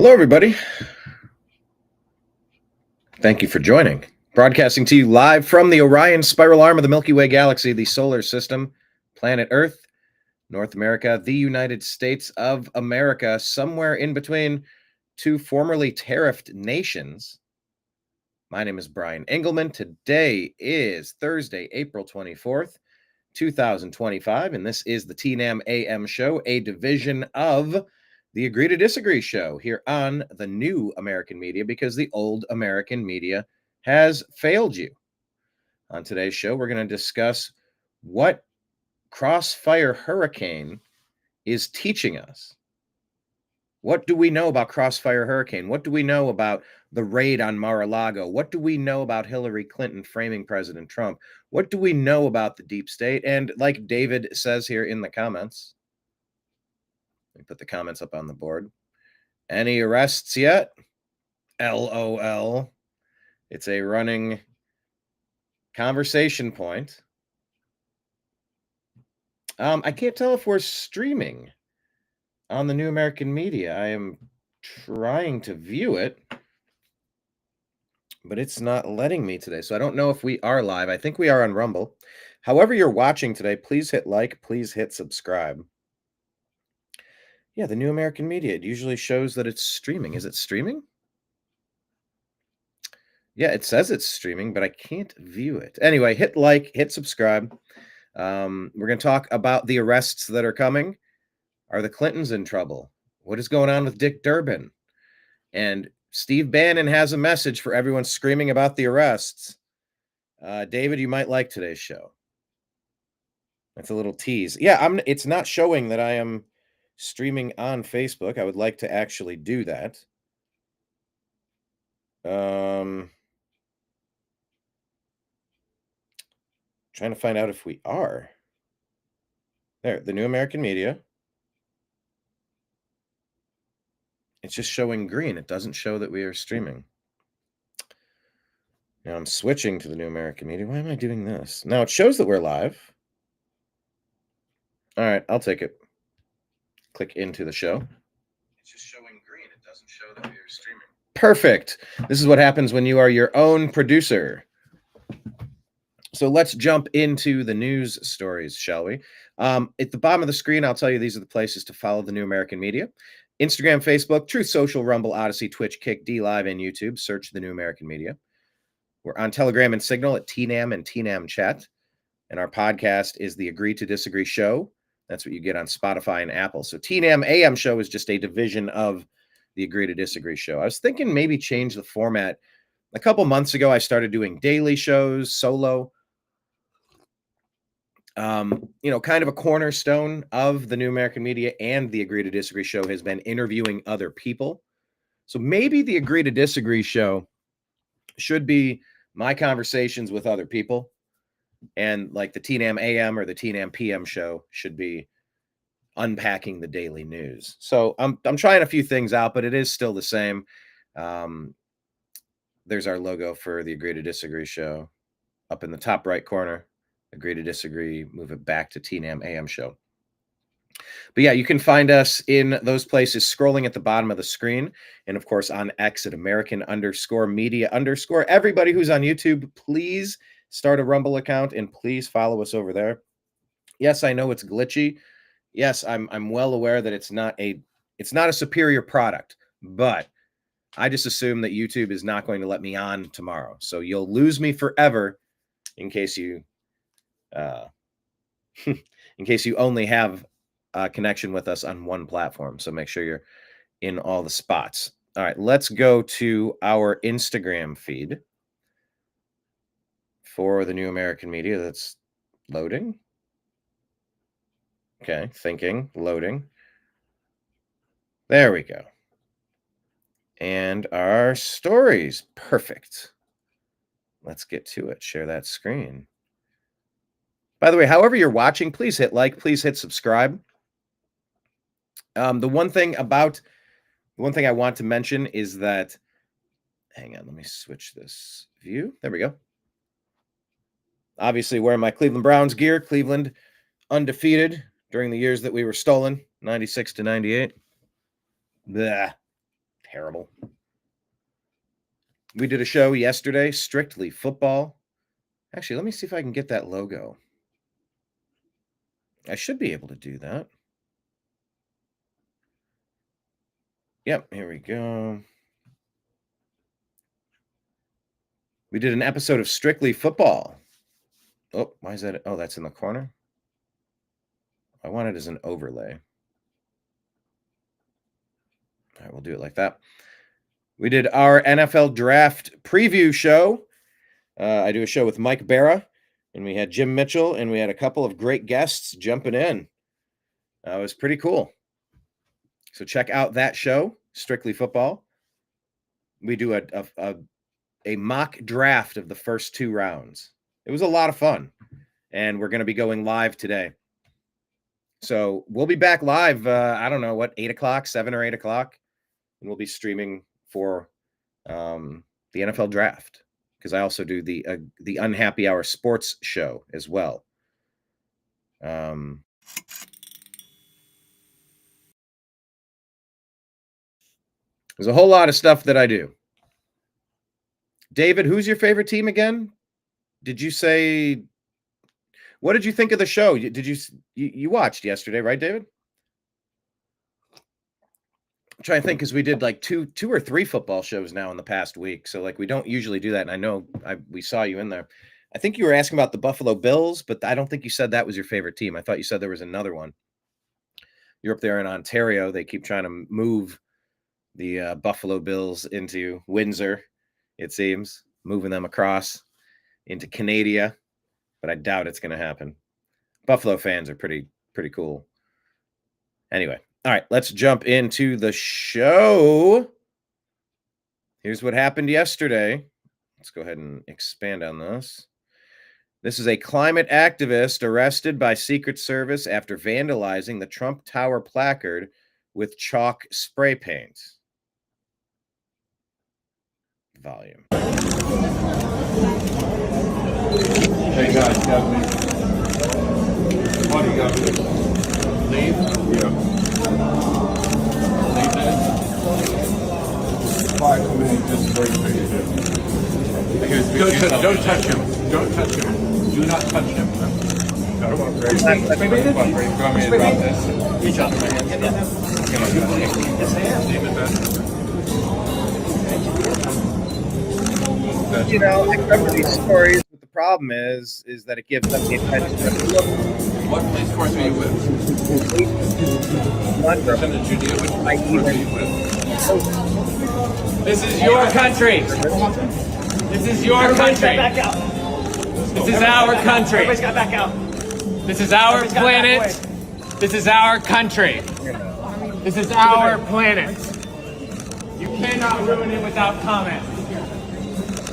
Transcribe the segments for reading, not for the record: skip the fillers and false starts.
Hello, everybody. Thank you for joining. Broadcasting to you live from the Orion spiral arm of the Milky Way galaxy, the solar system, planet Earth, North America, the United States of America, somewhere in between two formerly tariffed nations. My name is Brian Engelman. Today is Thursday, April 24th, 2025, and this is the TNAM AM Show, a division of the Agree to Disagree show here on the new American media because the old American media has failed you. On today's show, we're going to discuss what Crossfire Hurricane is teaching us. What do we know about Crossfire Hurricane? What do we know about the raid on Lago? What do we know about Hillary Clinton framing President Trump? What do we know about the deep state? And like David says here in the comments, let me put the comments up on the board. Any arrests yet? LOL. It's a running conversation point. I can't tell if we're streaming on the new American media. I am trying to view it, but it's not letting me today. So I don't know if we are live. I think we are on Rumble. However you're watching today, please hit like, please hit subscribe. Yeah, the new American media, it usually shows that it's streaming. Is it streaming? Yeah, it says it's streaming, but I can't view it. Anyway, hit like, hit subscribe. We're going to talk about the arrests that are coming. Are the Clintons in trouble? What is going on with Dick Durbin? And Steve Bannon has a message for everyone screaming about the arrests. David, you might like today's show. That's a little tease. Yeah, it's not showing that I am streaming on Facebook. I would like to actually do that. Trying to find out if we are. There, the new American media. It's just showing green. It doesn't show that we are streaming. Now I'm switching to the new American media. Why am I doing this? Now it shows that we're live. All right, I'll take it. Click into the show. It's just showing green. It doesn't show that we are streaming. Perfect. This is what happens when you are your own producer. So let's jump into the news stories, shall we? At the bottom of the screen, I'll tell you these are the places to follow the new American media. Instagram, Facebook, Truth Social, Rumble, Odyssey, Twitch, Kick, DLive, and YouTube. Search the new American media. We're on Telegram and Signal at TNAM and TNAM Chat. And our podcast is the Agree to Disagree show. That's what you get on Spotify and Apple. So TNAM AM Show is just a division of the Agree to Disagree show. I was thinking maybe change the format. A couple months ago, I started doing daily shows, solo. Kind of a cornerstone of the new American media and the Agree to Disagree show has been interviewing other people. So maybe the Agree to Disagree show should be my conversations with other people, and like the TNAM AM or the TNAM PM show should be unpacking the daily news. So I'm trying a few things out, but it is still the same. There's our logo for the Agree to Disagree show up in the top right corner. Agree to Disagree, move it back to TNAM AM Show. But yeah, you can find us in those places scrolling at the bottom of the screen. And of course, on X at American_media_. Everybody who's on YouTube, please start a Rumble account and please follow us over there. Yes, I know it's glitchy. Yes, I'm well aware that it's not a superior product, but I just assume that YouTube is not going to let me on tomorrow. So you'll lose me forever in case you only have a connection with us on one platform. So make sure you're in all the spots. All right, let's go to our Instagram feed for the new American media. That's loading. Okay, thinking, loading. There we go. And our stories. Perfect. Let's get to it. Share that screen. By the way, however you're watching, please hit like, please hit subscribe. The one thing I want to mention is that, hang on, let me switch this view. There we go. Obviously wearing my Cleveland Browns gear. Cleveland undefeated during the years that we were stolen, 96 to 98. Blah. Terrible. We did a show yesterday, strictly football. Actually, let me see if I can get that logo. I should be able to do that. Yep, here we go. We did an episode of Strictly Football. Oh, why is that? Oh, that's in the corner. I want it as an overlay. All right, we'll do it like that. We did our NFL draft preview show. I do a show with Mike Barra, and we had Jim Mitchell, and we had a couple of great guests jumping in. It was pretty cool. So check out that show, Strictly Football. We do a mock draft of the first 2 rounds. It was a lot of fun, and we're going to be going live today. So we'll be back live, I don't know, 8 o'clock, 7 or 8 o'clock, and we'll be streaming for the NFL draft, because I also do the Unhappy Hour sports show as well. There's a whole lot of stuff that I do. David, who's your favorite team again? Did you say? What did you think of the show? Did you watched yesterday, right, David? I'm trying to think, because we did like two or three football shows now in the past week. So like we don't usually do that. And I know we saw you in there. I think you were asking about the Buffalo Bills, but I don't think you said that was your favorite team. I thought you said there was another one. You're up there in Ontario. They keep trying to move the Buffalo Bills into Windsor, it seems, moving them across into Canada, but I doubt it's going to happen. Buffalo fans are pretty cool. Anyway, all right, let's jump into the show. Here's what happened yesterday. Let's go ahead and expand on this. This is a climate activist arrested by Secret Service after vandalizing the Trump Tower placard with chalk spray paint. Volume. Hey guys, got me. What do you got me? Leave? Yeah. Leave that? Why come in and just break Don't touch him. Don't touch him. Do not touch him. You want me to drop this? You drop it. You know, I cover these stories, but the problem is that it gives them the attention. What police force are you with? Lieutenant Judea, which police force are you with? This is your country. This is your country. Back out. This is our country. Everybody's got back out. This is our planet. This is our country. This is our planet. You cannot ruin it without comment.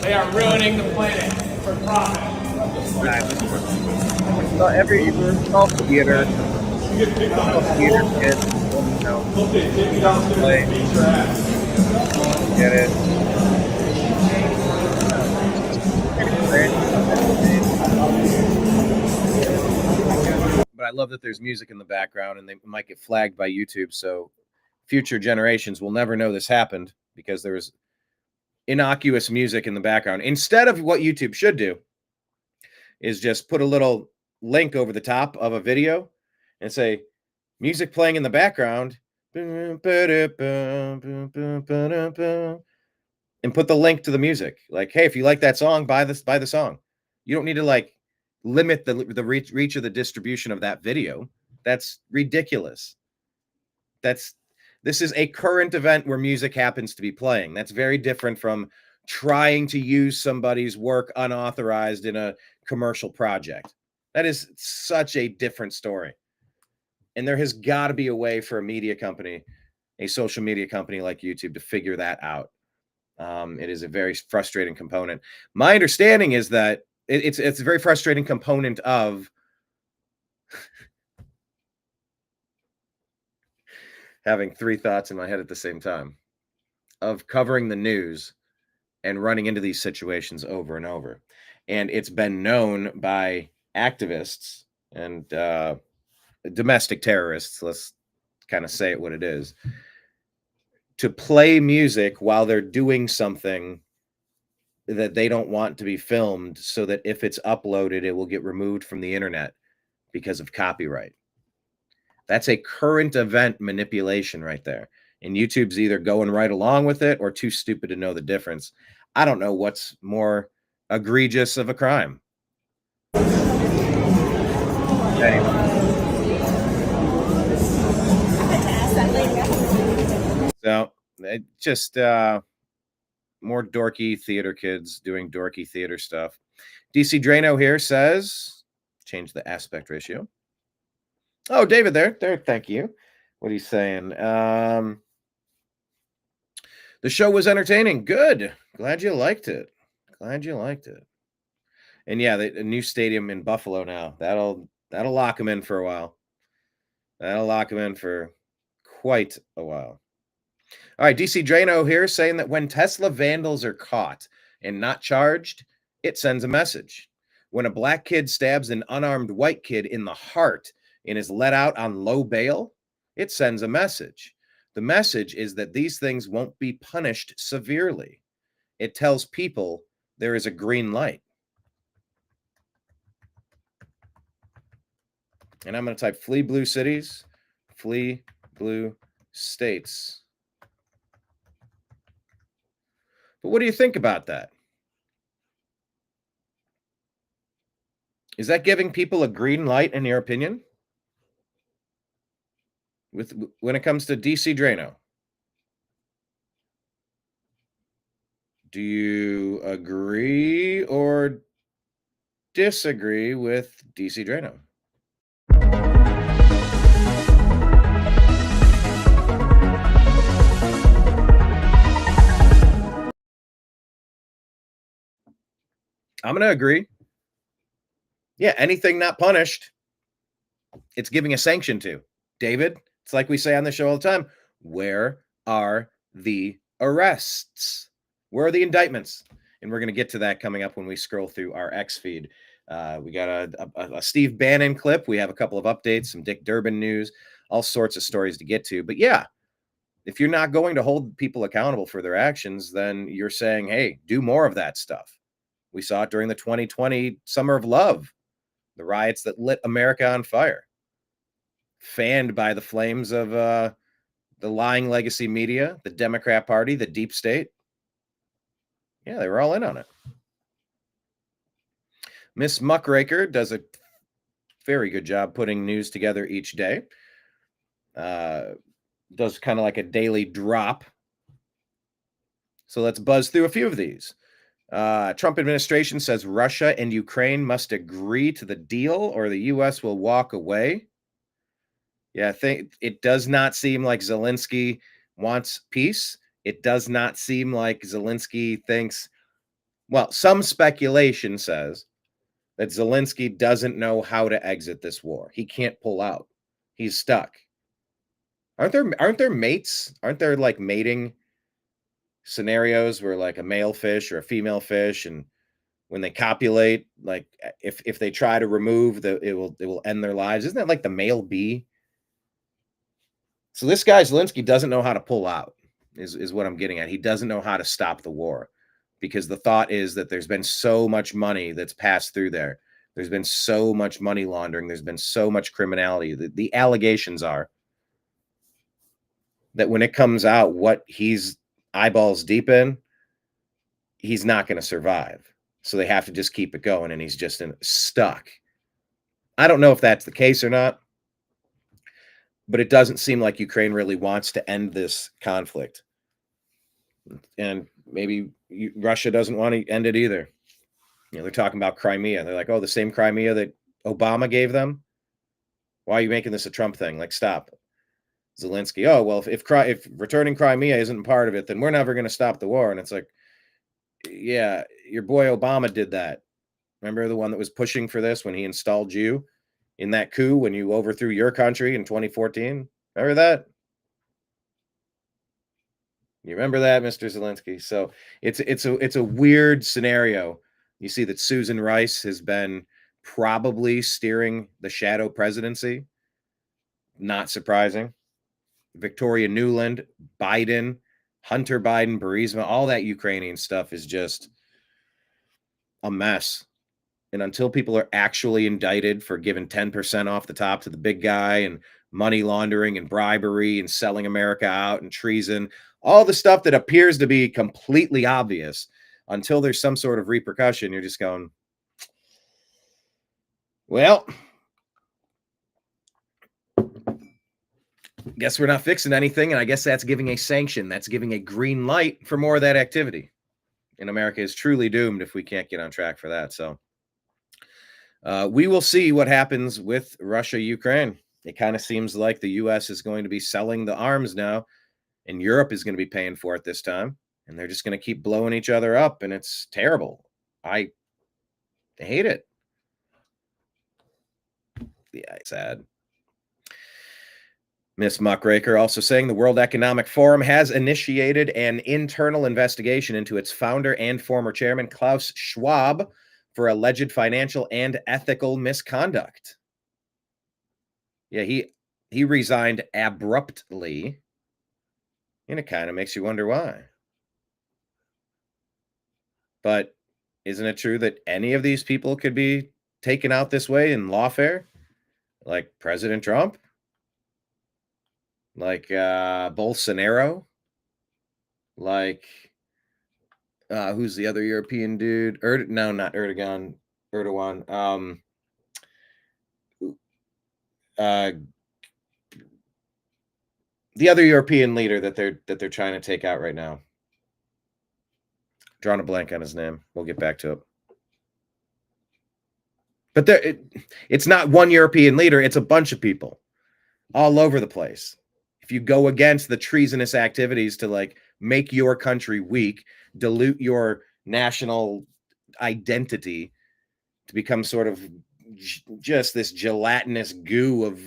They are ruining the planet for profit. So every golf theater kid, play, get it. But I love that there's music in the background, and they might get flagged by YouTube, so future generations will never know this happened because there was innocuous music in the background. Instead of what YouTube should do is just put a little link over the top of a video and say music playing in the background, and put the link to the music. Like, hey, if you like that song, buy the song. You don't need to like limit the reach of the distribution of that video. That's ridiculous. This is a current event where music happens to be playing. That's very different from trying to use somebody's work unauthorized in a commercial project. That is such a different story. And there has got to be a way for a media company, a social media company like YouTube, to figure that out. It is a very frustrating component. My understanding is that it's a very frustrating component of having three thoughts in my head at the same time, of covering the news and running into these situations over and over. And it's been known by activists and domestic terrorists, let's kind of say it what it is, to play music while they're doing something that they don't want to be filmed, so that if it's uploaded, it will get removed from the internet because of copyright. That's a current event manipulation right there. And YouTube's either going right along with it or too stupid to know the difference. I don't know what's more egregious of a crime. Anyway. So it just more dorky theater kids doing dorky theater stuff. DC Drano here says, change the aspect ratio. Oh, David there. Thank you. What are you saying? The show was entertaining. Good. Glad you liked it. And yeah, a new stadium in Buffalo now. That'll lock them in for a while. That'll lock them in for quite a while. All right, DC Drano here saying that when Tesla vandals are caught and not charged, it sends a message. When a black kid stabs an unarmed white kid in the heart and is let out on low bail, it sends a message. The message is that these things won't be punished severely. It tells people there is a green light. And I'm going to type flee blue cities, flee blue states. But what do you think about that? Is that giving people a green light, in your opinion? When it comes to DC Drano? Do you agree or disagree with DC Drano? I'm going to agree. Yeah, anything not punished, it's giving a sanction to. David, it's like we say on the show all the time, where are the arrests? Where are the indictments? And we're going to get to that coming up when we scroll through our X feed. We got a Steve Bannon clip. We have a couple of updates, some Dick Durbin news, all sorts of stories to get to. But yeah, if you're not going to hold people accountable for their actions, then you're saying, hey, do more of that stuff. We saw it during the 2020 Summer of Love, the riots that lit America on fire, fanned by the flames of the lying legacy media, the Democrat Party, the deep state. Yeah, they were all in on it. Miss Muckraker does a very good job putting news together each day. Does kind of like a daily drop. So let's buzz through a few of these. Trump administration says Russia and Ukraine must agree to the deal or the U.S. will walk away. Yeah, I think it does not seem like Zelensky wants peace. It does not seem like Zelensky thinks, well, some speculation says that Zelensky doesn't know how to exit this war. He can't pull out. He's stuck. Aren't there mates? Aren't there like mating scenarios where like a male fish or a female fish, and when they copulate, like if they try to remove it will end their lives? Isn't that like the male bee? So this guy Zelensky doesn't know how to pull out, is what I'm getting at. He doesn't know how to stop the war, because the thought is that there's been so much money that's passed through there. There's been so much money laundering. There's been so much criminality. The allegations are that when it comes out what he's eyeballs deep in, he's not going to survive. So they have to just keep it going, and he's just stuck. I don't know if that's the case or not, but it doesn't seem like Ukraine really wants to end this conflict. And maybe Russia doesn't want to end it either. You know, they're talking about Crimea. They're like, oh, the same Crimea that Obama gave them? Why are you making this a Trump thing? Like, stop. Zelensky, oh, well, if returning Crimea isn't part of it, then we're never going to stop the war. And it's like, yeah, your boy Obama did that. Remember the one that was pushing for this when he installed you in that coup when you overthrew your country in 2014? Remember that? You remember that, Mr. Zelensky? So it's a weird scenario. You see that Susan Rice has been probably steering the shadow presidency. Not surprising. Victoria Nuland, Biden, Hunter Biden, Burisma, all that Ukrainian stuff is just a mess. And until people are actually indicted for giving 10% off the top to the big guy and money laundering and bribery and selling America out and treason, all the stuff that appears to be completely obvious, until there's some sort of repercussion, you're just going, well, guess we're not fixing anything. And I guess that's giving a sanction. That's giving a green light for more of that activity. And America is truly doomed if we can't get on track for that. So we will see what happens with Russia, Ukraine. It kind of seems like the U.S. is going to be selling the arms now, and Europe is going to be paying for it this time. And they're just going to keep blowing each other up, and it's terrible. I hate it. Yeah, it's sad. Miss Muckraker also saying the World Economic Forum has initiated an internal investigation into its founder and former chairman, Klaus Schwab, for alleged financial and ethical misconduct. Yeah, he resigned abruptly, and it kind of makes you wonder why. But isn't it true that any of these people could be taken out this way in lawfare? Like President Trump? Like Bolsonaro? Like who's the other European dude? No, not Erdogan. Erdogan. The other European leader that they're trying to take out right now. Drawing a blank on his name. We'll get back to it. But it's not one European leader. It's a bunch of people all over the place. If you go against the treasonous activities to like make your country weak, dilute your national identity to become sort of just this gelatinous goo of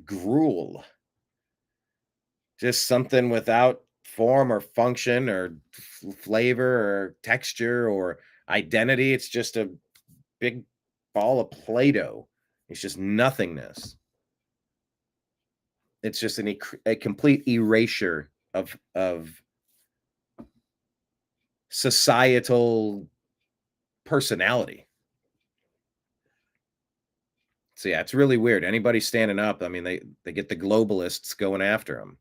gruel, just something without form or function or flavor or texture or identity. It's just a big ball of Play-Doh. It's just nothingness. It's just a complete erasure of societal personality. So yeah, it's really weird. Anybody standing up, I mean, they get the globalists going after them.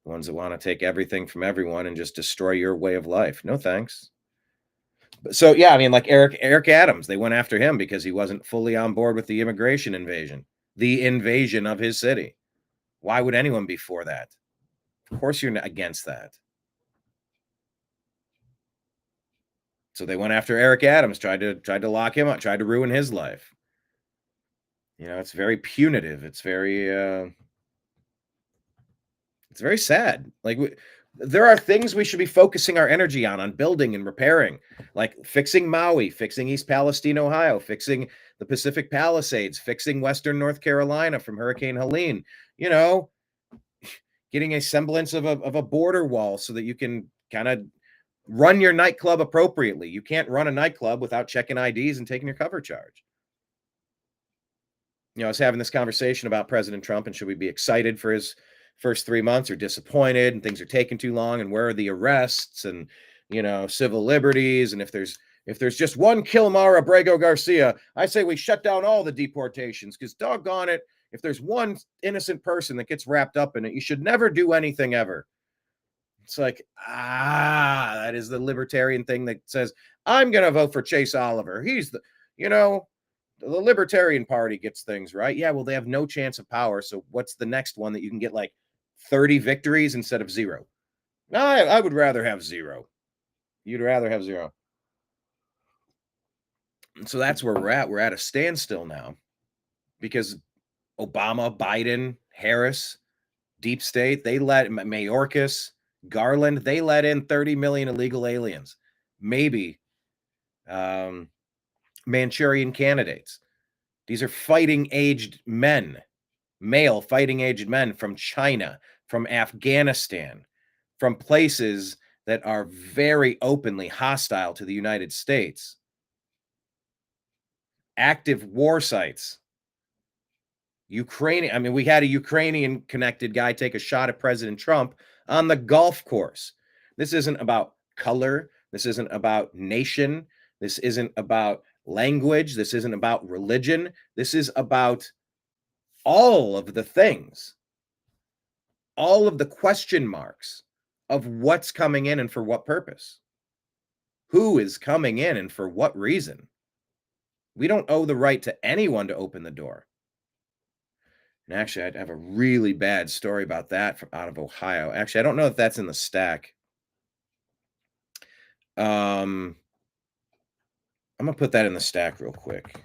The ones that want to take everything from everyone and just destroy your way of life. No thanks. So yeah, I mean, like Eric Adams, they went after him because he wasn't fully on board with the immigration invasion, the invasion of his city. Why would anyone be for that? Of course you're against that. So they went after Eric Adams, tried to lock him up, tried to ruin his life. You know, it's very punitive. It's very sad. Like there are things we should be focusing our energy on building and repairing, like fixing Maui, fixing East Palestine, Ohio, fixing the Pacific Palisades, fixing Western North Carolina from Hurricane Helene, you know, getting a semblance of a border wall so that you can kind of run your nightclub appropriately. You can't run a nightclub without checking IDs and taking your cover charge. You know, I was having this conversation about President Trump and should we be excited for his first 3 months or disappointed and things are taking too long and where are the arrests and, you know, civil liberties. And if there's just one Kilmar Abrego Garcia, I say we shut down all the deportations because doggone it, if there's one innocent person that gets wrapped up in it, you should never do anything ever. It's like, that is the libertarian thing that says, I'm going to vote for Chase Oliver. He's the, you know, the Libertarian Party gets things right. Yeah, well, they have no chance of power. So what's the next one that you can get like 30 victories instead of 0? No, I would rather have 0. You'd rather have 0. And so that's where we're at. We're at a standstill now because Obama, Biden, Harris, Deep State, they let Mayorkas, Garland, they let in 30 million illegal aliens. Maybe Manchurian candidates. These are fighting-aged men, male fighting-aged men from China, from Afghanistan, from places that are very openly hostile to the United States. Active war sites. Ukraine. I mean, we had a Ukrainian-connected guy take a shot at President Trump on the golf course. This isn't about color. This isn't about nation. This isn't about language. This isn't about religion. This is about all of the things, all of the question marks of what's coming in and for what purpose. Who is coming in and for what reason? We don't owe the right to anyone to open the door. And actually, I'd have a really bad story about that from out of Ohio. Actually, I don't know if that's in the stack. I'm gonna put that in the stack real quick.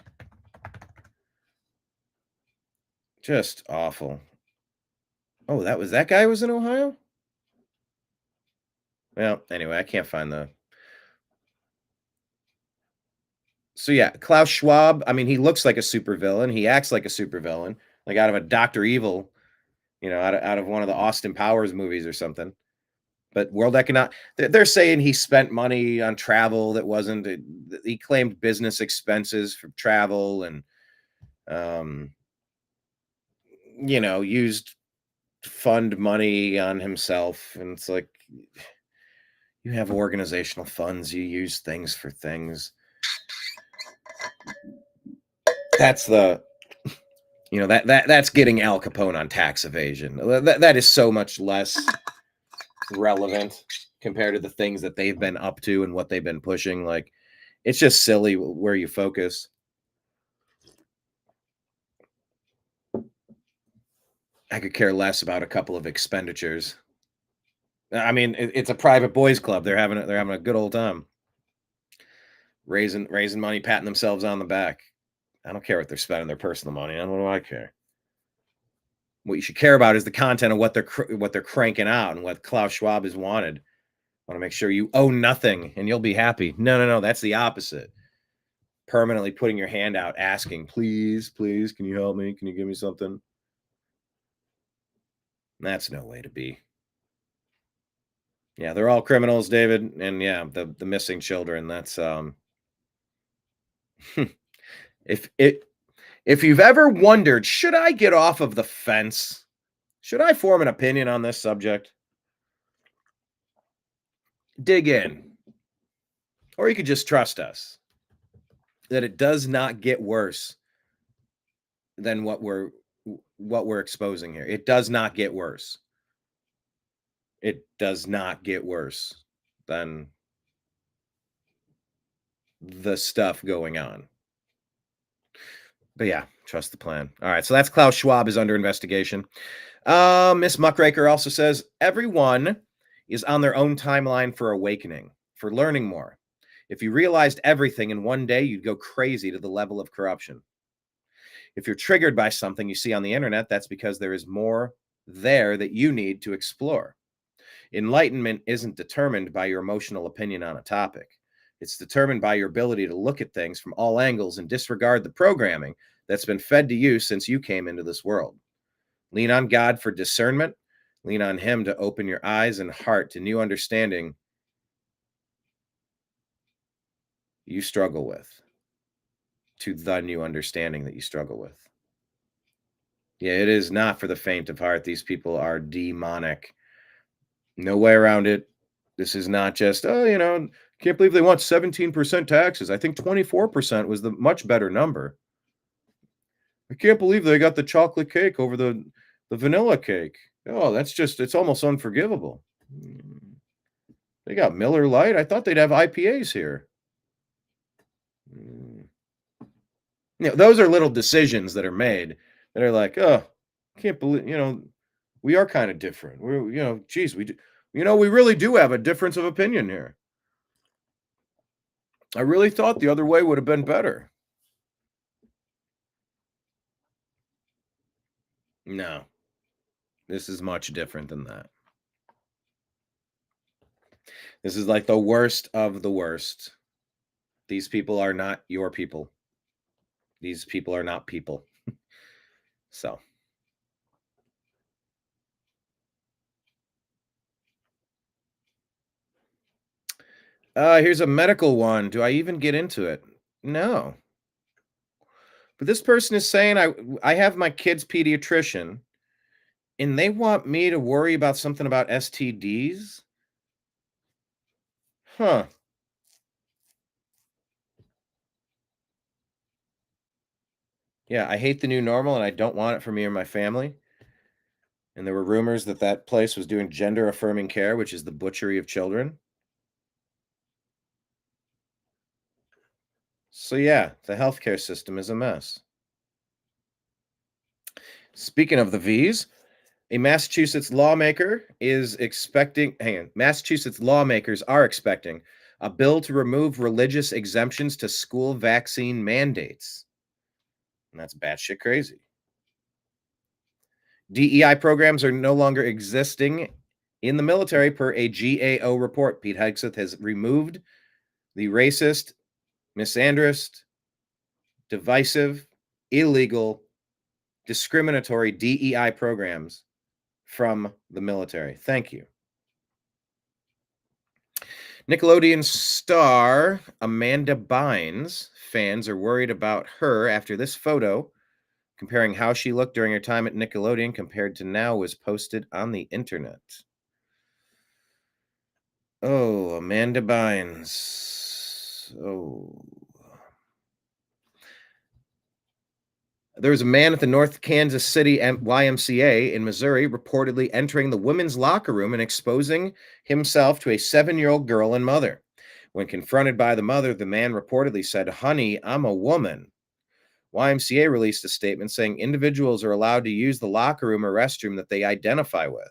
Just awful. Oh, that guy was in Ohio? Well, anyway, I can't find the. So yeah, Klaus Schwab, I mean, he looks like a supervillain. He acts like a supervillain, like out of a Dr. Evil, out of one of the Austin Powers movies or something. But World Economic, they're saying he spent money on travel that wasn't, he claimed business expenses for travel and, used fund money on himself. And it's like, you have organizational funds, you use things for things. That's that's getting Al Capone on tax evasion. That is so much less relevant compared to the things that they've been up to and what they've been pushing. Like, it's just silly where you focus. I could care less about a couple of expenditures. I mean, it's a private boys club. They're having a good old time, raising money, patting themselves on the back. I don't care what they're spending their personal money on. What do I care? What you should care about is the content of what they're cranking out and what Klaus Schwab has wanted. I want to make sure you owe nothing and you'll be happy. No. That's the opposite. Permanently putting your hand out, asking, please, can you help me? Can you give me something? That's no way to be. Yeah, they're all criminals, David. And yeah, the missing children, that's If you've ever wondered, should I get off of the fence? Should I form an opinion on this subject? Dig in. Or you could just trust us that it does not get worse than what we're exposing here. It does not get worse. It does not get worse than the stuff going on. But yeah, trust the plan. All right, so that's Klaus Schwab is under investigation. Miss Muckraker also says, everyone is on their own timeline for awakening, for learning more. If you realized everything in one day, you'd go crazy to the level of corruption. If you're triggered by something you see on the internet, that's because there is more there that you need to explore. Enlightenment isn't determined by your emotional opinion on a topic. It's determined by your ability to look at things from all angles and disregard the programming that's been fed to you since you came into this world. Lean on God for discernment. Lean on Him to open your eyes and heart to new understanding you struggle with, to the new understanding that you struggle with. Yeah, it is not for the faint of heart. These people are demonic. No way around it. This is not just, can't believe they want 17% taxes. I think 24% was the much better number. I can't believe they got the chocolate cake over the vanilla cake. Oh, it's almost unforgivable. They got Miller Lite. I thought they'd have IPAs here. Those are little decisions that are made that are like, oh, can't believe, we are kind of different. We're, geez, we do, we really do have a difference of opinion here. I really thought the other way would have been better. No, this is much different than that. This is like the worst of the worst. These people are not your people. These people are not people. So. Here's a medical one. Do I even get into it? No. But this person is saying, I have my kid's pediatrician, And they want me to worry about something about STDs? Huh. Yeah, I hate the new normal and I don't want it for me or my family. And there were rumors that that place was doing gender affirming care, which is the butchery of children. So, yeah, the healthcare system is a mess. Speaking of the V's, a Massachusetts lawmaker is expecting, Massachusetts lawmakers are expecting a bill to remove religious exemptions to school vaccine mandates. And that's batshit crazy. DEI programs are no longer existing in the military per a GAO report. Pete Hegseth has removed the racist, misandrist, divisive, illegal, discriminatory DEI programs from the military. Thank you. Nickelodeon star Amanda Bynes fans are worried about her after this photo comparing how she looked during her time at Nickelodeon compared to now was posted on the internet. Oh, Amanda Bynes. Oh. There was a man at the North Kansas City YMCA in Missouri reportedly entering the women's locker room and exposing himself to a 7-year-old girl and mother. When confronted by the mother, the man reportedly said, "Honey, I'm a woman." YMCA released a statement saying individuals are allowed to use the locker room or restroom that they identify with.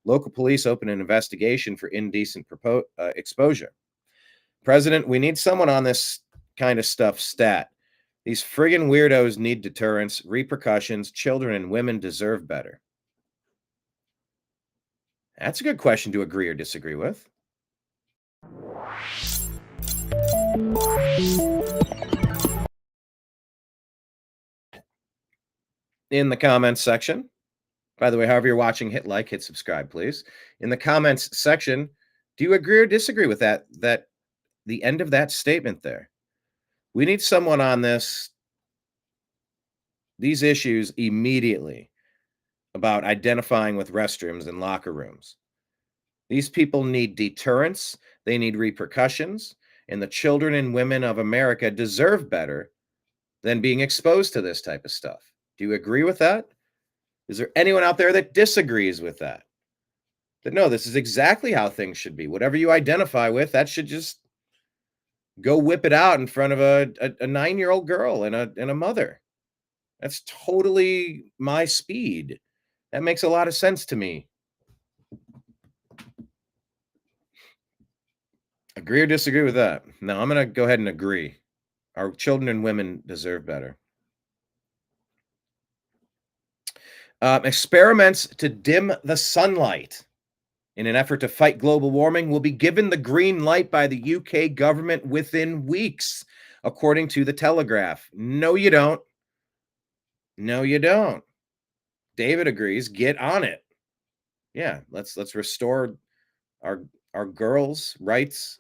Local police opened an investigation for indecent exposure. President, we need someone on this kind of stuff stat. These friggin' weirdos need deterrence, repercussions. Children and women deserve better. That's a good question to agree or disagree with. In the comments section, by the way, however you're watching, hit like, hit subscribe, please. In the comments section, do you agree or disagree with that the end of that statement there? We need someone on these issues immediately about identifying with restrooms and locker rooms. These people need deterrence, they need repercussions, and the children and women of America deserve better than being exposed to this type of stuff. Do you agree with that? Is there anyone out there that disagrees with that? That no, this is exactly how things should be. Whatever you identify with, that should just go whip it out in front of a 9-year-old girl and a mother. That's totally my speed. That makes a lot of sense to me. Agree or disagree with that? No, I'm going to go ahead and agree. Our children and women deserve better. Experiments to dim the sunlight in an effort to fight global warming will be given the green light by the UK government within weeks, according to the Telegraph. No, you don't. No, you don't. David agrees. Get on it. Yeah, let's restore our girls' rights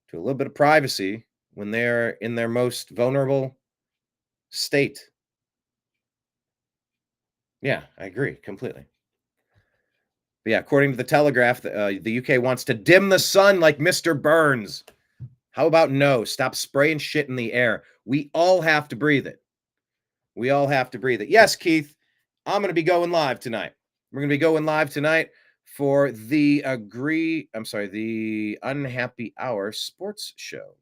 to a little bit of privacy when they're in their most vulnerable state. Yeah, I agree completely. But yeah, according to the Telegraph, the UK wants to dim the sun like Mr. Burns. How about no? Stop spraying shit in the air. We all have to breathe it. We all have to breathe it. Yes, Keith, I'm going to be going live tonight. We're going to be going live tonight for the Unhappy Hour sports show.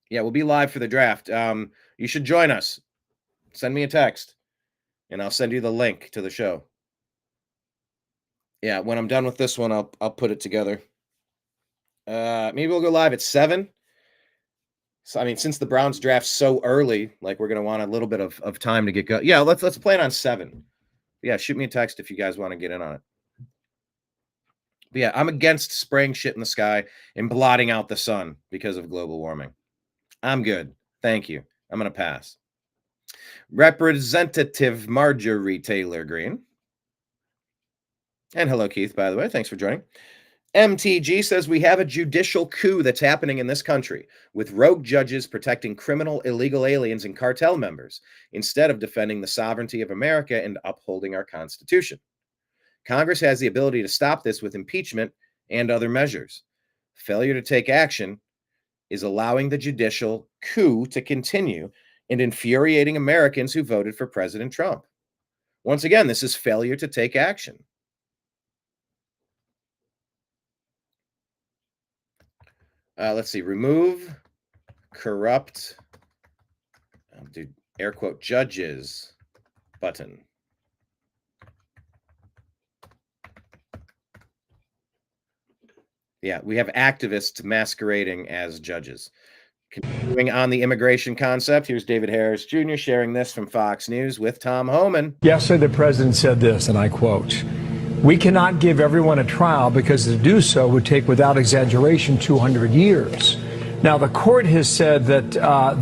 Yeah, we'll be live for the draft. You should join us. Send me a text, and I'll send you the link to the show. Yeah, when I'm done with this one, I'll put it together. Maybe we'll go live at 7. So I mean, since the Browns draft so early, like we're gonna want a little bit of time to get going. Yeah, let's plan on 7. Yeah, shoot me a text if you guys want to get in on it. But yeah, I'm against spraying shit in the sky and blotting out the sun because of global warming. I'm good. Thank you. I'm gonna pass. Representative Marjorie Taylor Greene. And hello, Keith, by the way. Thanks for joining. MTG says we have a judicial coup that's happening in this country with rogue judges protecting criminal illegal aliens and cartel members instead of defending the sovereignty of America and upholding our Constitution. Congress has the ability to stop this with impeachment and other measures. Failure to take action is allowing the judicial coup to continue and infuriating Americans who voted for President Trump. Once again, this is failure to take action. Let's see. Remove corrupt, do air quote, judges button. Yeah, we have activists masquerading as judges. Continuing on the immigration concept, here's David Harris Jr. sharing this from Fox News with Tom Homan. Yesterday, the president said this, and I quote, "We cannot give everyone a trial because to do so would take, without exaggeration, 200 years. Now, the court has said that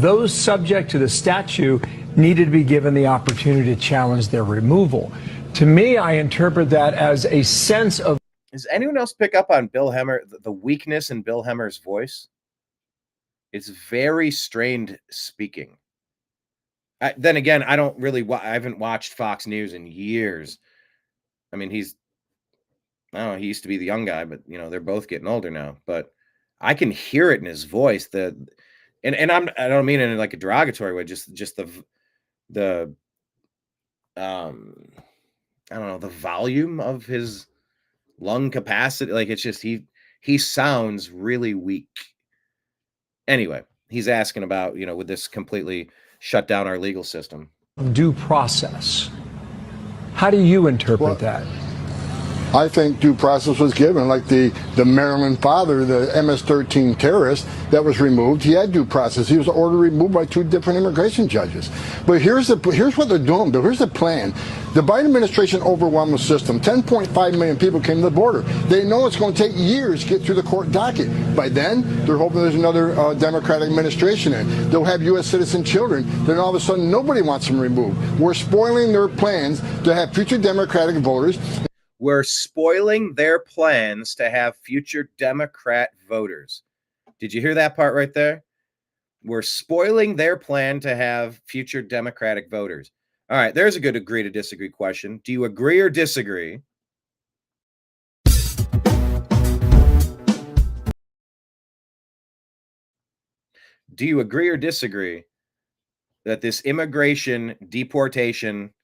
those subject to the statute needed to be given the opportunity to challenge their removal. To me, I interpret that as a sense of..." Does anyone else pick up on Bill Hemmer, the weakness in Bill Hemmer's voice? It's very strained speaking. Then again, I haven't watched Fox News in years. I mean, he used to be the young guy, but they're both getting older now. But I can hear it in his voice. I don't mean it in like a derogatory way. Just the I don't know, the volume of his lung capacity. Like it's just he sounds really weak. Anyway, he's asking about would this completely shut down our legal system? Due process. How do you interpret that? I think due process was given, like the Maryland father, the MS-13 terrorist that was removed. He had due process. He was ordered removed by 2 different immigration judges. But here's what they're doing. Here's the plan. The Biden administration overwhelmed the system. 10.5 million people came to the border. They know it's going to take years to get through the court docket. By then, they're hoping there's another Democratic administration in. They'll have U.S. citizen children. Then all of a sudden, nobody wants them removed. We're spoiling their plans to have future Democratic voters. We're spoiling their plans to have future Democrat voters. Did you hear that part right there? We're spoiling their plan to have future Democratic voters. All right, there's a good agree to disagree question. Do you agree or disagree? Do you agree or disagree that this immigration, deportation,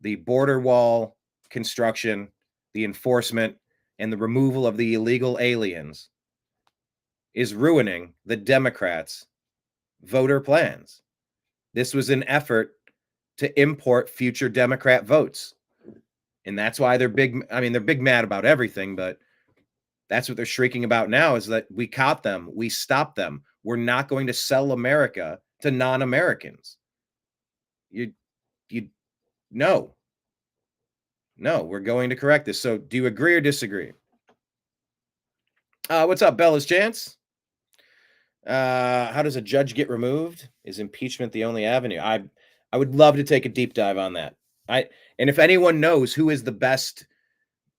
the border wall construction, the enforcement, and the removal of the illegal aliens is ruining the Democrats' voter plans? This was an effort to import future Democrat votes. And that's why they're big. I mean, they're big mad about everything, but that's what they're shrieking about now is that we caught them. We stopped them. We're not going to sell America to non-Americans. No, we're going to correct this. So do you agree or disagree? What's up, Bella's Chance? How does a judge get removed? Is impeachment the only avenue? I would love to take a deep dive on that. And if anyone knows who is the best,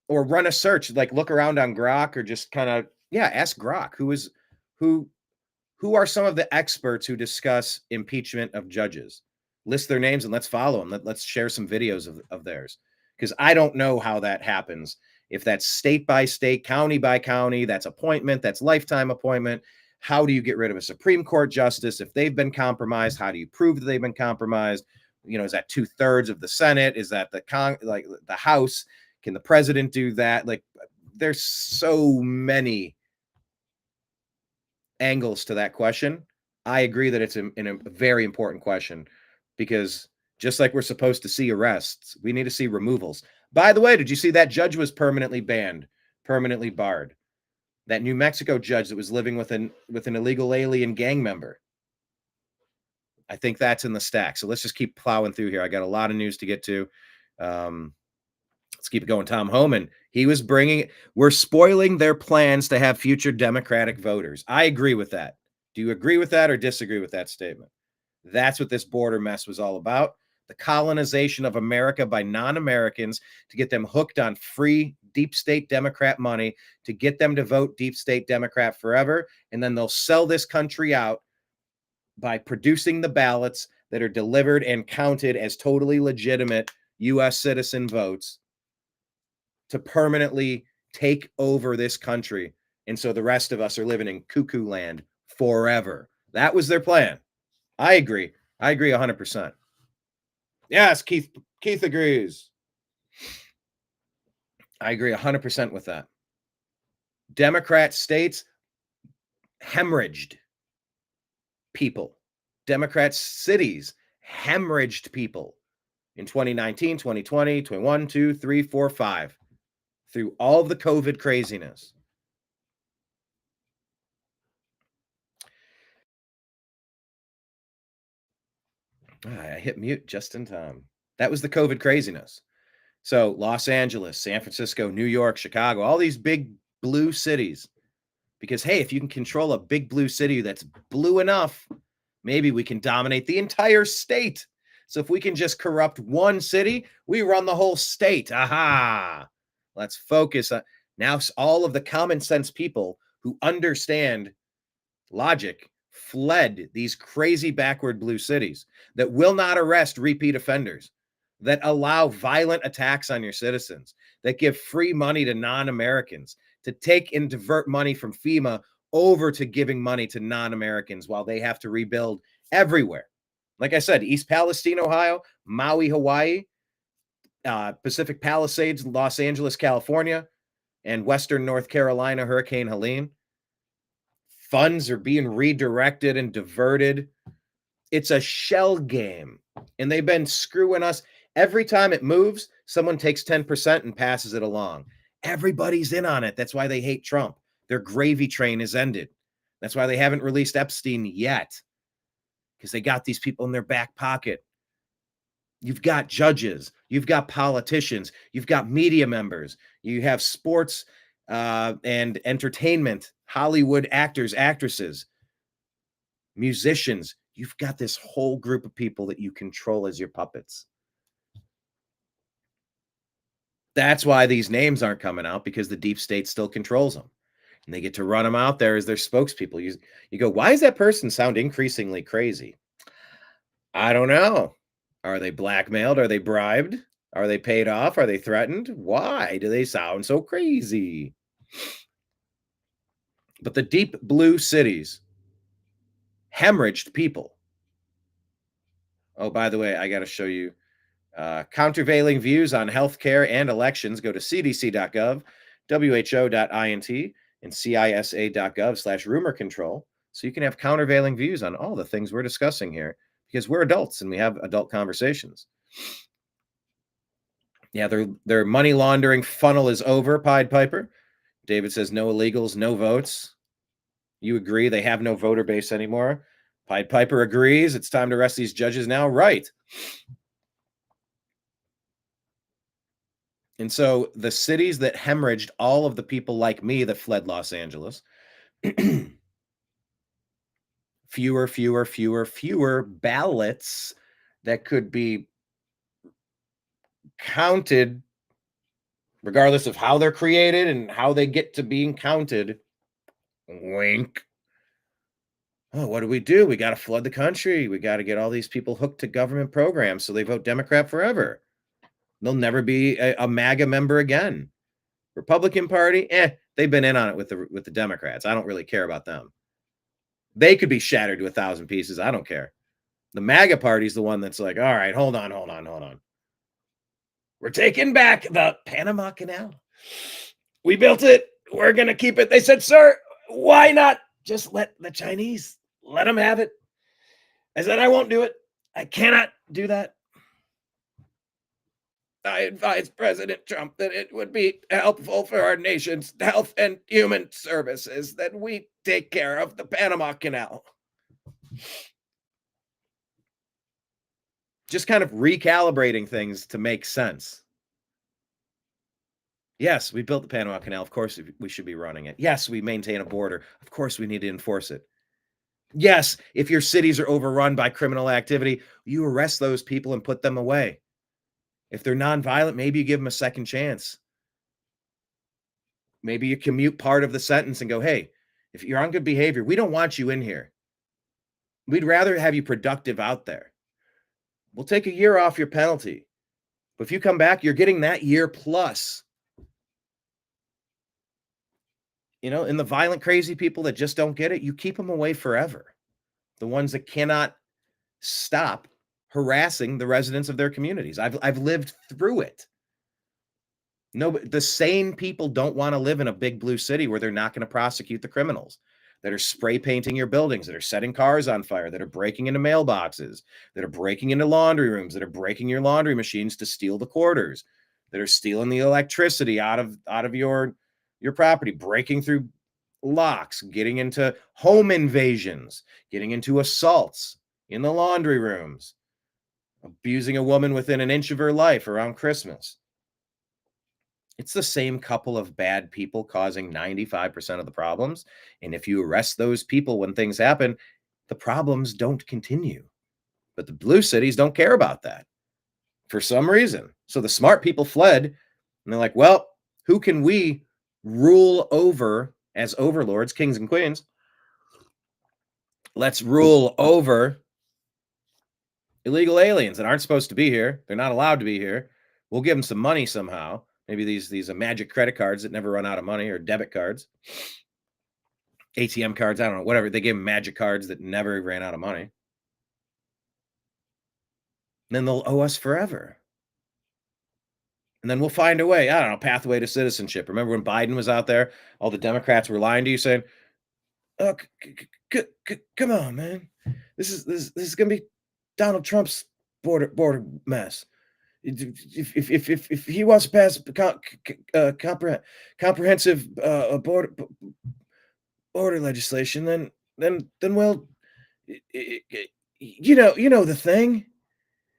or run a search, like look around on Grok or just kind of, ask Grok. Who are some of the experts who discuss impeachment of judges? List their names and let's follow them. Let's share some videos of theirs. Because I don't know how that happens. If that's state by state, county by county, that's appointment, that's lifetime appointment. How do you get rid of a Supreme Court justice if they've been compromised? How do you prove that they've been compromised? Is that 2/3 of the Senate? Is that the House? Can the president do that? Like, there's so many angles to that question. I agree that it's a very important question because just like we're supposed to see arrests, we need to see removals. By the way, did you see that judge was permanently banned, permanently barred? That New Mexico judge that was living with an illegal alien gang member. I think that's in the stack. So let's just keep plowing through here. I got a lot of news to get to. Let's keep it going. Tom Homan, we're spoiling their plans to have future Democratic voters. I agree with that. Do you agree with that or disagree with that statement? That's what this border mess was all about. The colonization of America by non-Americans to get them hooked on free deep state Democrat money to get them to vote deep state Democrat forever. And then they'll sell this country out by producing the ballots that are delivered and counted as totally legitimate U.S. citizen votes to permanently take over this country. And so the rest of us are living in cuckoo land forever. That was their plan. I agree. I agree 100%. Yes, Keith agrees. I agree 100% with that. Democrat states hemorrhaged people. Democrat cities hemorrhaged people in 2019, 2020, 21, 2, 3, 4, 5 through all of the COVID craziness. I hit mute just in time. That was the COVID craziness. So Los Angeles, San Francisco, New York, Chicago, all these big blue cities. Because, hey, if you can control a big blue city that's blue enough, maybe we can dominate the entire state. So if we can just corrupt one city, we run the whole state. Aha! Let's focus on now. All of the common sense people who understand logic fled these crazy backward blue cities that will not arrest repeat offenders, that allow violent attacks on your citizens, that give free money to non-Americans, to take and divert money from FEMA over to giving money to non-Americans while they have to rebuild everywhere. Like I said, East Palestine, Ohio, Maui, Hawaii, Pacific Palisades, Los Angeles, California, and Western North Carolina, Hurricane Helene. Funds are being redirected and diverted. It's a shell game. And they've been screwing us. Every time it moves, someone takes 10% and passes it along. Everybody's in on it. That's why they hate Trump. Their gravy train is ended. That's why they haven't released Epstein yet, because they got these people in their back pocket. You've got judges. You've got politicians. You've got media members. You have sports and entertainment, Hollywood actors, actresses, musicians. You've got this whole group of people that you control as your puppets. That's why these names aren't coming out, because the deep state still controls them. And they get to run them out there as their spokespeople. You go, why does that person sound increasingly crazy? I don't know. Are they blackmailed? Are they bribed? Are they paid off? Are they threatened? Why do they sound so crazy? But the deep blue cities hemorrhaged people. Oh, by the way, I got to show you countervailing views on healthcare and elections. Go to cdc.gov, who.int, and cisa.gov/rumor control. So you can have countervailing views on all the things we're discussing here, because we're adults and we have adult conversations. Yeah, their money laundering funnel is over, Pied Piper. David says no illegals, no votes. You agree they have no voter base anymore. Pied Piper agrees. It's time to arrest these judges now. Right. And so the cities that hemorrhaged all of the people like me that fled Los Angeles, fewer ballots that could be counted, regardless of how they're created and how they get to being counted. Wink. Oh, what do? We got to flood the country. We got to get all these people hooked to government programs so they vote Democrat forever. They'll never be a MAGA member again. Republican Party, they've been in on it with the Democrats. I don't really care about them. They could be shattered to 1,000 pieces. I don't care. The MAGA Party is the one that's like, all right, hold on. We're taking back the Panama Canal. We built it. We're going to keep it. They said, sir, why not just let the Chinese, let them have it? I said, I won't do it. I cannot do that. I advised President Trump that it would be helpful for our nation's health and human services that we take care of the Panama Canal. Just kind of recalibrating things to make sense. Yes, we built the Panama Canal. Of course, we should be running it. Yes, we maintain a border. Of course, we need to enforce it. Yes, if your cities are overrun by criminal activity, you arrest those people and put them away. If they're nonviolent, maybe you give them a second chance. maybe you commute part of the sentence and go, hey, if you're on good behavior, we don't want you in here. We'd rather have you productive out there. We'll take a year off your penalty. But if you come back, you're getting that year plus. You know, and the violent, crazy people that just don't get it, you keep them away forever. The ones that cannot stop harassing the residents of their communities. I've lived through it. No, the sane people don't want to live in a big blue city where they're not going to prosecute the criminals that are spray painting your buildings, that are setting cars on fire, that are breaking into mailboxes, that are breaking into laundry rooms, that are breaking your laundry machines to steal the quarters, that are stealing the electricity out of your property, breaking through locks, getting into home invasions, getting into assaults in the laundry rooms, abusing a woman within an inch of her life around Christmas. It's the same couple of bad people causing 95% of the problems. And if you arrest those people when things happen, the problems don't continue. But the blue cities don't care about that for some reason. So the smart people fled, and they're like, well, who can we rule over as overlords, kings and queens? Let's rule over illegal aliens that aren't supposed to be here. They're not allowed to be here. We'll give them some money somehow. Maybe these magic credit cards that never run out of money, or debit cards, ATM cards, I don't know, whatever. They gave them magic cards that never ran out of money. And then they'll owe us forever. And then we'll find a way, I don't know, pathway to citizenship. Remember when Biden was out there, all the Democrats were lying to you saying, oh, come on, man. This is going to be Donald Trump's border mess. If he wants to pass comprehensive border legislation, then we'll, you know the thing.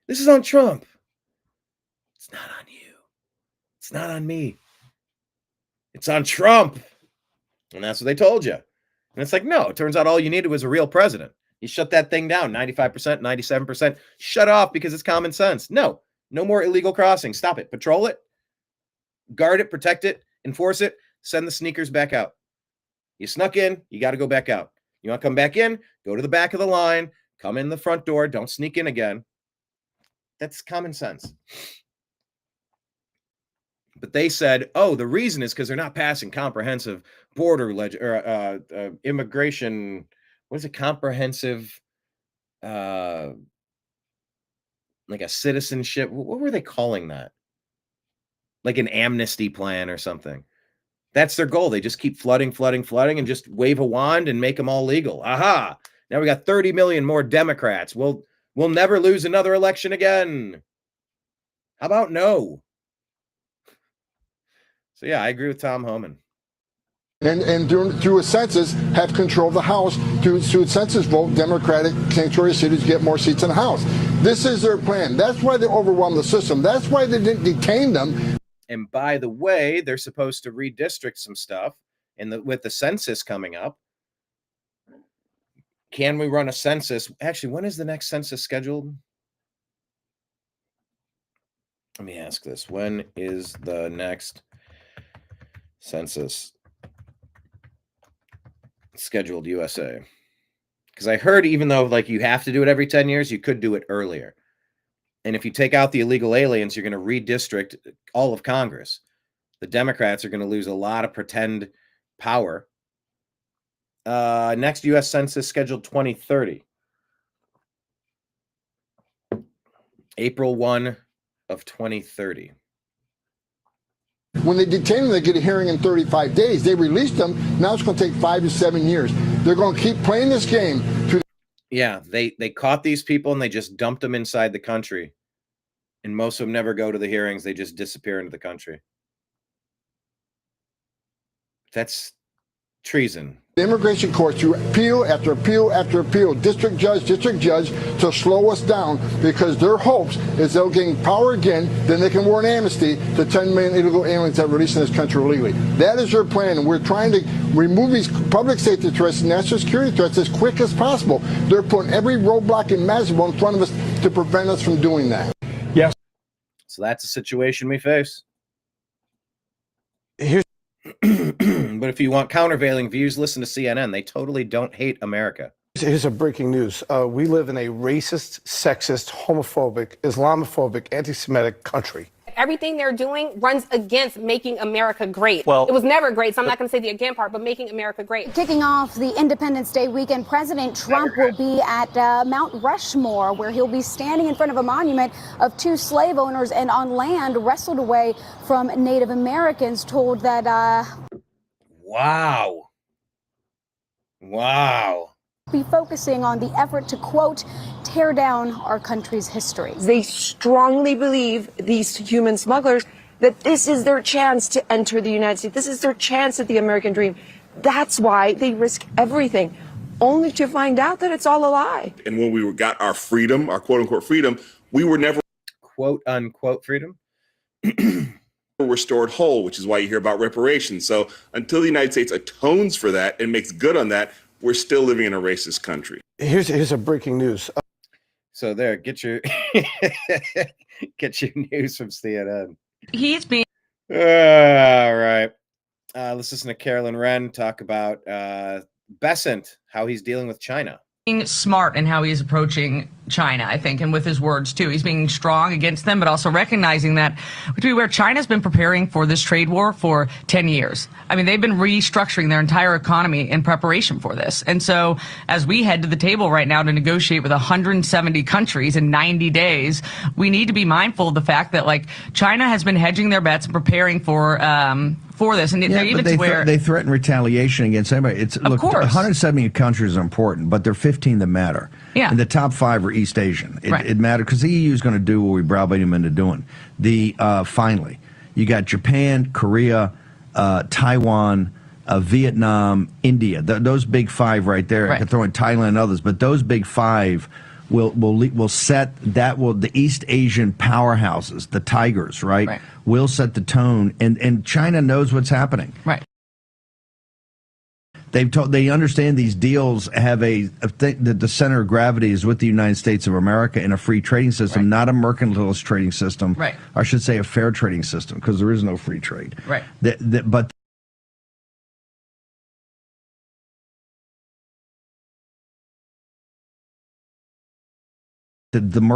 This is on Trump. It's not on you. It's not on me. It's on Trump. And that's what they told you. And it's like, no, it turns out all you needed was a real president. You shut that thing down, 95%, 97%. Shut off because it's common sense. No more illegal crossing. Stop it. Patrol it. Guard it. Protect it. Enforce it. Send the sneakers back out. You snuck in. You got to go back out. You want to come back in? Go to the back of the line. Come in the front door. Don't sneak in again. That's common sense. But they said, oh, the reason is because they're not passing comprehensive border immigration. What is it? Comprehensive, like a citizenship. What were they calling that? Like an amnesty plan or something. That's their goal. They just keep flooding, and just wave a wand and make them all legal. Aha! Now we got 30 million more Democrats. We'll never lose another election again. How about no? So yeah, I agree with Tom Homan. And through a census, have control of the House. Through a census vote, Democratic sanctuary cities get more seats in the House. This is their plan. That's why they overwhelmed the system. That's why they didn't detain them. And by the way, they're supposed to redistrict some stuff. And with the census coming up, can we run a census? Actually, when is the next census scheduled? Let me ask this. When is the next census scheduled, USA? Because I heard even though like you have to do it every 10 years, you could do it earlier. And if you take out the illegal aliens, you're going to redistrict all of Congress. The Democrats are going to lose a lot of pretend power. Next U.S. Census scheduled 2030. April 1 of 2030. When they detain them, they get a hearing in 35 days. They released them. Now it's going to take 5 to 7 years. They're going to keep playing this game. Yeah, they caught these people and they just dumped them inside the country. And most of them never go to the hearings. They just disappear into the country. That's treason. The immigration courts through appeal after appeal after appeal, district judge to slow us down, because their hopes is they'll gain power again, then they can warrant amnesty to 10 million illegal aliens that are released in this country illegally. That is their plan, and we're trying to remove these public safety threats and national security threats as quick as possible. They're putting every roadblock imaginable in front of us to prevent us from doing that. Yes. So that's the situation we face. Here's But if you want countervailing views, listen to CNN. They totally don't hate America. Here's a breaking news. We live in a racist, sexist, homophobic, Islamophobic, anti-Semitic country. Everything they're doing runs against making America great. Well, it was never great, so I'm not going to say the again part, but making America great. Kicking off the Independence Day weekend, President Trump will be at Mount Rushmore, where he'll be standing in front of a monument of 2 slave owners and on land wrestled away from Native Americans, told that... Wow. Be focusing on the effort to, quote, tear down our country's history. They strongly believe, these human smugglers, that this is their chance to enter the United States. This is their chance at the American dream. That's why they risk everything, only to find out that it's all a lie. And when we got our freedom, our quote unquote freedom, we were never quote unquote freedom. restored whole, which is why you hear about reparations. So until the United States atones for that and makes good on that, we're still living in a racist country. Here's a breaking news. So there, get your news from CNN. He's being All right. Let's listen to Carolyn Wren talk about Besant, how he's dealing with China. smart in how he's approaching China, I think, and with his words too. He's being strong against them, but also recognizing that, to be aware, China's been preparing for this trade war for 10 years. I mean, they've been restructuring their entire economy in preparation for this. And so as we head to the table right now to negotiate with 170 countries in 90 days, we need to be mindful of the fact that, like, China has been hedging their bets and preparing for this, and they're even to where they threaten retaliation against anybody. It's of look, course. 170 countries are important, but there are 15 that matter. Yeah. And the top 5 are East Asian. Right. It matters because the EU is going to do what we browbeat them into doing. Finally, you got Japan, Korea, Taiwan, Vietnam, India. Those big 5 right there. Right. I could throw in Thailand and others, but those big 5 will set the East Asian powerhouses, the tigers, right? Will set the tone, and China knows what's happening. Right. They understand these deals have that the center of gravity is with the United States of America in a free trading system, not a mercantilist trading system. Right. I should say a fair trading system, because there is no free trade. Right. But the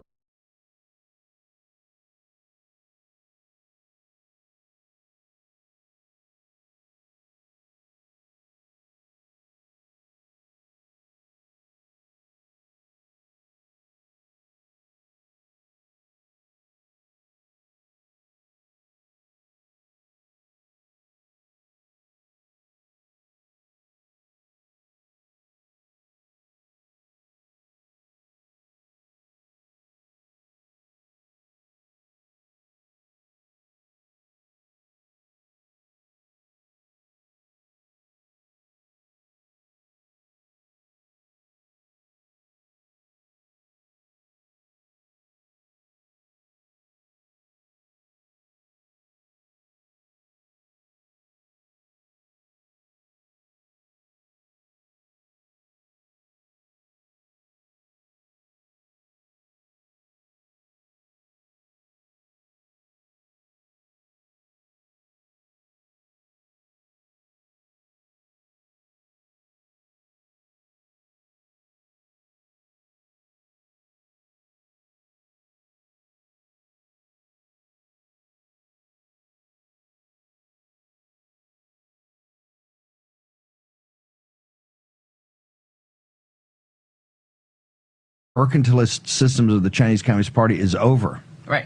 mercantilist systems of the Chinese Communist Party is over. Right.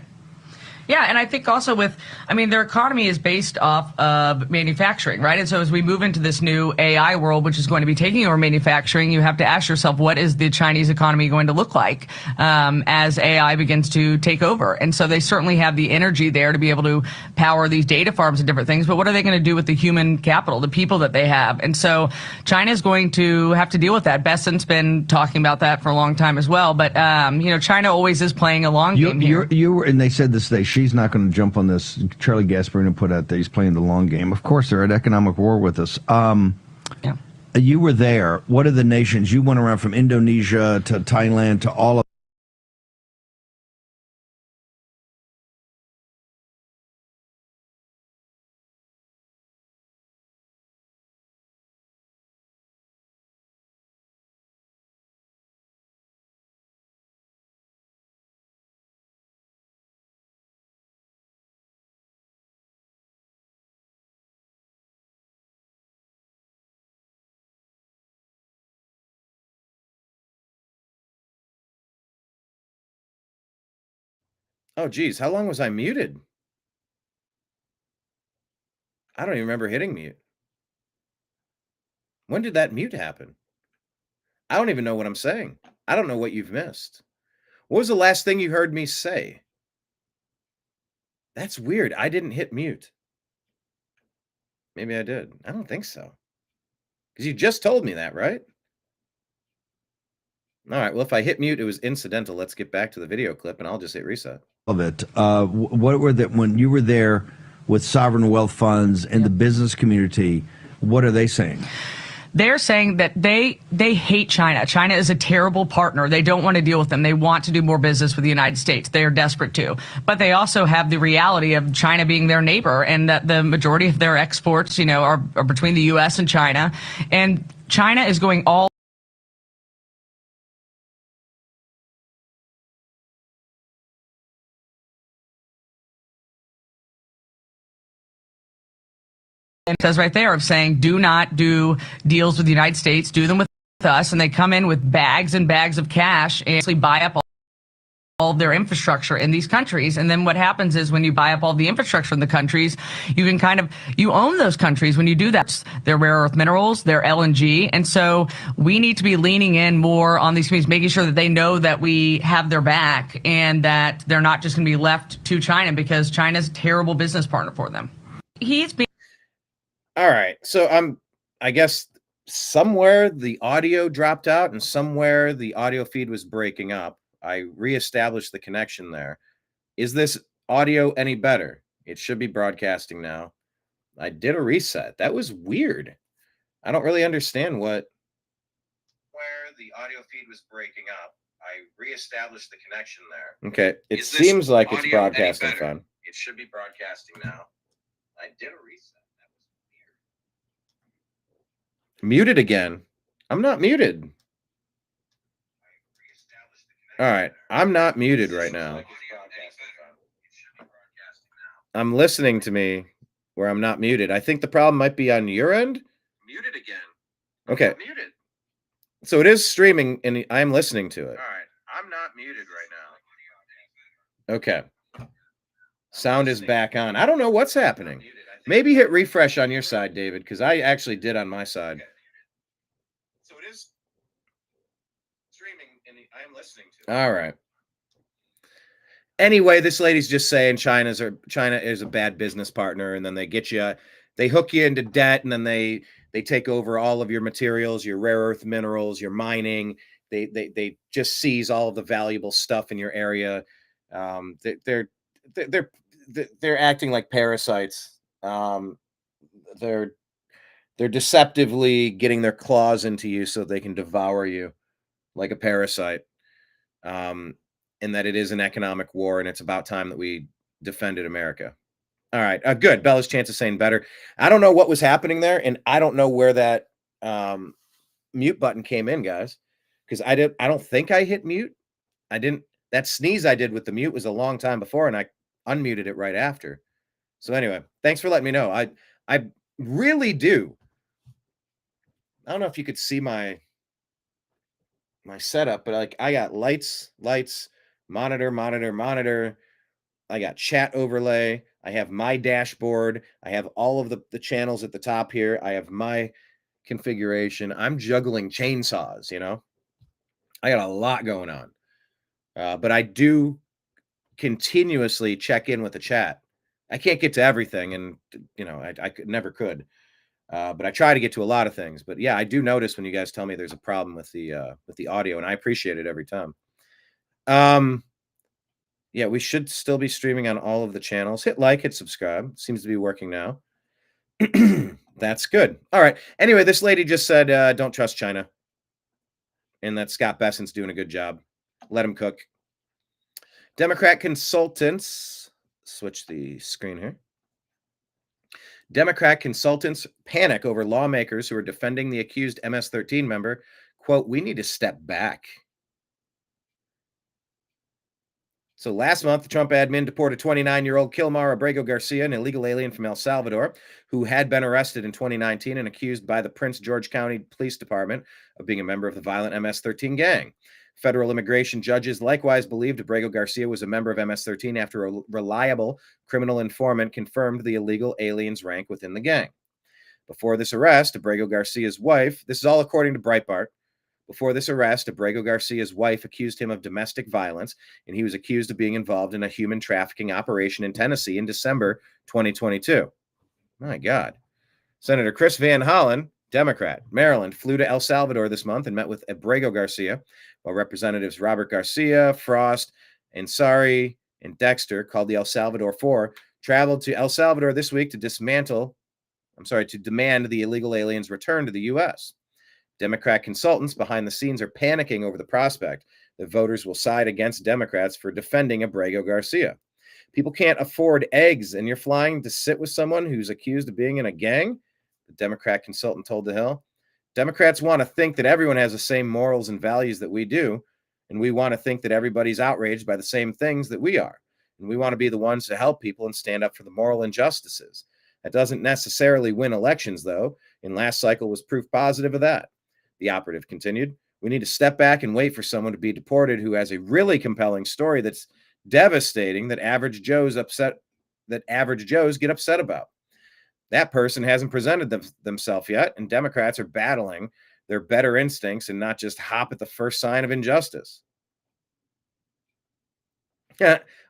Yeah, and I think also their economy is based off of manufacturing, right? And so as we move into this new AI world, which is going to be taking over manufacturing, you have to ask yourself, what is the Chinese economy going to look like as AI begins to take over? And so they certainly have the energy there to be able to power these data farms and different things, but what are they going to do with the human capital, the people that they have? And so China is going to have to deal with that. Besant's been talking about that for a long time as well, but China always is playing a long game here. And they said this day, she's not going to jump on this. Charlie Gasparino put out there, he's playing the long game. Of course, they're at economic war with us. Yeah. You were there. What are the nations? You went around from Indonesia to Thailand to all of Oh, geez. How long was I muted? I don't even remember hitting mute. When did that mute happen? I don't even know what I'm saying. I don't know what you've missed. What was the last thing you heard me say? That's weird. I didn't hit mute. Maybe I did. I don't think so. Because you just told me that, right? All right. Well, if I hit mute, it was incidental. Let's get back to the video clip, and I'll just hit reset. Of it. What were that when you were there with sovereign wealth funds and the business community? What are they saying? They're saying that they hate China. China is a terrible partner. They don't want to deal with them. They want to do more business with the United States. They are desperate to. But they also have the reality of China being their neighbor, and that the majority of their exports, are between the U.S. and China. And China is going all and it says right there of saying, do not do deals with the United States, do them with us. And they come in with bags and bags of cash and actually buy up all of their infrastructure in these countries. And then what happens is when you buy up all the infrastructure in the countries, you can you own those countries when you do that. Their rare earth minerals, their LNG. And so we need to be leaning in more on these communities, making sure that they know that we have their back and that they're not just going to be left to China, because China's a terrible business partner for them. He's being All right. So I guess somewhere the audio dropped out and somewhere the audio feed was breaking up. I reestablished the connection there. Is this audio any better? It should be broadcasting now. I did a reset. That was weird. I don't really understand where the audio feed was breaking up. I reestablished the connection there. Okay. It seems like it's broadcasting fine. It should be broadcasting now. I did a reset. Muted again. I'm not muted. All right. I'm not muted right now. I'm listening to me where I'm not muted. I think the problem might be on your end. Muted again. Okay. Muted. So it is streaming and I'm listening to it. All right. I'm not muted right now. Okay. Sound is back on. I don't know what's happening. Maybe hit refresh on your side, David, because I actually did on my side. So it is streaming, and I am listening to it. All right. Anyway, this lady's just saying China is a bad business partner, and then they hook you into debt, and then they take over all of your materials, your rare earth minerals, your mining. They just seize all of the valuable stuff in your area. They're acting like parasites. They're deceptively getting their claws into you so they can devour you like a parasite. And that it is an economic war, and it's about time that we defended America. All right, good. Bella's chance of saying better. I don't know what was happening there, and I don't know where that mute button came in, guys, because I don't think I hit mute. I didn't. That sneeze I did with the mute was a long time before, and I unmuted it right after. So anyway, thanks for letting me know. I really do. I don't know if you could see my setup, but I got lights, monitor. I got chat overlay. I have my dashboard. I have all of the channels at the top here. I have my configuration. I'm juggling chainsaws, I got a lot going on. But I do continuously check in with the chat. I can't get to everything, and I never could. But I try to get to a lot of things. But yeah, I do notice when you guys tell me there's a problem with the audio, and I appreciate it every time. Yeah, we should still be streaming on all of the channels. Hit like, hit subscribe. Seems to be working now. That's good. All right. Anyway, this lady just said, don't trust China. And that Scott Bessent's doing a good job. Let him cook. Democrat consultants, switch the screen here. Democrat consultants panic over lawmakers who are defending the accused MS-13 member. Quote, we need to step back. So last month, the Trump admin deported 29-year-old Kilmar Abrego Garcia, an illegal alien from El Salvador, who had been arrested in 2019 and accused by the Prince George County Police Department of being a member of the violent MS-13 gang. Federal immigration judges likewise believed Abrego Garcia was a member of MS-13 after a reliable criminal informant confirmed the illegal alien's rank within the gang. Before this arrest, Abrego Garcia's wife, this is all according to Breitbart, before this arrest, Abrego Garcia's wife accused him of domestic violence, and he was accused of being involved in a human trafficking operation in Tennessee in December 2022. My God. Senator Chris Van Hollen, Democrat, Maryland, flew to El Salvador this month and met with Abrego Garcia, while Representatives Robert Garcia, Frost, Ansari, and Dexter, called the El Salvador Four, traveled to El Salvador this week to demand the illegal aliens return to the U.S. Democrat consultants behind the scenes are panicking over the prospect that voters will side against Democrats for defending Abrego Garcia. People can't afford eggs, and you're flying to sit with someone who's accused of being in a gang? The Democrat consultant told The Hill. Democrats want to think that everyone has the same morals and values that we do, and we want to think that everybody's outraged by the same things that we are. And we want to be the ones to help people and stand up for the moral injustices. That doesn't necessarily win elections, though, and last cycle was proof positive of that. The operative continued, we need to step back and wait for someone to be deported who has a really compelling story that's devastating that average Joes get upset about. That person hasn't presented themselves yet, and Democrats are battling their better instincts and not just hop at the first sign of injustice.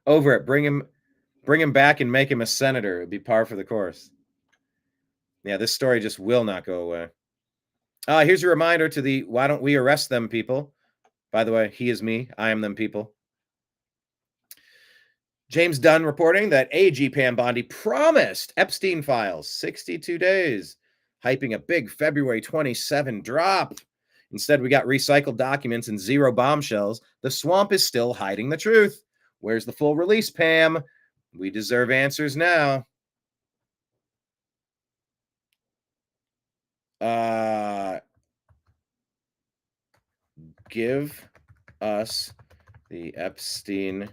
Over it. Bring him back and make him a senator. It'd be par for the course. Yeah, this story just will not go away. Here's a reminder to the why don't we arrest them people. By the way, he is me. I am them people. James Dunn reporting that AG Pam Bondi promised Epstein files 62 days, hyping a big February 27 drop. Instead, we got recycled documents and zero bombshells. The swamp is still hiding the truth. Where's the full release, Pam? We deserve answers now. Give us the Epstein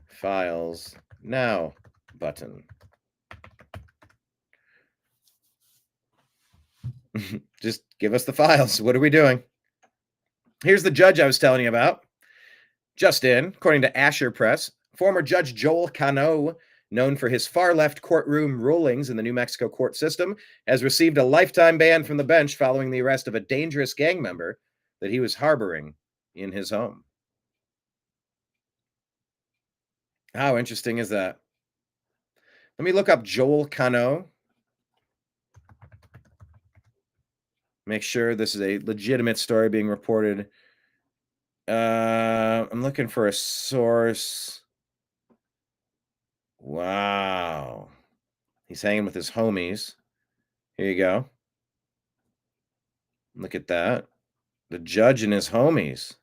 files now button. Just give us the files. What are we doing? Here's the judge I was telling you about. Just in, according to Asher Press, former Judge Joel Cano, known for his far-left courtroom rulings in the New Mexico court system, has received a lifetime ban from the bench following the arrest of a dangerous gang member that he was harboring in his home. How interesting is that? Let me look up Joel Cano. Make sure this is a legitimate story being reported. I'm looking for a source. Wow. He's hanging with his homies. Here you go. Look at that. The judge and his homies.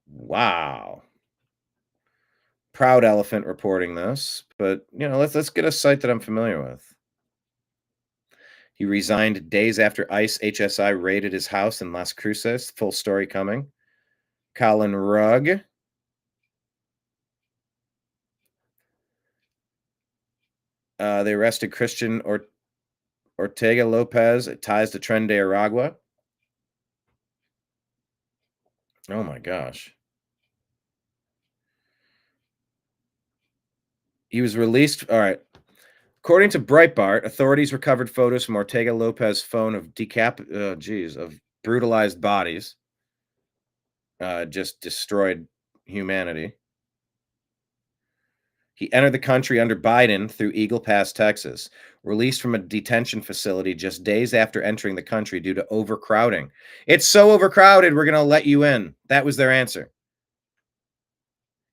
Wow. Proud Elephant reporting this, but let's get a site that I'm familiar with. He resigned days after ICE HSI raided his house in Las Cruces. Full story coming. Colin Rugg. They arrested Christian Ortega Lopez. It ties to Tren de Aragua. Oh my gosh. He was released. All right. According to Breitbart, authorities recovered photos from Ortega Lopez's phone of of brutalized bodies. Just destroyed humanity. He entered the country under Biden through Eagle Pass, Texas, released from a detention facility just days after entering the country due to overcrowding. It's so overcrowded, we're going to let you in. That was their answer.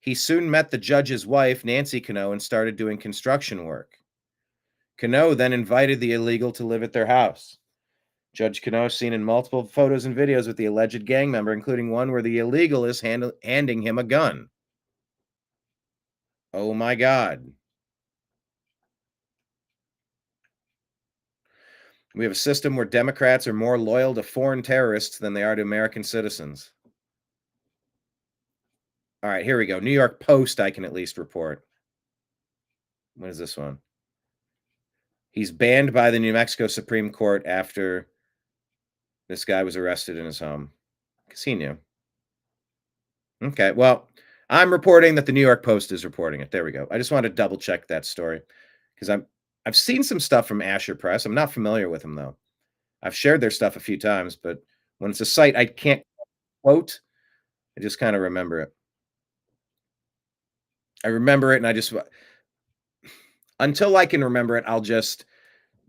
He soon met the judge's wife, Nancy Cano, and started doing construction work. Cano then invited the illegal to live at their house. Judge Cano seen in multiple photos and videos with the alleged gang member, including one where the illegal is handing him a gun. Oh my God. We have a system where Democrats are more loyal to foreign terrorists than they are to American citizens. All right, here we go. New York Post, I can at least report. What is this one? He's banned by the New Mexico Supreme Court after this guy was arrested in his home. Because he knew. Okay, well, I'm reporting that the New York Post is reporting it. There we go. I just wanted to double check that story because I've seen some stuff from Asher Press. I'm not familiar with them though. I've shared their stuff a few times, but when it's a site I can't quote, I just kind of remember it. I remember it, and I just until I can remember it, I'll just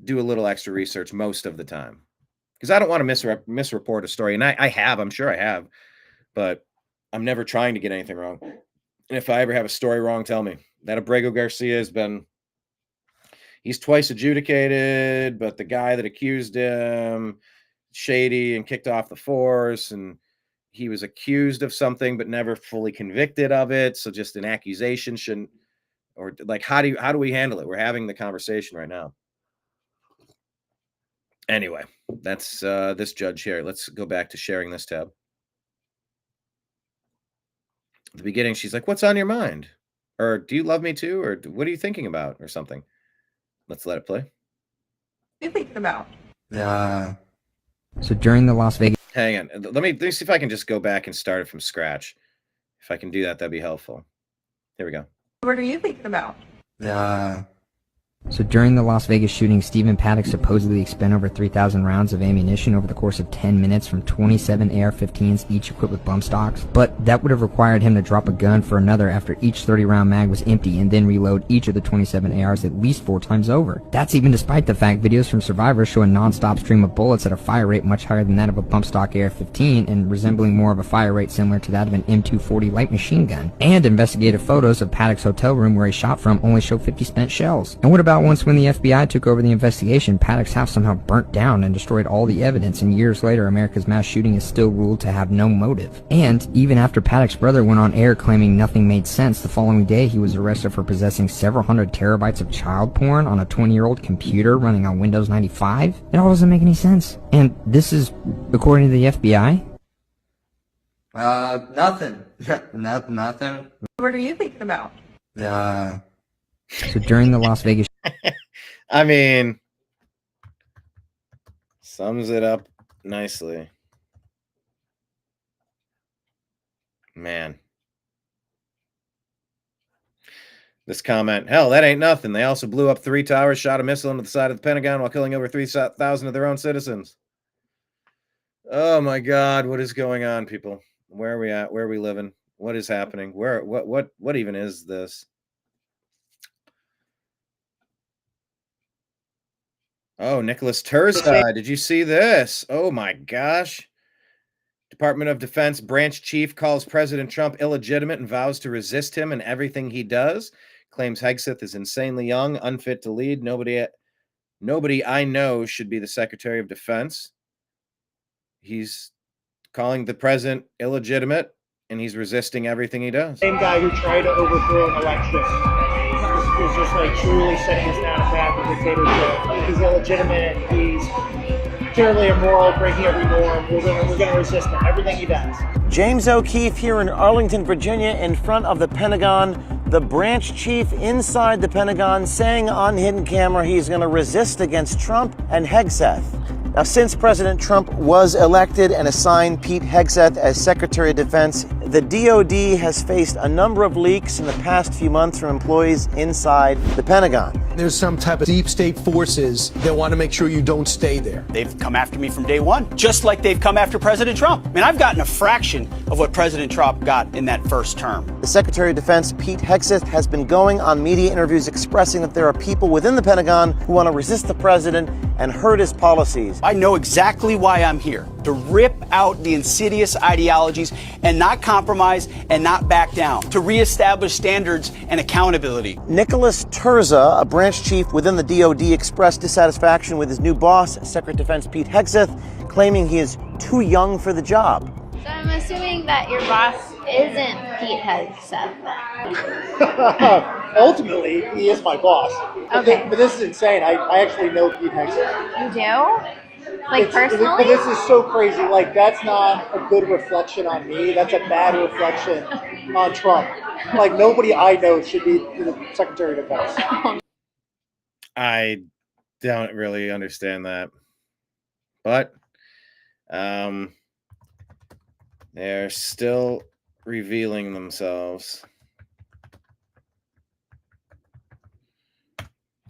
do a little extra research most of the time because I don't want to misreport a story, and I have. I'm sure I have, but I'm never trying to get anything wrong. And if I ever have a story wrong, tell me. That Abrego Garcia has been, he's twice adjudicated, but the guy that accused him, shady and kicked off the force, and he was accused of something but never fully convicted of it. So just an accusation shouldn't, or like, how do we handle it? We're having the conversation right now. Anyway, that's this judge here. Let's go back to sharing this tab. At the beginning, she's like, what's on your mind? Or do you love me too? Or what are you thinking about? Or something. Let's let it play. What are you thinking about? So during the Las Vegas... Hang on. Let me see if I can just go back and start it from scratch. If I can do that, that'd be helpful. Here we go. What are you thinking about? So during the Las Vegas shooting, Stephen Paddock supposedly expended over 3,000 rounds of ammunition over the course of 10 minutes from 27 AR-15s, each equipped with bump stocks. But that would have required him to drop a gun for another after each 30-round mag was empty and then reload each of the 27 ARs at least 4 times over. That's even despite the fact videos from survivors show a non-stop stream of bullets at a fire rate much higher than that of a bump stock AR-15 and resembling more of a fire rate similar to that of an M240 light machine gun. And investigative photos of Paddock's hotel room where he shot from only show 50 spent shells. And what about once when the FBI took over the investigation, Paddock's house somehow burnt down and destroyed all the evidence, and years later America's mass shooting is still ruled to have no motive. And even after Paddock's brother went on air claiming nothing made sense, the following day he was arrested for possessing several hundred terabytes of child porn on a 20-year-old computer running on Windows 95. It all doesn't make any sense. And this is according to the FBI? Nothing. Nothing. What are you thinking about? So during the Las Vegas... I mean, sums it up nicely. Man. This comment, hell, that ain't nothing. They also blew up 3 towers, shot a missile into the side of the Pentagon while killing over 3,000 of their own citizens. Oh my God, what is going on, people? Where are we at? Where are we living? What is happening? What even is this? Oh, Nicholas Terza, did you see this? Oh my gosh. Department of Defense branch chief calls President Trump illegitimate and vows to resist him in everything he does. Claims Hegseth is insanely young, unfit to lead. Nobody I know should be the Secretary of Defense. He's calling the president illegitimate, and he's resisting everything he does. Same guy who tried to overthrow an election is just like truly setting us down a path of dictatorship. He's illegitimate. He's terribly immoral, breaking every norm. We're gonna resist him. Everything he does. James O'Keefe here in Arlington, Virginia, in front of the Pentagon. The branch chief inside the Pentagon saying on hidden camera he's going to resist against Trump and Hegseth. Now, since President Trump was elected and assigned Pete Hegseth as Secretary of Defense, the DoD has faced a number of leaks in the past few months from employees inside the Pentagon. There's some type of deep state forces that want to make sure you don't stay there. They've come after me from day one, just like they've come after President Trump. I mean, I've gotten a fraction of what President Trump got in that first term. The Secretary of Defense, Pete Hegseth, has been going on media interviews expressing that there are people within the Pentagon who want to resist the president and hurt his policies. I know exactly why I'm here, to rip out the insidious ideologies and not compromise and not back down, to reestablish standards and accountability. Nicholas Terza, a branch chief within the DoD, expressed dissatisfaction with his new boss, Secretary of Defense Pete Hegseth, claiming he is too young for the job. So I'm assuming that your boss isn't Pete Hegseth then. Ultimately, he is my boss. Okay. But this is insane. I actually know Pete Hegseth. You do? Like personally? But this is so crazy. Like, that's not a good reflection on me. That's a bad reflection on Trump. Like, nobody I know should be the Secretary of Defense. I don't really understand that, but they're still revealing themselves.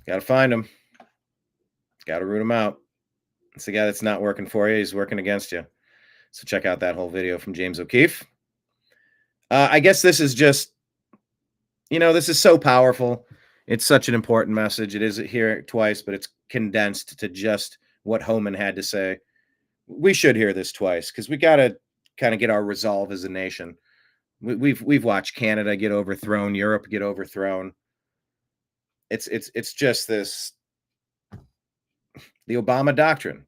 Got to find him. Got to root him out. It's the guy that's not working for you. He's working against you. So check out that whole video from James O'Keefe. I guess this is just, this is so powerful. It's such an important message. It is here twice, but it's condensed to just what Homan had to say. We should hear this twice because we got to kind of get our resolve as a nation. We've watched Canada get overthrown, Europe get overthrown. It's just this, the Obama doctrine.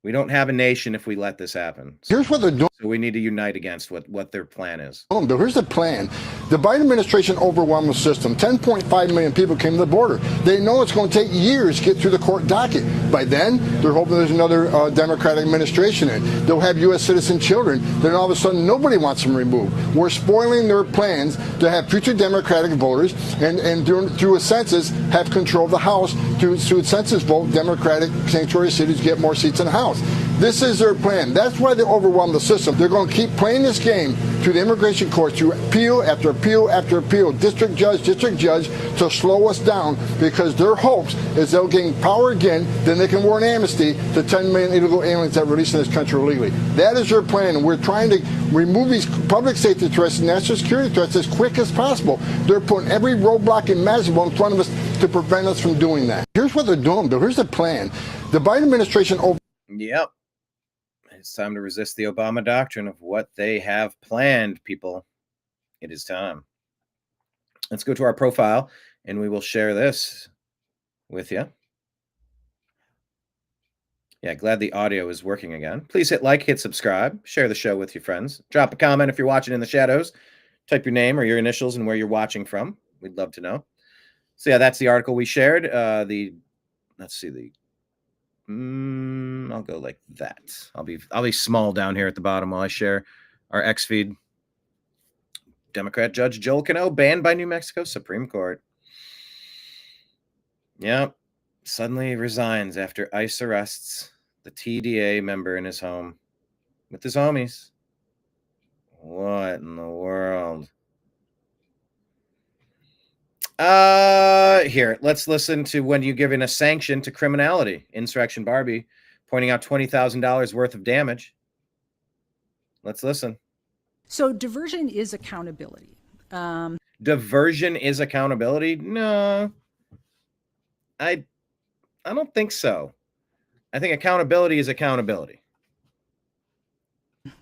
We don't have a nation if we let this happen. Here's what they're doing. So we need to unite against what their plan is. Here's the plan. The Biden administration overwhelmed the system. 10.5 million people came to the border. They know it's going to take years to get through the court docket. By then, they're hoping there's another Democratic administration in. They'll have U.S. citizen children. Then all of a sudden, nobody wants them removed. We're spoiling their plans to have future Democratic voters and through a census, have control of the House. Through a census vote, Democratic sanctuary cities get more seats in the House. This is their plan. That's why they overwhelm the system. They're going to keep playing this game through the immigration courts, through appeal after appeal after appeal, district judge, to slow us down, because their hopes is they'll gain power again, then they can warrant amnesty to 10 million illegal aliens that are released in this country illegally. That is their plan, and we're trying to remove these public safety threats and national security threats as quick as possible. They're putting every roadblock imaginable in front of us to prevent us from doing that. Here's what they're doing, though. Here's the plan. The Biden administration Yep. It's time to resist the Obama doctrine of what they have planned, people. It is time. Let's go to our profile, and we will share this with you. Yeah, glad the audio is working again. Please hit like, hit subscribe, share the show with your friends. Drop a comment if you're watching in the shadows. Type your name or your initials and where you're watching from. We'd love to know. So yeah, that's the article we shared. I'll go like that. I'll be small down here at the bottom while I share our X feed. Democrat Judge Joel Cano banned by New Mexico Supreme Court. Yep. Suddenly resigns after ICE arrests the TDA member in his home with his homies. What in the world? Here, let's listen to when you're giving a sanction to criminality. Insurrection Barbie pointing out $20,000 worth of damage. Let's listen. So diversion is accountability. Diversion is accountability? No, I don't think so. I think accountability is accountability.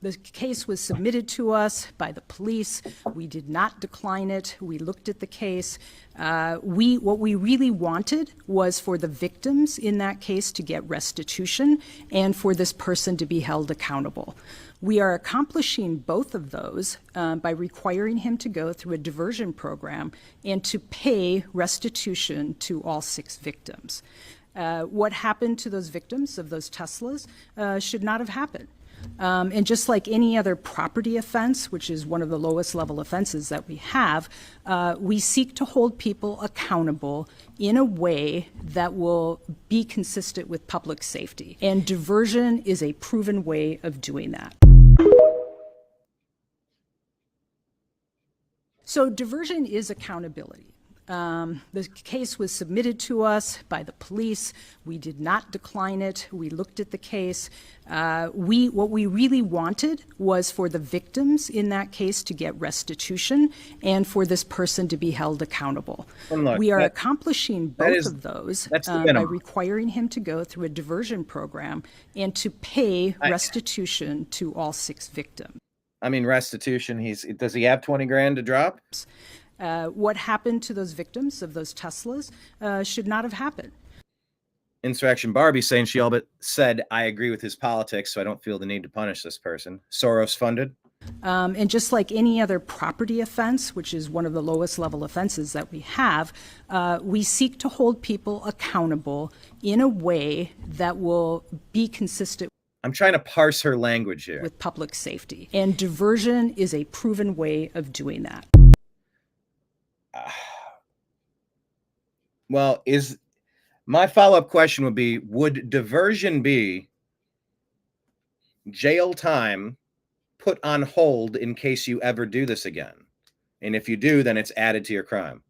The case was submitted to us by the police. We did not decline it. We looked at the case. What we really wanted was for the victims in that case to get restitution and for this person to be held accountable. We are accomplishing both of those by requiring him to go through a diversion program and to pay restitution to all 6 victims. What happened to those victims of those Teslas should not have happened. And just like any other property offense, which is one of the lowest level offenses that we have, we seek to hold people accountable in a way that will be consistent with public safety. And diversion is a proven way of doing that. So diversion is accountability. The case was submitted to us by the police. We did not decline it. We looked at the case. What we really wanted was for the victims in that case to get restitution and for this person to be held accountable. Look, we are accomplishing both of those by minimum. requiring him to go through a diversion program and to pay restitution to all 6 victims. I mean, restitution, does he have 20 grand to drop? What happened to those victims of those Teslas should not have happened. Insurrection Barbie saying she all but said, I agree with his politics, so I don't feel the need to punish this person. Soros funded. And just like any other property offense, which is one of the lowest level offenses that we have, we seek to hold people accountable in a way that will be consistent. I'm trying to parse her language here. With public safety. And diversion is a proven way of doing that. Well, my follow-up question would be, would diversion be jail time put on hold in case you ever do this again? And if you do, then it's added to your crime.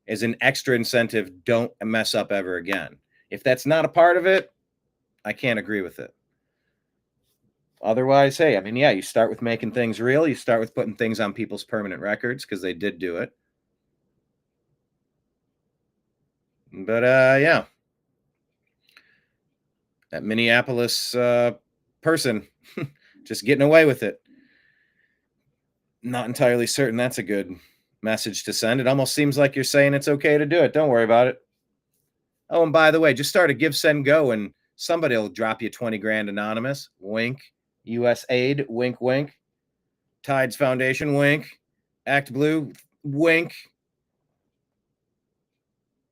As an extra incentive, don't mess up ever again. If that's not a part of it, I can't agree with it. Otherwise, hey, I mean, yeah, you start with making things real. You start with putting things on people's permanent records because they did do it. But, yeah. That Minneapolis person just getting away with it. Not entirely certain that's a good message to send. It almost seems like you're saying it's okay to do it. Don't worry about it. Oh, and by the way, just start a Give, Send, Go, and somebody will drop you 20 grand anonymous. Wink. U.S. Aid. Wink, wink. Tides Foundation. Wink. Act Blue. Wink.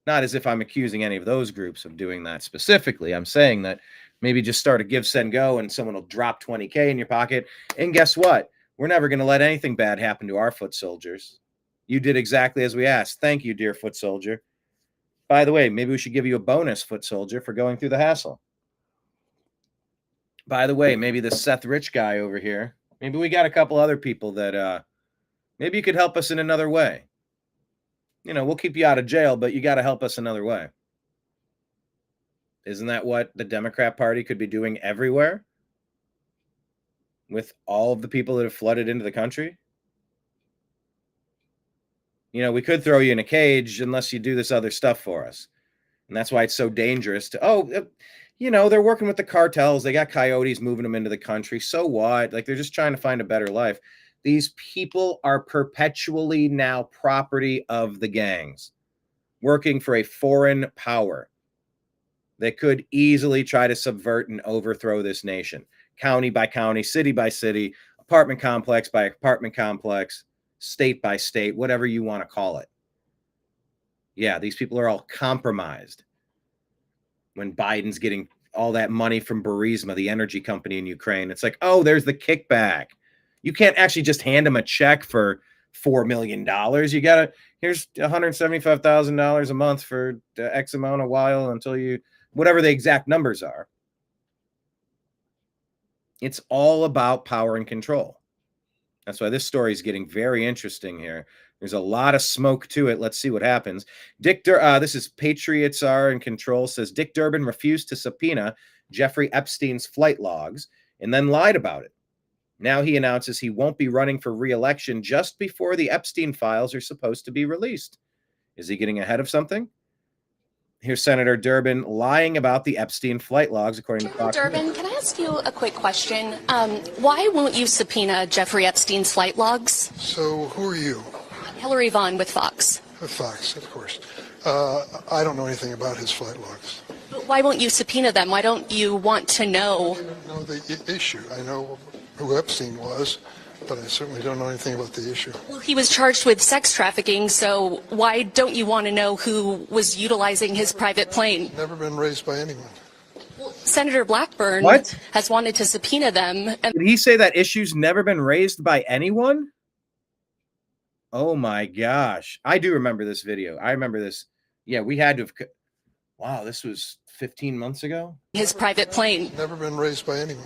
Not as if I'm accusing any of those groups of doing that specifically. I'm saying that maybe just start a Give, Send, Go, and someone will drop 20K in your pocket. And guess what? We're never going to let anything bad happen to our foot soldiers. You did exactly as we asked. Thank you, dear foot soldier. By the way, maybe we should give you a bonus, foot soldier, for going through the hassle. By the way, maybe the Seth Rich guy over here, maybe we got a couple other people that maybe you could help us in another way. You know, we'll keep you out of jail, but you got to help us another way. Isn't that what the Democrat Party could be doing everywhere? With all of the people that have flooded into the country? You know, we could throw you in a cage unless you do this other stuff for us. And that's why it's so dangerous to, you know, they're working with the cartels. They got coyotes moving them into the country. So what? Like, they're just trying to find a better life. These people are perpetually now property of the gangs, working for a foreign power that could easily try to subvert and overthrow this nation, county by county, city by city, apartment complex by apartment complex, state by state, whatever you want to call it. Yeah, these people are all compromised. When Biden's getting all that money from Burisma, the energy company in Ukraine, it's like, oh, there's the kickback. You can't actually just hand them a check for $4 million. You got to, here's $175,000 a month for X amount of while until you, whatever the exact numbers are. It's all about power and control. That's why this story is getting very interesting here. There's a lot of smoke to it. Let's see what happens. This is Patriots Are in Control, says Dick Durbin refused to subpoena Jeffrey Epstein's flight logs and then lied about it. Now he announces he won't be running for re-election just before the Epstein files are supposed to be released. Is he getting ahead of something? Here's Senator Durbin lying about the Epstein flight logs, according to Fox. Durbin, can I ask you a quick question? Why won't you subpoena Jeffrey Epstein's flight logs? So who are you? Hillary Vaughn with Fox. With Fox, of course. I don't know anything about his flight logs. But why won't you subpoena them? Why don't you want to know? I don't know the issue. I know who Epstein was, but I certainly don't know anything about the issue. Well, he was charged with sex trafficking, so why don't you want to know who was utilizing his private plane? Never been raised by anyone. Well, Senator Blackburn has wanted to subpoena them. And did he say that issue's never been raised by anyone? Oh my gosh. I do remember this video. I remember this. Yeah, we had to have. Wow, this was 15 months ago? His private plane. Never been raised by anyone.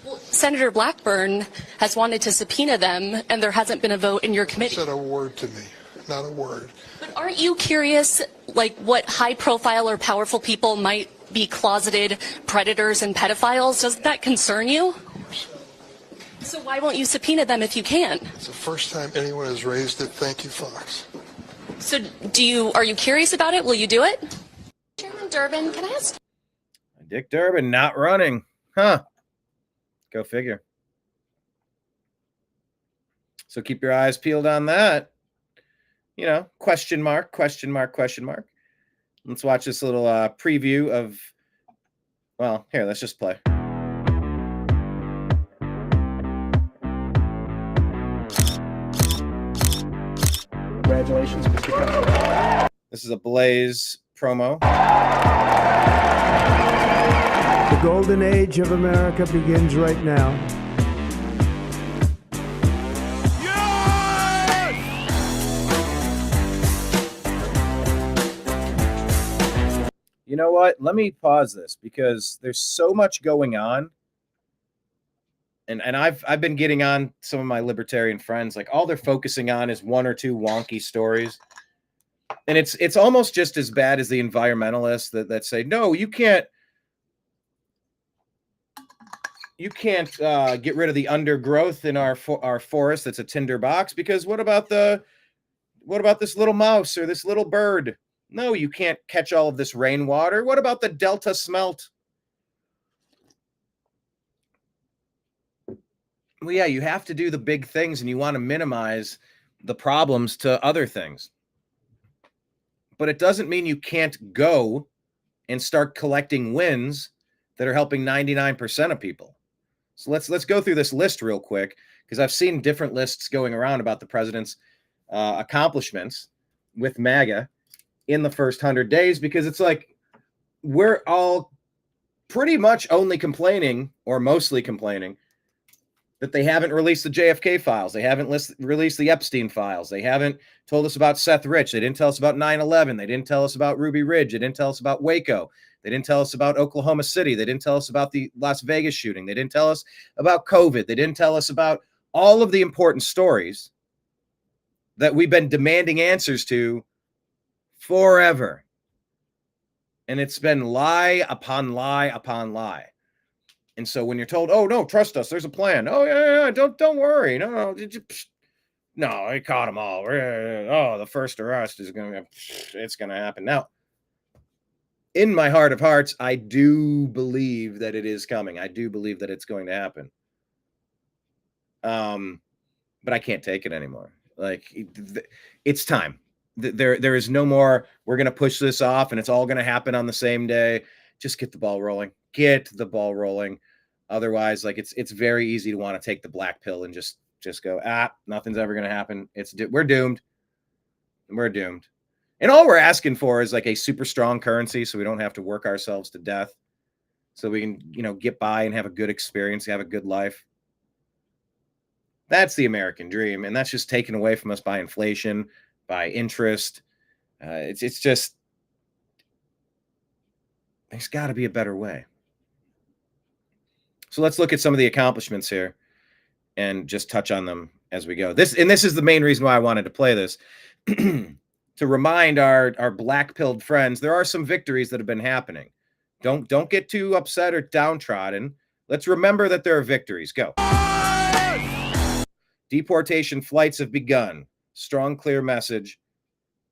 Well, Senator Blackburn has wanted to subpoena them, and there hasn't been a vote in your committee. Said a word to me, not a word. But aren't you curious, like, what high-profile or powerful people might be closeted predators and pedophiles? Doesn't that concern you? Of course. So why won't you subpoena them if you can? It's the first time anyone has raised it. Thank you, Fox. So are you curious about it? Will you do it? Chairman Durbin, can I ask? Dick Durbin not running. Huh. Go figure. So keep your eyes peeled on that. You know, question mark, question mark, question mark. Let's watch this little preview of, well, here, let's just play. Congratulations, Mr. President. This is a Blaze promo. The golden age of America begins right now. You know what? Let me pause this because there's so much going on. And I've been getting on some of my libertarian friends, like all they're focusing on is one or two wonky stories. And it's almost just as bad as the environmentalists that say, no, you can't get rid of the undergrowth in our forest that's a tinder box, because what about this little mouse or this little bird? No, you can't catch all of this rainwater. What about the Delta smelt? Well, yeah, you have to do the big things and you want to minimize the problems to other things. But it doesn't mean you can't go and start collecting wins that are helping 99% of people. So let's go through this list real quick, because I've seen different lists going around about the president's accomplishments with MAGA in the first 100 days, because it's like we're all pretty much only complaining, or mostly complaining, that they haven't released the JFK files. They haven't released the Epstein files. They haven't told us about Seth Rich. They didn't tell us about 9/11. They didn't tell us about Ruby Ridge. They didn't tell us about Waco. They didn't tell us about Oklahoma City. They didn't tell us about the Las Vegas shooting. They didn't tell us about COVID. They didn't tell us about all of the important stories that we've been demanding answers to forever. And it's been lie upon lie upon lie. And so when you're told, oh, no, trust us, there's a plan. Oh, yeah, don't worry. No, I caught them all. Oh, the first arrest it's going to happen. Now, in my heart of hearts, I do believe that it is coming. I do believe that it's going to happen. But I can't take it anymore. Like, it's time. There is no more, we're going to push this off and it's all going to happen on the same day. Just get the ball rolling. Get the ball rolling. Otherwise, like, it's very easy to want to take the black pill and just go, nothing's ever going to happen. We're doomed. We're doomed. And all we're asking for is like a super strong currency, so we don't have to work ourselves to death, so we can, get by and have a good experience, have a good life. That's the American dream. And that's just taken away from us by inflation, by interest. It's just, there's got to be a better way. So let's look at some of the accomplishments here and just touch on them as we go. This is the main reason why I wanted to play this. To remind our black-pilled friends, there are some victories that have been happening. Don't get too upset or downtrodden. Let's remember that there are victories. Go. Deportation flights have begun. Strong, clear message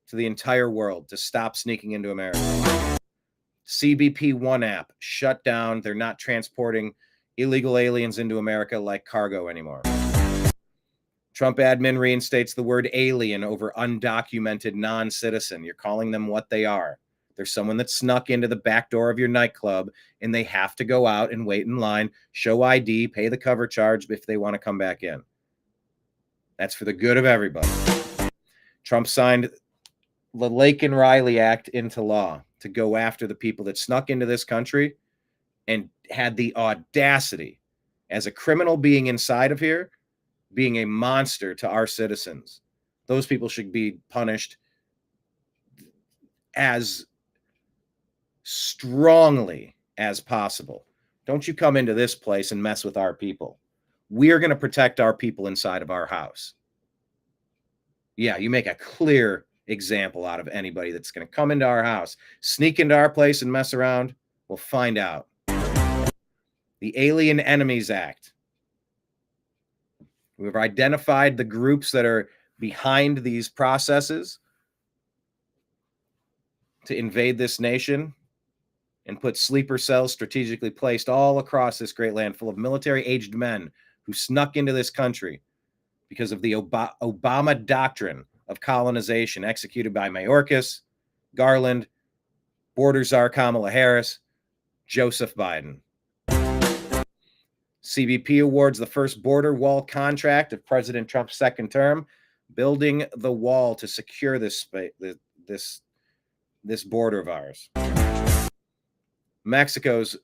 to the entire world to stop sneaking into America. CBP One app shut down. They're not transporting illegal aliens into America like cargo anymore. Trump admin reinstates the word alien over undocumented non-citizen. You're calling them what they are. There's someone that snuck into the back door of your nightclub, and they have to go out and wait in line, show ID, pay the cover charge if they want to come back in. That's for the good of everybody. Trump signed the Lake and Riley Act into law to go after the people that snuck into this country and had the audacity, as a criminal being inside of here, being a monster to our citizens. Those people should be punished as strongly as possible. Don't you come into this place and mess with our people. We are going to protect our people inside of our house. Yeah, you make a clear example out of anybody that's going to come into our house, sneak into our place and mess around. We'll find out. The Alien Enemies Act. We've identified the groups that are behind these processes to invade this nation and put sleeper cells strategically placed all across this great land full of military-aged men who snuck into this country because of the Obama doctrine of colonization executed by Mayorkas, Garland, border czar Kamala Harris, Joseph Biden. CBP awards the first border wall contract of President Trump's second term, building the wall to secure this border of ours. Mexico's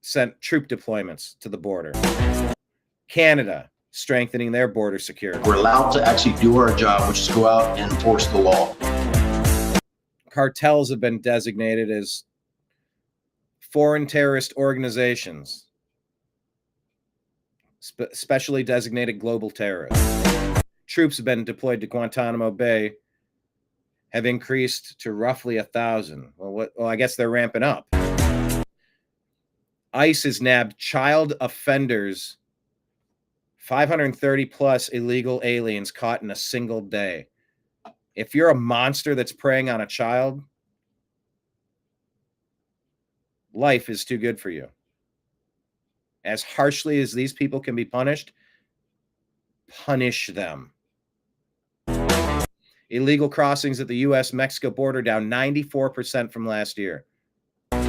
sent troop deployments to the border. Canada strengthening their border security. We're allowed to actually do our job, which is go out and enforce the law. Cartels have been designated as foreign terrorist organizations, specially designated global terrorists. Troops have been deployed to Guantanamo Bay, have increased to roughly 1,000. Well, I guess they're ramping up. ICE has nabbed child offenders, 530 plus illegal aliens caught in a single day. If you're a monster that's preying on a child, life is too good for you. As harshly as these people can be punished, punish them. Illegal crossings at the U.S.-Mexico border down 94% from last year.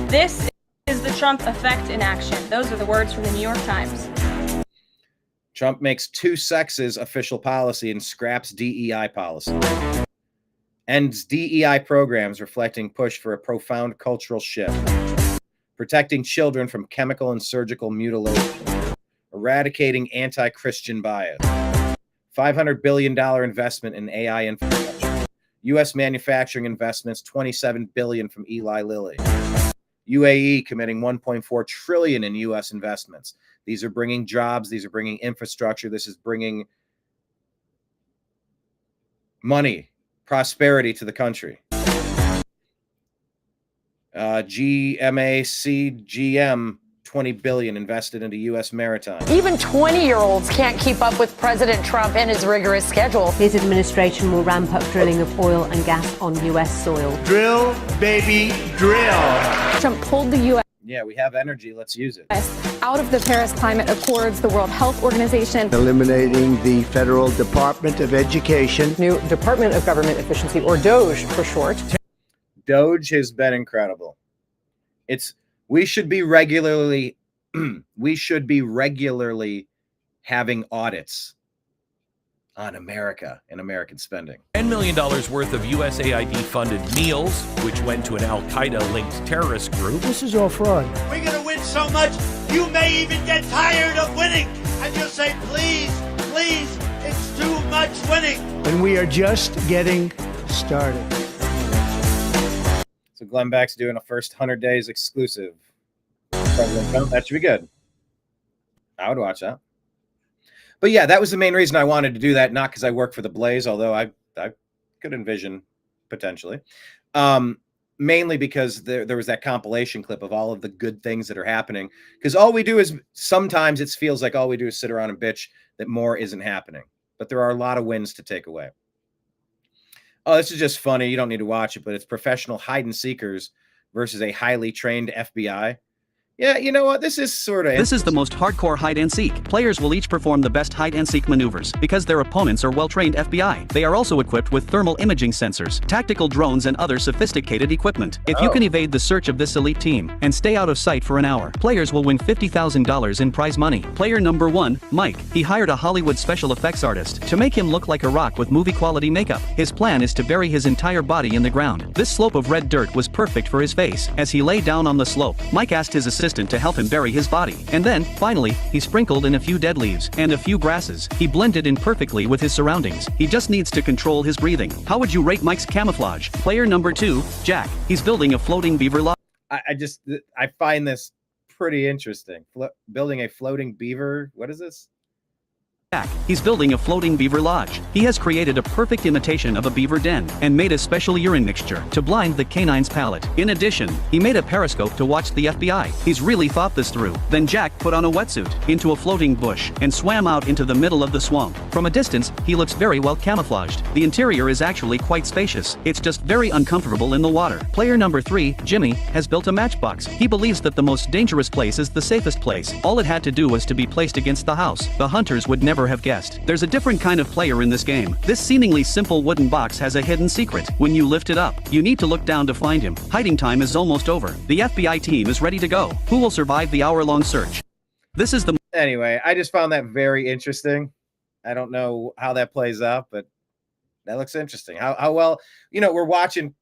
This is the Trump effect in action. Those are the words from the New York Times. Trump makes two sexes official policy and scraps DEI policy. Ends DEI programs reflecting push for a profound cultural shift. Protecting children from chemical and surgical mutilation. Eradicating anti-Christian bias. $500 billion investment in AI infrastructure. U.S. manufacturing investments, $27 billion from Eli Lilly. UAE committing $1.4 trillion in U.S. investments. These are bringing jobs. These are bringing infrastructure. This is bringing money, prosperity to the country. GMACGM, $20 billion invested into U.S. maritime. Even 20-year-olds can't keep up with President Trump and his rigorous schedule. His administration will ramp up drilling of oil and gas on U.S. soil. Drill, baby, drill. Trump pulled the U.S. Yeah, we have energy. Let's use it. out of the Paris Climate Accords, the World Health Organization. Eliminating the Federal Department of Education. New Department of Government Efficiency, or DOGE for short. DOGE has been incredible. We should be regularly having audits on America and American spending. $10 million worth of USAID-funded meals, which went to an al-Qaeda-linked terrorist group. This is all fraud. We're going to win so much, you may even get tired of winning. And you'll say, please, please, it's too much winning. And we are just getting started. So Glenn Beck's doing a first 100 days exclusive. President Trump, that should be good. I would watch that. But yeah, that was the main reason I wanted to do that, not because I work for the Blaze, although I could envision potentially. Mainly because there was that compilation clip of all of the good things that are happening. Because all we do is, sometimes it feels like all we do is sit around and bitch that more isn't happening. But there are a lot of wins to take away. Oh, this is just funny. You don't need to watch it, but it's professional hide-and-seekers versus a highly trained FBI. Yeah, you know what? This is the most hardcore hide-and-seek. Players will each perform the best hide-and-seek maneuvers because their opponents are well-trained FBI. They are also equipped with thermal imaging sensors, tactical drones, and other sophisticated equipment. If you can evade the search of this elite team and stay out of sight for an hour, players will win $50,000 in prize money. Player number 1, Mike. He hired a Hollywood special effects artist to make him look like a rock with movie-quality makeup. His plan is to bury his entire body in the ground. This slope of red dirt was perfect for his face. As he lay down on the slope, Mike asked his assistant to help him bury his body. And then, finally, he sprinkled in a few dead leaves and a few grasses. He blended in perfectly with his surroundings. He just needs to control his breathing. How would you rate Mike's camouflage? Player number 2, Jack. He's building a floating beaver lodge. I find this pretty interesting. Building a floating beaver. What is this? He's building a floating beaver lodge. He has created a perfect imitation of a beaver den and made a special urine mixture to blind the canine's palate. In addition, he made a periscope to watch the FBI. He's really thought this through. Then Jack put on a wetsuit into a floating bush and swam out into the middle of the swamp. From a distance, he looks very well camouflaged. The interior is actually quite spacious. It's just very uncomfortable in the water. Player number 3, Jimmy, has built a matchbox. He believes that the most dangerous place is the safest place. All it had to do was to be placed against the house. The hunters would never have guessed. There's a different kind of player in this game. This seemingly simple wooden box has a hidden secret. When you lift it up, you need to look down to find him. Hiding time is almost over. The FBI team is ready to go. Who will survive the hour-long search? This is the... Anyway, I just found that very interesting. I don't know how that plays out, but That looks interesting. How well, we're watching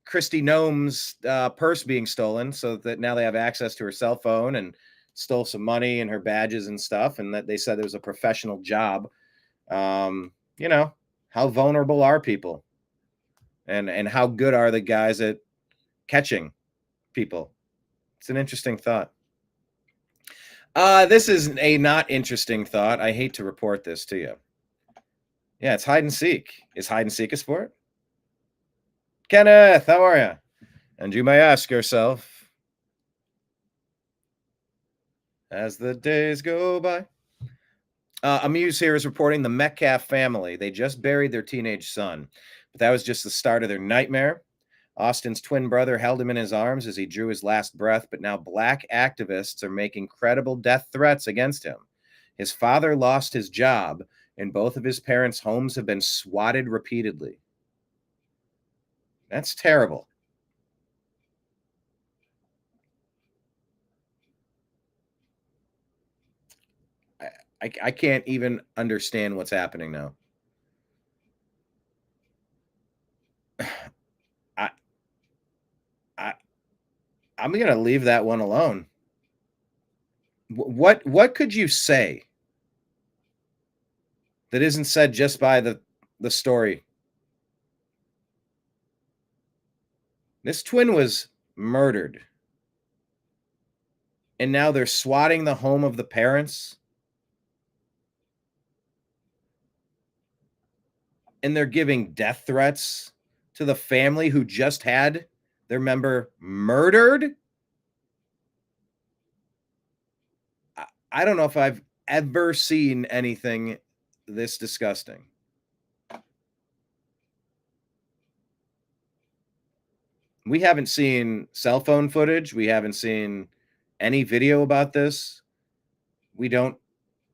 Kristi Noem's purse being stolen, so that now they have access to her cell phone and stole some money and her badges and stuff, and that they said it was a professional job. How vulnerable are people, and how good are the guys at catching people? It's an interesting thought. This is a not interesting thought. I hate to report this to you. Yeah, it's hide and seek. Is hide and seek a sport? Kenneth, how are you? And you may ask yourself, as the days go by. Amuse here is reporting the Metcalf family. They just buried their teenage son, but that was just the start of their nightmare. Austin's twin brother held him in his arms as he drew his last breath, but now black activists are making credible death threats against him. His father lost his job, and both of his parents' homes have been swatted repeatedly. That's terrible. I can't even understand what's happening now. I'm going to leave that one alone. What could you say that isn't said just by the story? This twin was murdered, and now they're swatting the home of the parents, and they're giving death threats to the family who just had their member murdered. I don't know if I've ever seen anything this disgusting. We haven't seen cell phone footage. We haven't seen any video about this. We don't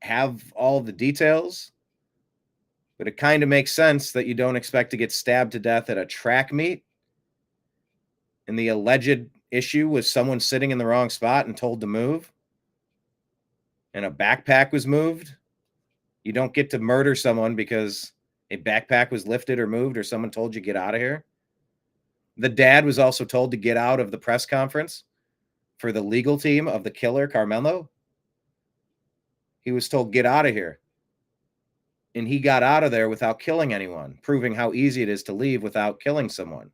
have all the details, but it kind of makes sense that you don't expect to get stabbed to death at a track meet. And the alleged issue was someone sitting in the wrong spot and told to move, and a backpack was moved. You don't get to murder someone because a backpack was lifted or moved or someone told you get out of here. The dad was also told to get out of the press conference for the legal team of the killer, Carmelo. He was told, get out of here. And he got out of there without killing anyone, proving how easy it is to leave without killing someone.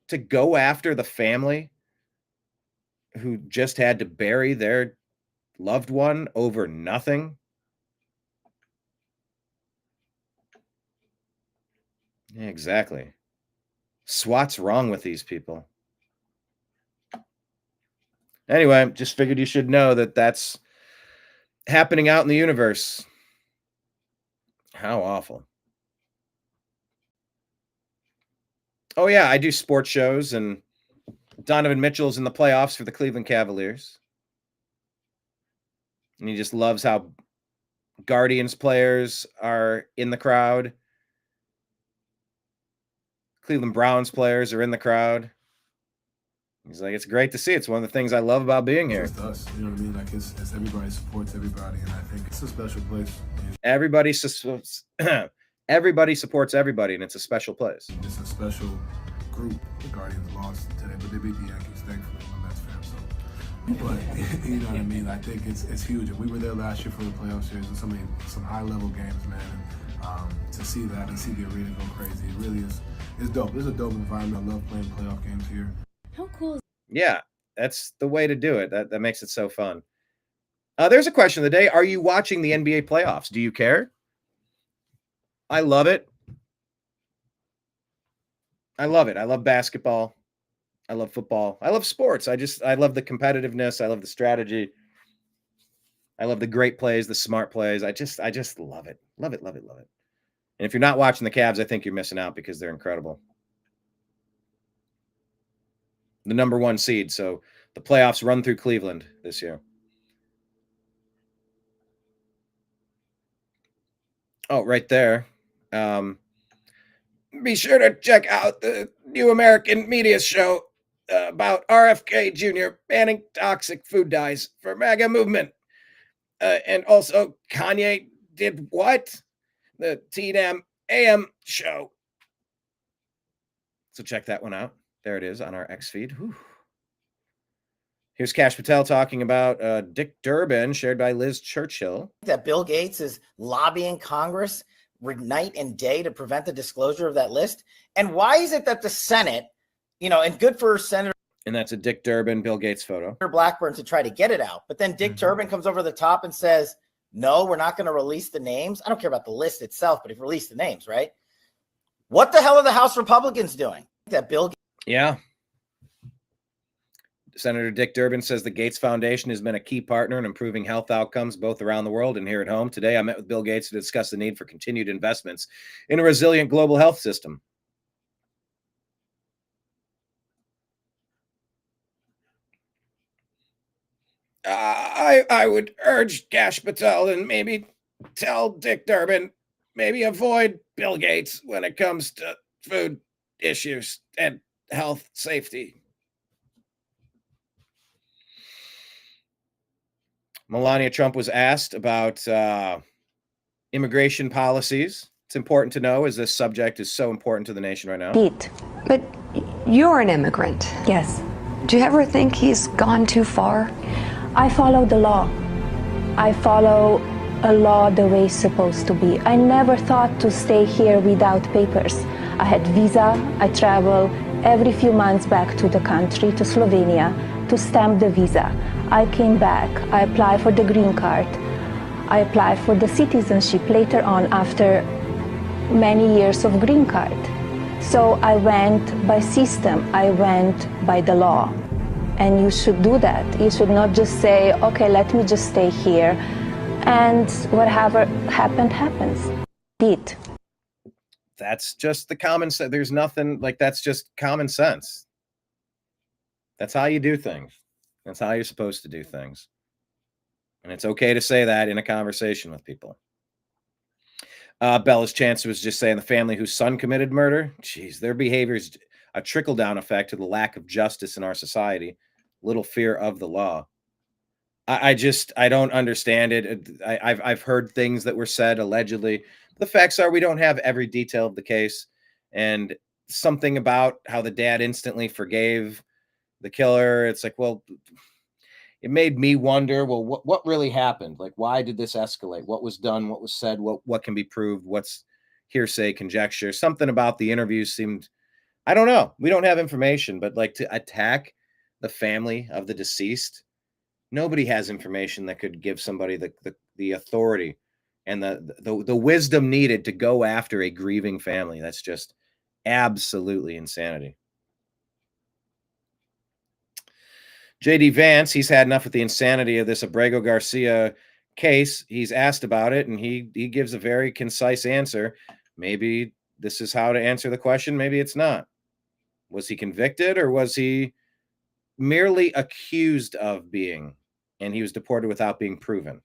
To go after the family who just had to bury their loved one over nothing. Yeah, exactly. What's wrong with these people? Anyway, just figured you should know that that's happening out in the universe. How awful. Oh, yeah, I do sports shows, and Donovan Mitchell's in the playoffs for the Cleveland Cavaliers. And he just loves how Guardians players are in the crowd. Cleveland Browns players are in the crowd. He's like, it's great to see. It's one of the things I love about being here. It's us, you know what I mean? Like, it's everybody supports everybody, and I think it's a special place. Everybody supports everybody, and it's a special place. It's a special group. The Guardians lost today, but they beat the Yankees, thankfully. I'm a Mets fan, so. But, you know what I mean? I think it's huge. And we were there last year for the playoff series and some high-level games, man. And to see that and see the arena go crazy, it really is. It's dope. It's a dope environment. I love playing playoff games here. How cool is Yeah, that's the way to do it. That makes it so fun. There's a question of the day. Are you watching the NBA playoffs? Do you care? I love it. I love it. I love basketball. I love football. I love sports. I love the competitiveness. I love the strategy. I love the great plays, the smart plays. I just love it. Love it, love it, love it. And if you're not watching the Cavs, I think you're missing out because they're incredible. The number 1 seed. So the playoffs run through Cleveland this year. Oh, right there. Be sure to check out the New American Media Show about RFK Jr. banning toxic food dyes for MAGA movement. And also, Kanye did what? the TNAM AM Show. So check that one out. There it is on our X feed. Whew. Here's Kash Patel talking about Dick Durbin, shared by Liz Churchill. That Bill Gates is lobbying Congress night and day to prevent the disclosure of that list. And why is it that the Senate, and good for Senator And that's a Dick Durbin, Bill Gates photo. Blackburn to try to get it out. But then Dick Durbin comes over the top and says, no, we're not going to release the names. I don't care about the list itself, but if you release the names, right? What the hell are the House Republicans doing? That Bill. Yeah. Senator Dick Durbin says the Gates Foundation has been a key partner in improving health outcomes both around the world and here at home. Today, I met with Bill Gates to discuss the need for continued investments in a resilient global health system. I would urge Kash Patel and maybe tell Dick Durbin, maybe avoid Bill Gates when it comes to food issues and health safety. Melania Trump was asked about immigration policies. It's important to know as this subject is so important to the nation right now. But you're an immigrant. Yes. Do you ever think he's gone too far? I follow the law. I follow a law the way it's supposed to be. I never thought to stay here without papers. I had visa. I travel every few months back to the country, to Slovenia, to stamp the visa. I came back. I applied for the green card. I applied for the citizenship later on after many years of green card. So I went by system. I went by the law. And you should do that. You should not just say, okay, let me just stay here. And whatever happened, happens. Did. That's just the common sense. There's nothing like that's just common sense. That's how you do things. That's how you're supposed to do things. And it's okay to say that in a conversation with people. Bella's Chance was just saying the family whose son committed murder. Geez, their behavior is a trickle-down effect to the lack of justice in our society. Little fear of the law. I don't understand it. I've heard things that were said allegedly. The facts are we don't have every detail of the case. And something about how the dad instantly forgave the killer. It's like, well, it made me wonder, well, what really happened? Like, why did this escalate? What was done? What was said? What can be proved? What's hearsay, conjecture? Something about the interviews seemed, I don't know. We don't have information, but like to attack the family of the deceased, nobody has information that could give somebody the authority and the wisdom needed to go after a grieving family. That's just absolutely insanity. JD Vance, he's had enough of the insanity of this Abrego Garcia case. He's asked about it, and he gives a very concise answer. Maybe this is how to answer the question. Maybe it's not. Was he convicted, or was he merely accused of being, and he was deported without being proven?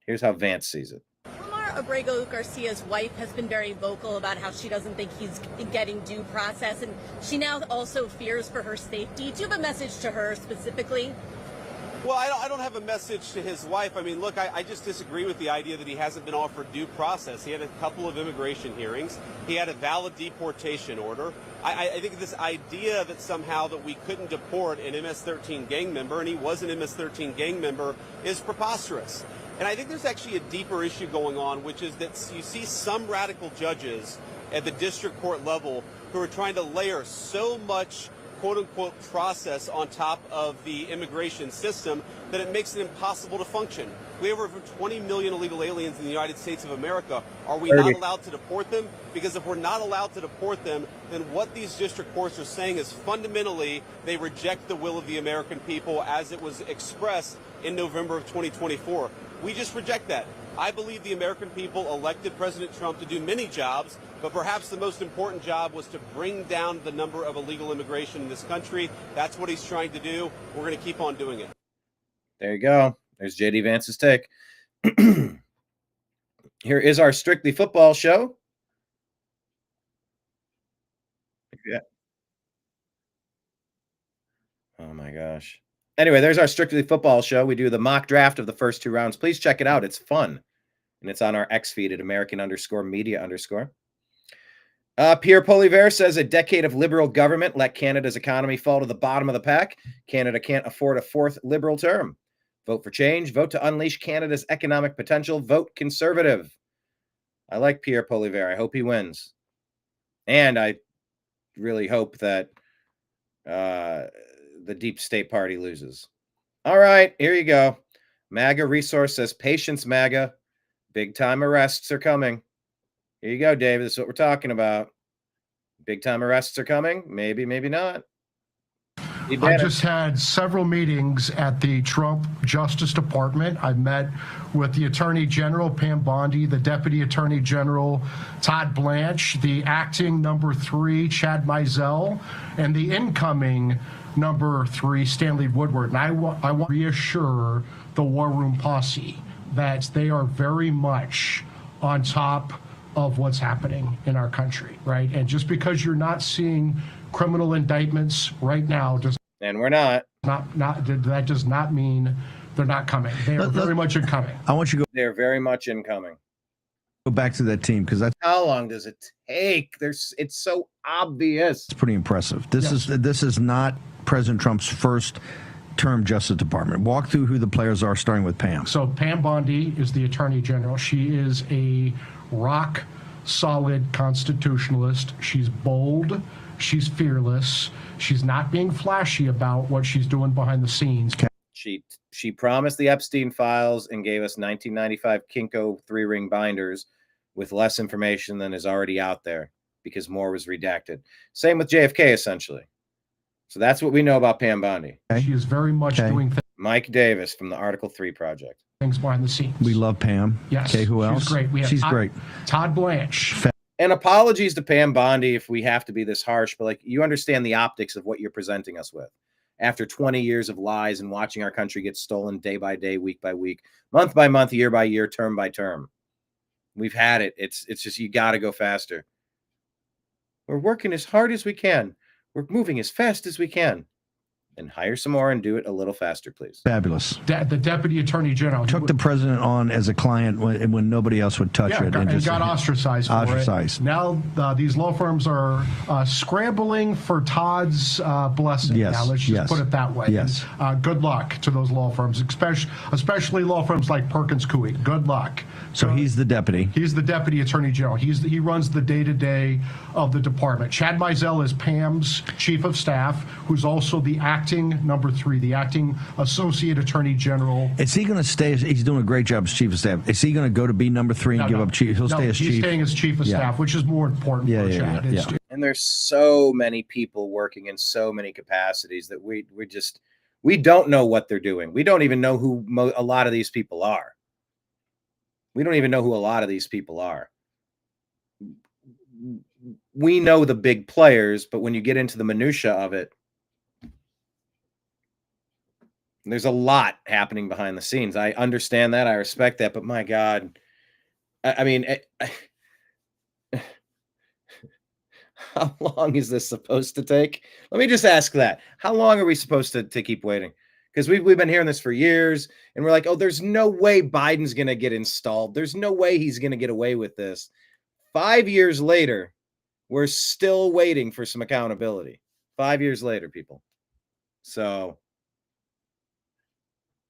Here's how Vance sees it. Abrego Garcia's wife has been very vocal about how she doesn't think he's getting due process, and she now also fears for her safety. Do you have a message to her specifically? Well, I don't have a message to his wife. I mean, look, I just disagree with the idea that he hasn't been offered due process. He had a couple of immigration hearings. He had a valid deportation order. I think this idea that somehow that we couldn't deport an MS-13 gang member, and he was an MS-13 gang member, is preposterous. And I think there's actually a deeper issue going on, which is that you see some radical judges at the district court level who are trying to layer so much quote-unquote process on top of the immigration system that it makes it impossible to function. We have over 20 million illegal aliens in the United States of America. Are we not allowed to deport them? Because if we're not allowed to deport them, then what these district courts are saying is fundamentally they reject the will of the American people as it was expressed in November of 2024. We just reject that. I believe the American people elected President Trump to do many jobs, but perhaps the most important job was to bring down the number of illegal immigration in this country. That's what he's trying to do. We're going to keep on doing it. There you go. There's JD Vance's take. Here is our Strictly Football show. Yeah. Oh my gosh. Anyway, there's our Strictly Football show. We do the mock draft of the first two rounds. Please check it out. It's fun. and it's on our X feed at American_media_. Pierre Poliver says a decade of liberal government let Canada's economy fall to the bottom of the pack. Canada can't afford a fourth liberal term. Vote for change. Vote to unleash Canada's economic potential. Vote Conservative. I like Pierre Poliver. I hope he wins. And I really hope that the Deep State Party loses. All right, here you go. MAGA Resource says, patience, MAGA. Big time arrests are coming. Here you go, David. This is what we're talking about. Big time arrests are coming. Maybe, maybe not. I just had several meetings at the Trump Justice Department. I met with the Attorney General, Pam Bondi, the Deputy Attorney General, Todd Blanche, the acting number 3, Chad Mizell, and the incoming number 3, Stanley Woodward. And I want to reassure the War Room posse that they are very much on top of what's happening in our country, right? And just because you're not seeing criminal indictments right now and we're not that does not mean they're not coming. They are very much incoming. I want you to go. They're very much incoming. Go back to that team because that's how long does it take? It's so obvious. It's pretty impressive. This is not President Trump's first term Justice Department. Walk through who the players are, starting with Pam. So Pam Bondi is the Attorney General. She is a rock solid constitutionalist. She's bold. She's fearless. She's not being flashy about what she's doing behind the scenes. She promised the Epstein files and gave us 1995 Kinko 3-ring binders with less information than is already out there because more was redacted. Same with JFK, essentially. So that's what we know about Pam Bondi. She is very much doing Mike Davis from the Article 3 Project. Things behind the scenes. We love Pam. Yes. Okay, who else? She's great. She's great. Todd Blanche. And apologies to Pam Bondi if we have to be this harsh, but you understand the optics of what you're presenting us with. After 20 years of lies and watching our country get stolen day by day, week by week, month by month, year by year, term by term. We've had it. It's just you got to go faster. We're working as hard as we can. We're moving as fast as we can. And hire some more and do it a little faster, please. Fabulous. The Deputy Attorney General took the president on as a client when nobody else would touch it. And got ostracized for it. Now these law firms are scrambling for Todd's blessing. Yes. Now let's just put it that way. Yes. And, good luck to those law firms, especially law firms like Perkins Coie. Good luck. So he's the deputy. He's the Deputy Attorney General. He runs the day-to-day of the department. Chad Mizell is Pam's Chief of Staff, who's also the acting number 3, the acting Associate Attorney General. Is he going to stay? He's doing a great job as Chief of Staff. Is he going to go to be number 3 and give up Chief? He'll stay as Chief. He's staying as Chief of Staff, which is more important for Chad. And there's so many people working in so many capacities that we don't know what they're doing. We don't even know who a lot of these people are. We don't even know who a lot of these people are. We know the big players, but when you get into the minutia of it, there's a lot happening behind the scenes. I understand that. I respect that. But my God, I mean, how long is this supposed to take? Let me just ask that. How long are we supposed to keep waiting? Because we've been hearing this for years, and we're like, oh, there's no way Biden's going to get installed. There's no way he's going to get away with this. 5 years later, we're still waiting for some accountability. 5 years later, people. So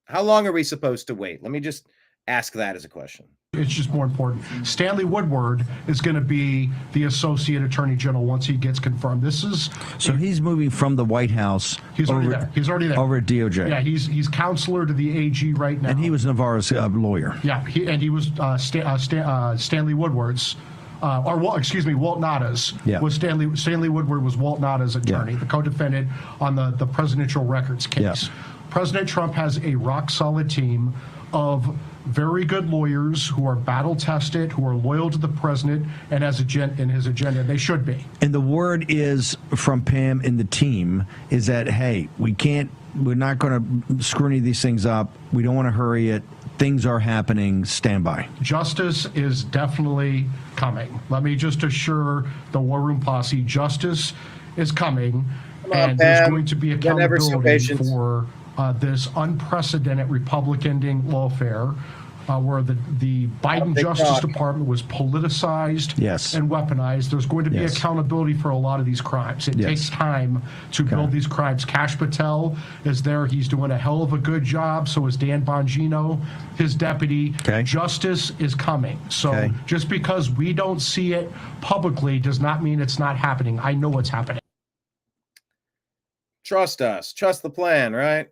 how long are we supposed to wait? Let me just ask that as a question. It's just more important. Stanley Woodward is going to be the Associate Attorney General once he gets confirmed. So he's moving from the White House. He's already there. He's already there. Over at DOJ. Yeah, he's counselor to the AG right now. And he was Navarro's lawyer. Yeah, he was Stanley Woodward's. Walt Nada's. Yeah. Was Stanley Woodward was Walt Nada's attorney, the co-defendant on the presidential records case. Yeah. President Trump has a rock-solid team of very good lawyers who are battle-tested, who are loyal to the president and his agenda. They should be. And the word is from Pam and the team is that, hey, we're not going to screw any of these things up. We don't want to hurry it. Things are happening. Stand by. Justice is definitely coming. Let me just assure the War Room posse, justice is coming. And there's going to be accountability for this unprecedented Republican lawfare where the Biden Justice Department was politicized and weaponized. There's going to be accountability for a lot of these crimes. It takes time to build these crimes. Kash Patel is there. He's doing a hell of a good job. So is Dan Bongino, his deputy. Justice is coming. So just because we don't see it publicly does not mean it's not happening. I know it's happening. Trust us. Trust the plan, right?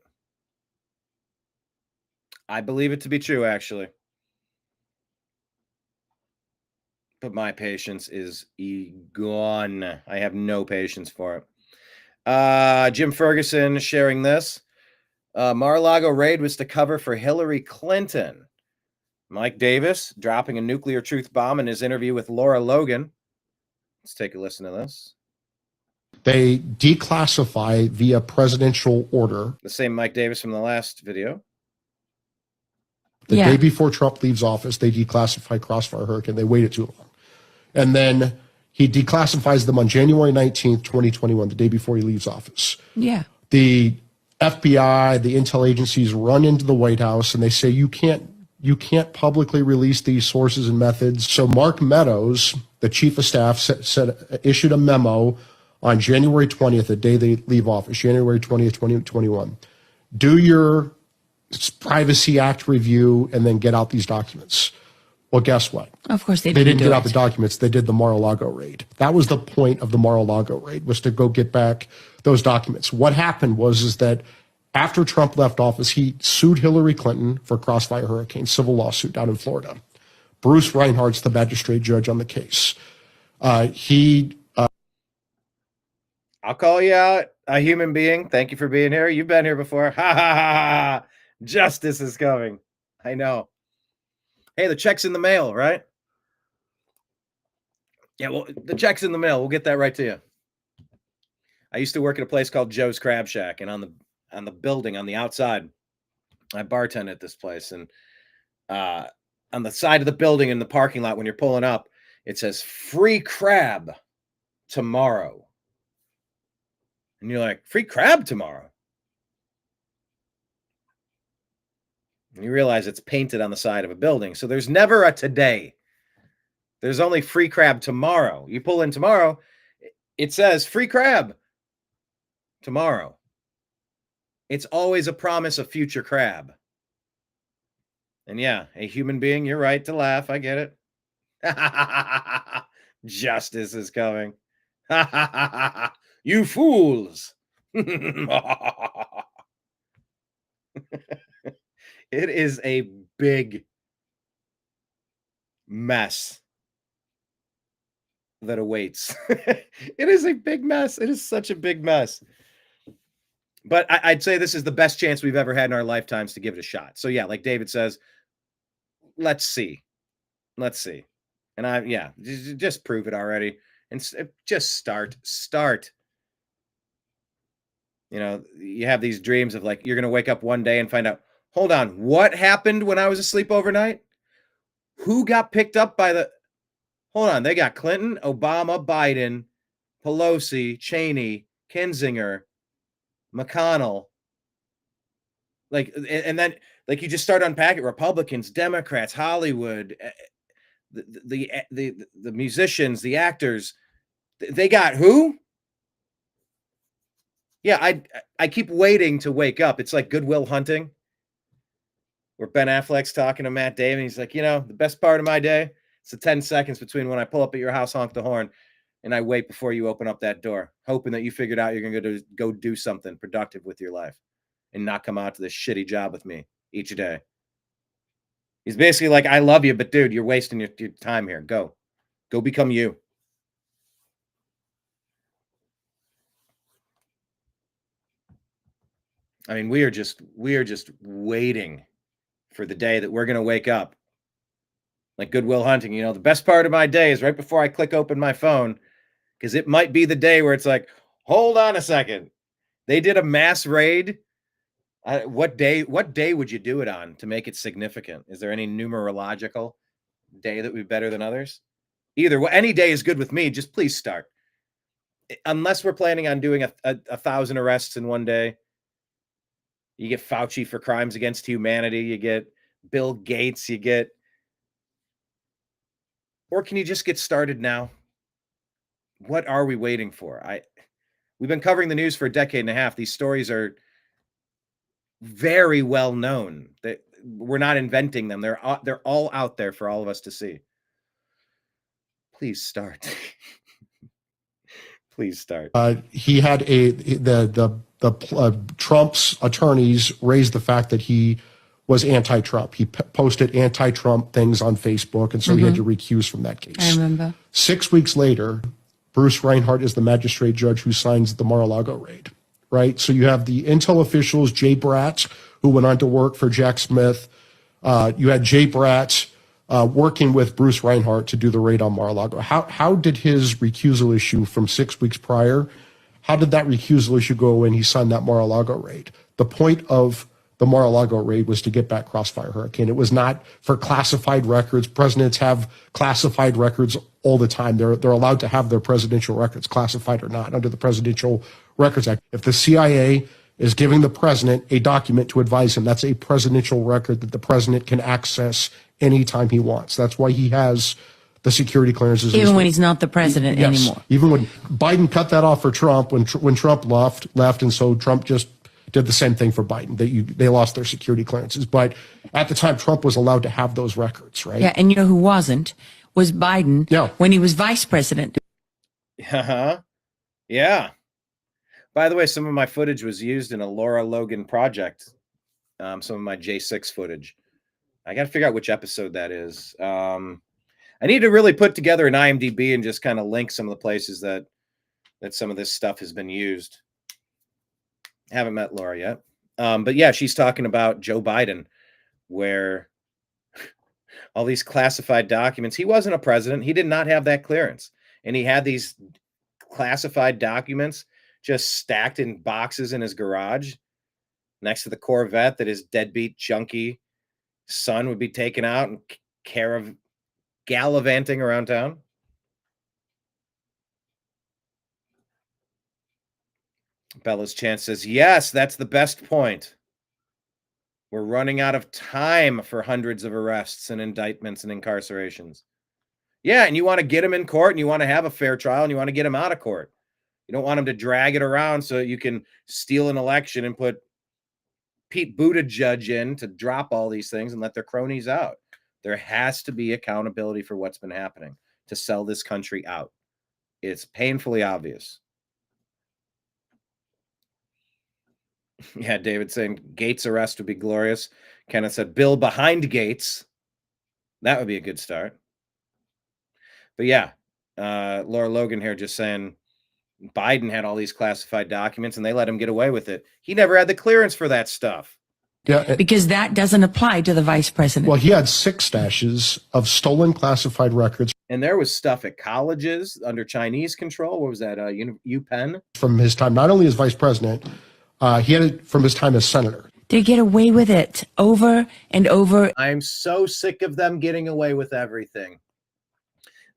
I believe it to be true, actually. But my patience is gone. I have no patience for it. Jim Ferguson sharing this. Mar-a-Lago raid was to cover for Hillary Clinton. Mike Davis dropping a nuclear truth bomb in his interview with Laura Logan. Let's take a listen to this. They declassify via presidential order. The same Mike Davis from the last video. The day before Trump leaves office, they declassify Crossfire Hurricane. They waited too long. And then he declassifies them on January 19th, 2021, the day before he leaves office. Yeah. The FBI, the intel agencies run into the White House and they say, you can't publicly release these sources and methods. So Mark Meadows, the chief of staff, issued a memo on January 20th, the day they leave office, January 20th, 2021. Do your Privacy Act review and then get out these documents. Well, guess what? Of course they didn't get out the documents. They did the Mar-a-Lago raid. That was the point of the Mar-a-Lago raid, was to go get back those documents. What happened was that after Trump left office, he sued Hillary Clinton for Crossfire Hurricane, civil lawsuit down in Florida. Bruce Reinhardt's the magistrate judge on the case. I'll call you out, a human being. Thank you for being here. You've been here before. Ha ha ha ha. Justice is coming. I know. Hey, the check's in the mail, right? Yeah, well, the check's in the mail. We'll get that right to you. I used to work at a place called Joe's Crab Shack, and on the building on the outside, I bartend at this place, and on the side of the building in the parking lot when you're pulling up, it says free crab tomorrow. And you're like, free crab tomorrow? And you realize it's painted on the side of a building. So there's never a today. There's only free crab tomorrow. You pull in tomorrow, it says free crab tomorrow. It's always a promise of future crab. And yeah, a human being, you're right to laugh. I get it. Justice is coming. You fools. It is a big mess that awaits. It is a big mess. It is such a big mess. But I'd say this is the best chance we've ever had in our lifetimes to give it a shot. So yeah, like David says, let's see. Let's see. And just prove it already. And just start. You know, you have these dreams of like, you're going to wake up one day and find out, hold on, what happened when I was asleep overnight? Who got picked up by hold on, they got Clinton, Obama, Biden, Pelosi, Cheney, Kinzinger, McConnell. Like, and then like you just start unpacking Republicans, Democrats, Hollywood, the musicians, the actors. They got who? Yeah, I keep waiting to wake up. It's like Good Will Hunting, where Ben Affleck's talking to Matt Damon. He's like, you know, the best part of my day, it's the 10 seconds between when I pull up at your house, honk the horn, and I wait before you open up that door, hoping that you figured out you're going to go do something productive with your life and not come out to this shitty job with me each day. He's basically like, I love you, but dude, you're wasting your time here. Go become you. I mean, we are just waiting for the day that we're going to wake up. Like Good Will Hunting, you know, the best part of my day is right before I click open my phone, because it might be the day where it's like, hold on a second. They did a mass raid. What day would you do it on to make it significant? Is there any numerological day that would be better than others? Either way, any day is good with me. Just please start. Unless we're planning on doing a 1,000 arrests in one day. You get Fauci for crimes against humanity. You get Bill Gates, you get, or can you just get started now? What are we waiting for? We've been covering the news for a decade and a half. These stories are very well known. That we're not inventing them. They're all out there for all of us to see. Please start. Please start. He had Trump's attorneys raised the fact that he was anti-Trump. He posted anti-Trump things on Facebook, and so he had to recuse from that case. I remember. 6 weeks later, Bruce Reinhart is the magistrate judge who signs the Mar-a-Lago raid, right? So you have the intel officials, Jay Bratz, who went on to work for Jack Smith. You had Jay Bratz working with Bruce Reinhart to do the raid on Mar-a-Lago. How did his recusal issue from 6 weeks prior, how did that recusal issue go when he signed that Mar-a-Lago raid? The point of the Mar-a-Lago raid was to get back Crossfire Hurricane. It was not for classified records. Presidents have classified records all the time. They're allowed to have their presidential records, classified or not, under the Presidential Records Act. If the CIA is giving the president a document to advise him, that's a presidential record that the president can access anytime he wants. That's why he has the security clearances. Even when he's not the president anymore. Even when Biden cut that off for Trump, when Trump left, and so Trump just did the same thing for Biden. They lost their security clearances. But at the time, Trump was allowed to have those records, right? Yeah, and you know who wasn't? Was Biden when he was vice president. Yeah. By the way, some of my footage was used in a Laura Logan project. Some of my J6 footage. I got to figure out which episode that is. I need to really put together an IMDb and just kind of link some of the places that some of this stuff has been used. Haven't met Laura yet. But yeah, she's talking about Joe Biden, where all these classified documents, he wasn't a president. He did not have that clearance. And he had these classified documents just stacked in boxes in his garage next to the Corvette that his deadbeat junkie son would be taken out and gallivanting around town. Bella's Chance says, yes, that's the best point. We're running out of time for hundreds of arrests and indictments and incarcerations. Yeah, and you want to get him in court and you want to have a fair trial and you want to get him out of court. You don't want him to drag it around so you can steal an election and put Pete Buttigieg in to drop all these things and let their cronies out. There has to be accountability for what's been happening to sell this country out. It's painfully obvious. Yeah, David saying Gates' arrest would be glorious. Kenneth said Bill behind Gates. That would be a good start. But yeah, Laura Logan here just saying Biden had all these classified documents and they let him get away with it. He never had the clearance for that stuff. Yeah, because that doesn't apply to the vice president. Well, he had 6 stashes of stolen classified records. And there was stuff at colleges under Chinese control. What was that? UPenn? From his time, not only as vice president, he had it from his time as senator. They get away with it over and over. I'm so sick of them getting away with everything.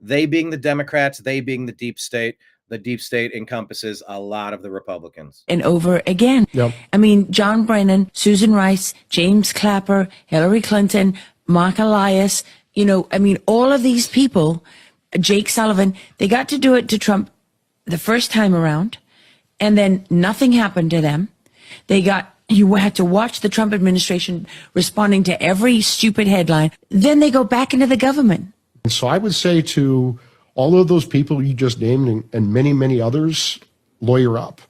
They being the Democrats, they being the deep state. The deep state encompasses a lot of the Republicans. And over again. Yep. I mean, John Brennan, Susan Rice, James Clapper, Hillary Clinton, Mark Elias, all of these people, Jake Sullivan, they got to do it to Trump the first time around, and then nothing happened to them. You had to watch the Trump administration responding to every stupid headline. Then they go back into the government. And so I would say to all of those people you just named and many, many others, lawyer up,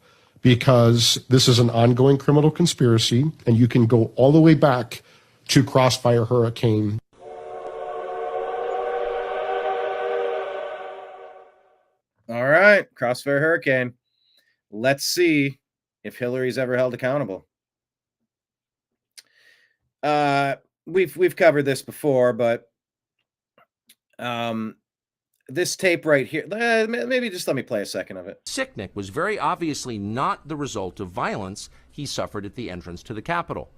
because this is an ongoing criminal conspiracy, and you can go all the way back to Crossfire Hurricane. All right, Crossfire Hurricane. Let's see if Hillary's ever held accountable. We've covered this before, but this tape right here, maybe just let me play a second of it. Sicknick was very obviously not the result of violence he suffered at the entrance to the Capitol.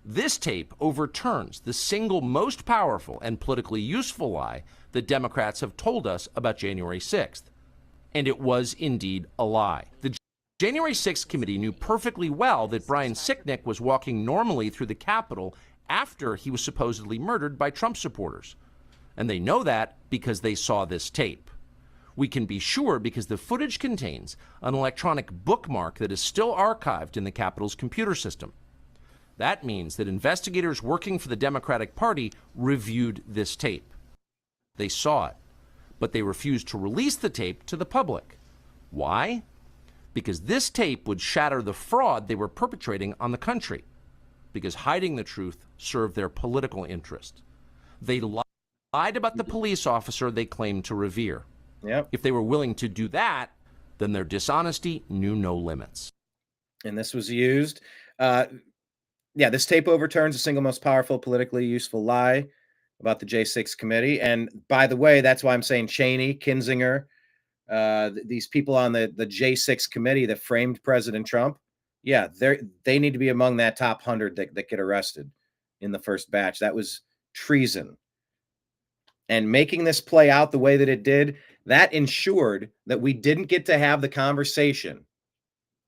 This tape overturns the single most powerful and politically useful lie that Democrats have told us about January 6th. And it was indeed a lie. The January 6th committee knew perfectly well that Brian Sicknick was walking normally through the Capitol after he was supposedly murdered by Trump supporters. And they know that because they saw this tape. We can be sure because the footage contains an electronic bookmark that is still archived in the Capitol's computer system. That means that investigators working for the Democratic Party reviewed this tape. They saw it, but they refused to release the tape to the public. Why? Because this tape would shatter the fraud they were perpetrating on the country. Because hiding the truth served their political interest. They lied about the police officer they claimed to revere. Yep. If they were willing to do that, then their dishonesty knew no limits. And this was used. This tape overturns the single most powerful politically useful lie about the J6 committee. And by the way, that's why I'm saying Cheney, Kinzinger, these people on the J6 committee that framed President Trump, they need to be among that top 100 that get arrested in the first batch. That was treason. And making this play out the way that it did, that ensured that we didn't get to have the conversation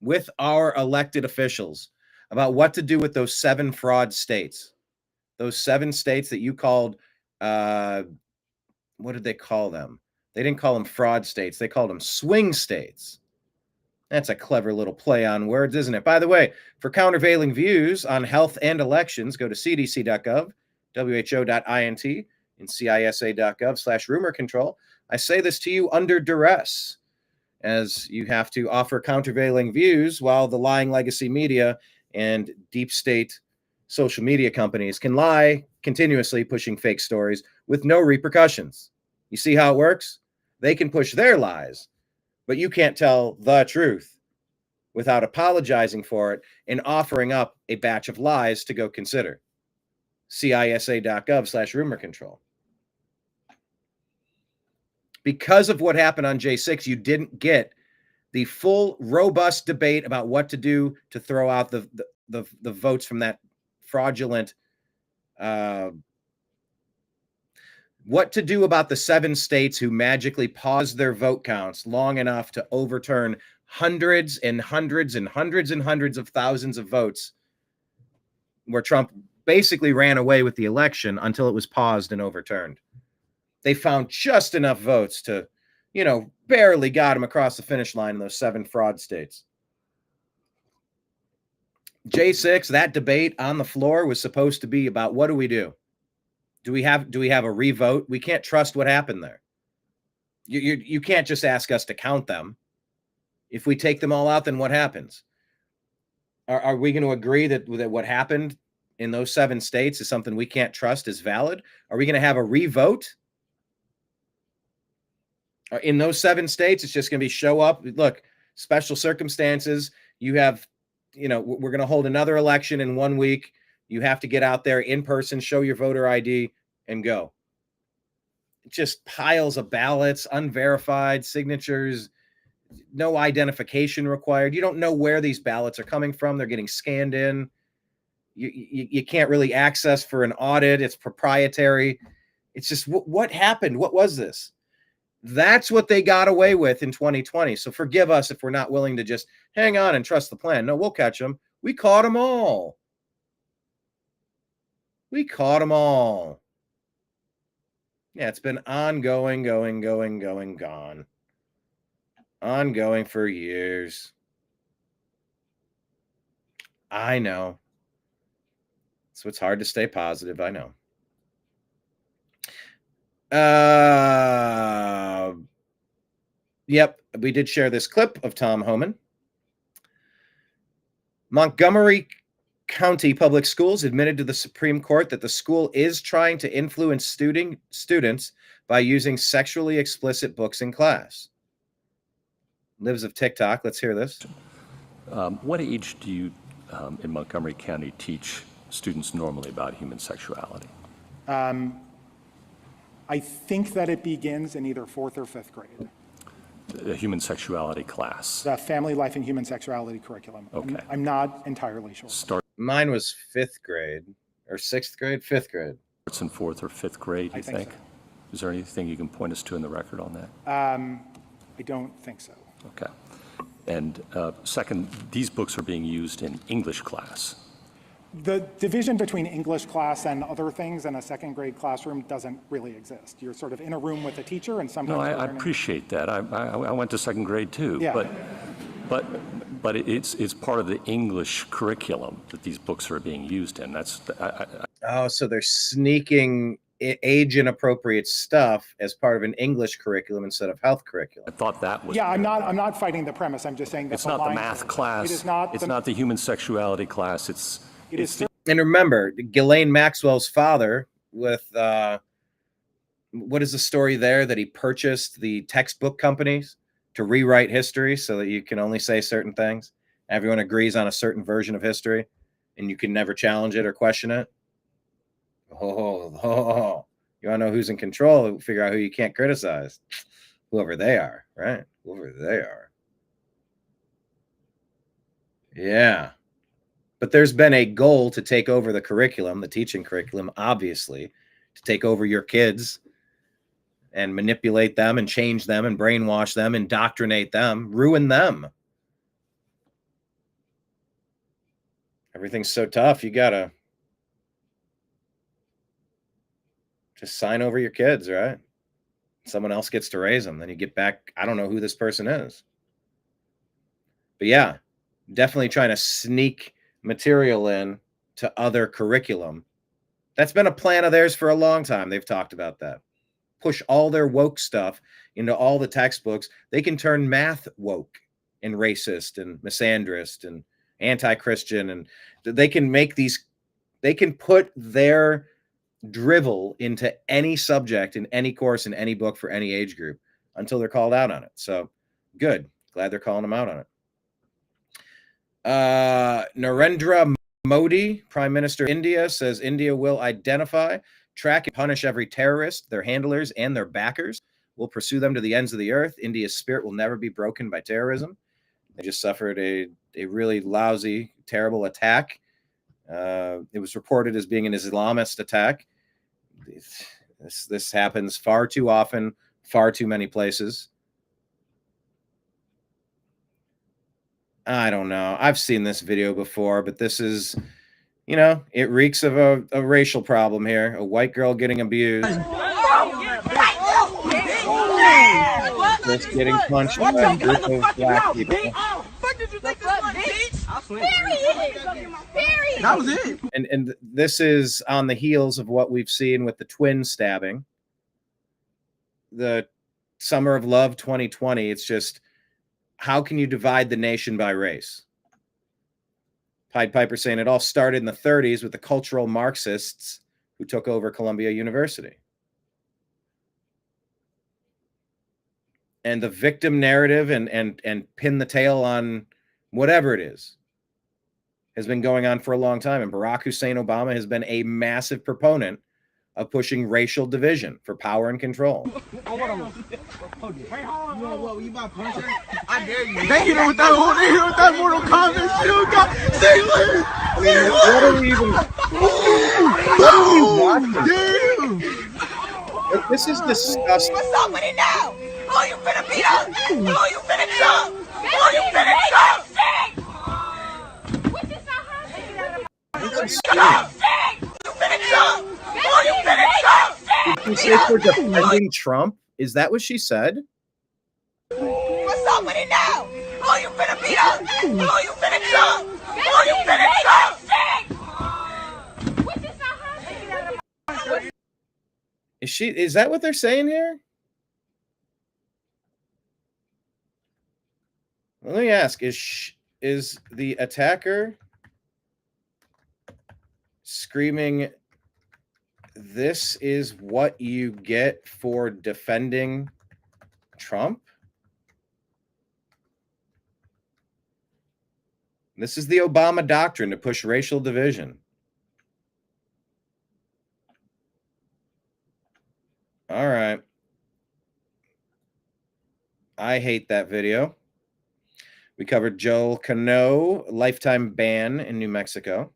with our elected officials about what to do with those 7 fraud states. Those 7 states that you called, what did they call them? They didn't call them fraud states. They called them swing states. That's a clever little play on words, isn't it? By the way, for countervailing views on health and elections, go to cdc.gov, who.int, and cisa.gov/rumor control. I say this to you under duress, as you have to offer countervailing views while the lying legacy media and deep state social media companies can lie continuously, pushing fake stories with no repercussions. You see how it works? They can push their lies, but you can't tell the truth without apologizing for it and offering up a batch of lies to go consider. cisa.gov/rumor control. Because of what happened on J6, you didn't get the full, robust debate about what to do to throw out the votes from that fraudulent. What to do about the 7 states who magically paused their vote counts long enough to overturn hundreds and hundreds and hundreds and hundreds of thousands of votes, where Trump basically ran away with the election until it was paused and overturned. They found just enough votes to, barely got him across the finish line in those 7 fraud states. J6, that debate on the floor was supposed to be about what do we do? Do we have a revote? We can't trust what happened there. You can't just ask us to count them. If we take them all out, then what happens? Are we going to agree that what happened in those 7 states is something we can't trust is valid? Are we going to have a revote? In those 7 states, it's just going to be show up. Look, special circumstances. You have, we're going to hold another election in 1 week. You have to get out there in person, show your voter ID, and go. Just piles of ballots, unverified signatures, no identification required. You don't know where these ballots are coming from. They're getting scanned in. You can't really access for an audit. It's proprietary. It's just what happened? What was this? That's what they got away with in 2020. So forgive us if we're not willing to just hang on and trust the plan. No, we'll catch them. We caught them all. We caught them all. Yeah, it's been ongoing, gone. Ongoing for years. I know. So it's hard to stay positive. I know. Yep, we did share this clip of Tom Homan. Montgomery County Public Schools admitted to the Supreme Court that the school is trying to influence students by using sexually explicit books in class. Lives of TikTok. Let's hear this. What age do you, in Montgomery County, teach students normally about human sexuality? I think that it begins in either 4th or 5th grade. The human sexuality class. The family life and human sexuality curriculum. Okay. I'm not entirely sure. Mine was 5th grade or 6th grade, 5th grade. Starts in 4th or 5th grade, you think? So. Is there anything you can point us to in the record on that? I don't think so. Okay. And second, these books are being used in English class. The division between English class and other things in a second grade classroom doesn't really exist. You're sort of in a room with a teacher, and sometimes. No, I appreciate that. I went to second grade too. Yeah. But it's part of the English curriculum that these books are being used in. Oh, so they're sneaking age inappropriate stuff as part of an English curriculum instead of health curriculum. I thought that was. Yeah, I'm not fighting the premise. I'm just saying that it's not the math class. It is not. It's not the human sexuality class. And remember, Ghislaine Maxwell's father with what is the story there that he purchased the textbook companies to rewrite history so that you can only say certain things. Everyone agrees on a certain version of history and you can never challenge it or question it. You want to know who's in control? Figure out who you can't criticize. Whoever they are, right? Whoever they are. Yeah. But there's been a goal to take over the curriculum, the teaching curriculum, obviously, to take over your kids and manipulate them and change them and brainwash them, indoctrinate them, ruin them. Everything's so tough. You got to just sign over your kids, right? Someone else gets to raise them. Then you get back, I don't know who this person is. But yeah, definitely trying to sneak material in to other curriculum. That's been a plan of theirs for a long time. They've talked about that. Push all their woke stuff into all the textbooks. They can turn math woke and racist and misandrist and anti-Christian, and they can make these, they can put their drivel into any subject in any course in any book for any age group until they're called out on it. So good. Glad they're calling them out on it. Narendra Modi, Prime Minister of India, says India will identify, track, and punish every terrorist, their handlers, and their backers. We'll pursue them to the ends of the earth. India's spirit will never be broken by terrorism. They just suffered a really lousy, terrible attack. It was reported as being an Islamist attack. This happens far too often, far too many places. I don't know. I've seen this video before, but this is, you know, it reeks of a racial problem here. A white girl getting abused. Just getting punched by a group of black people. That was it. And this is on the heels of what we've seen with the twin stabbing. The Summer of Love 2020. It's just, how can you divide the nation by race? Pied Piper saying it all started in the 30s with the cultural Marxists who took over Columbia University. And the victim narrative and pin the tail on whatever it is has been going on for a long time. And Barack Hussein Obama has been a massive proponent of pushing racial division for power and control. They hit him with that Mortal Kombat shield. What are we even? What are we watching? Like, this is disgusting. What's up with it now? Oh, you finna beat up? Oh, you finna jump? Oh, you finna jump? Did she say for defending Trump? Is that what she said? What's up with it now? Oh, you finna beat up? Oh, you finna jump? Oh, you finna jump? Is that what they're saying here? Let me ask, is the attacker screaming, "This is what you get for defending Trump"? This is the Obama doctrine to push racial division. All right. I hate that video. We covered Joel Cano, lifetime ban in New Mexico.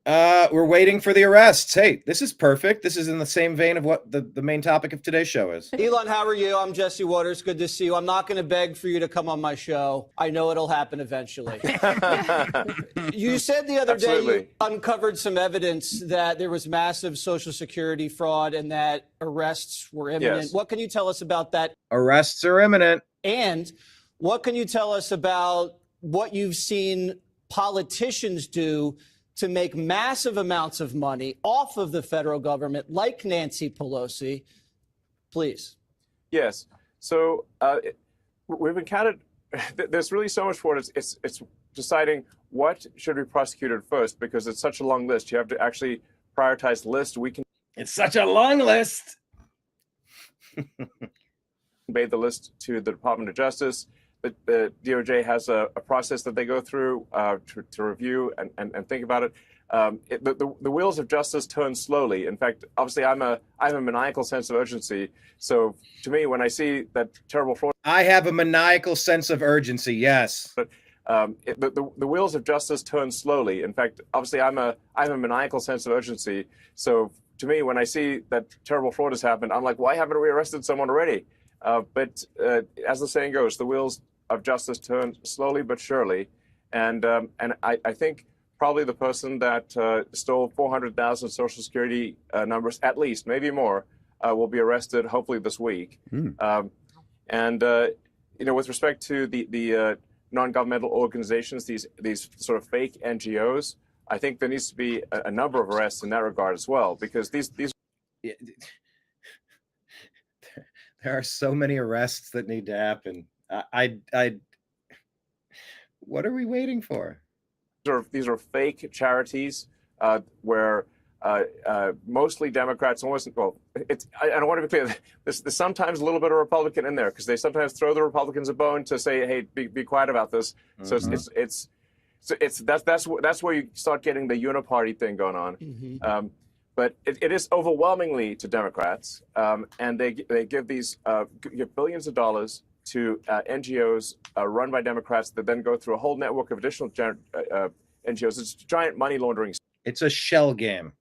We're waiting for the arrests. Hey, this is perfect. This is in the same vein of what the main topic of today's show is. Elon, how are you? I'm Jesse Waters. Good to see you. I'm not going to beg for you to come on my show. I know it'll happen eventually. You said the other day you uncovered some evidence that there was massive Social Security fraud and that arrests were imminent. Yes. What can you tell us about that? Arrests are imminent. And what can you tell us about what you've seen politicians do to make massive amounts of money off of the federal government, like Nancy Pelosi? Please. Yes. So we've encountered, there's really so much for it. It's deciding what should be prosecuted first, because it's such a long list. You have to actually prioritize the list. It's such a long list. Made the list to the Department of Justice. The DOJ has a process that they go through to review and think about it. The wheels of justice turn slowly. In fact, obviously, I have a maniacal sense of urgency. So to me, when I see that terrible fraud, I have a maniacal sense of urgency. Yes. But the wheels of justice turn slowly. In fact, obviously, I have a maniacal sense of urgency. So to me, when I see that terrible fraud has happened, I'm like, why haven't we arrested someone already? But as the saying goes, the wheels of justice turn slowly but surely. And I think probably the person that stole 400,000 Social Security numbers, at least, maybe more, will be arrested hopefully this week. With respect to the non-governmental organizations, these sort of fake NGOs, I think there needs to be a number of arrests in that regard as well, because these there are so many arrests that need to happen. What are we waiting for? These are fake charities where mostly Democrats, I don't want to be clear. There's sometimes a little bit of Republican in there, because they sometimes throw the Republicans a bone to say, "Hey, be quiet about this." So that's where you start getting the uniparty thing going on. But it is overwhelmingly to Democrats, and they give give billions of dollars to NGOs run by Democrats that then go through a whole network of additional NGOs. It's giant money laundering. It's a shell game.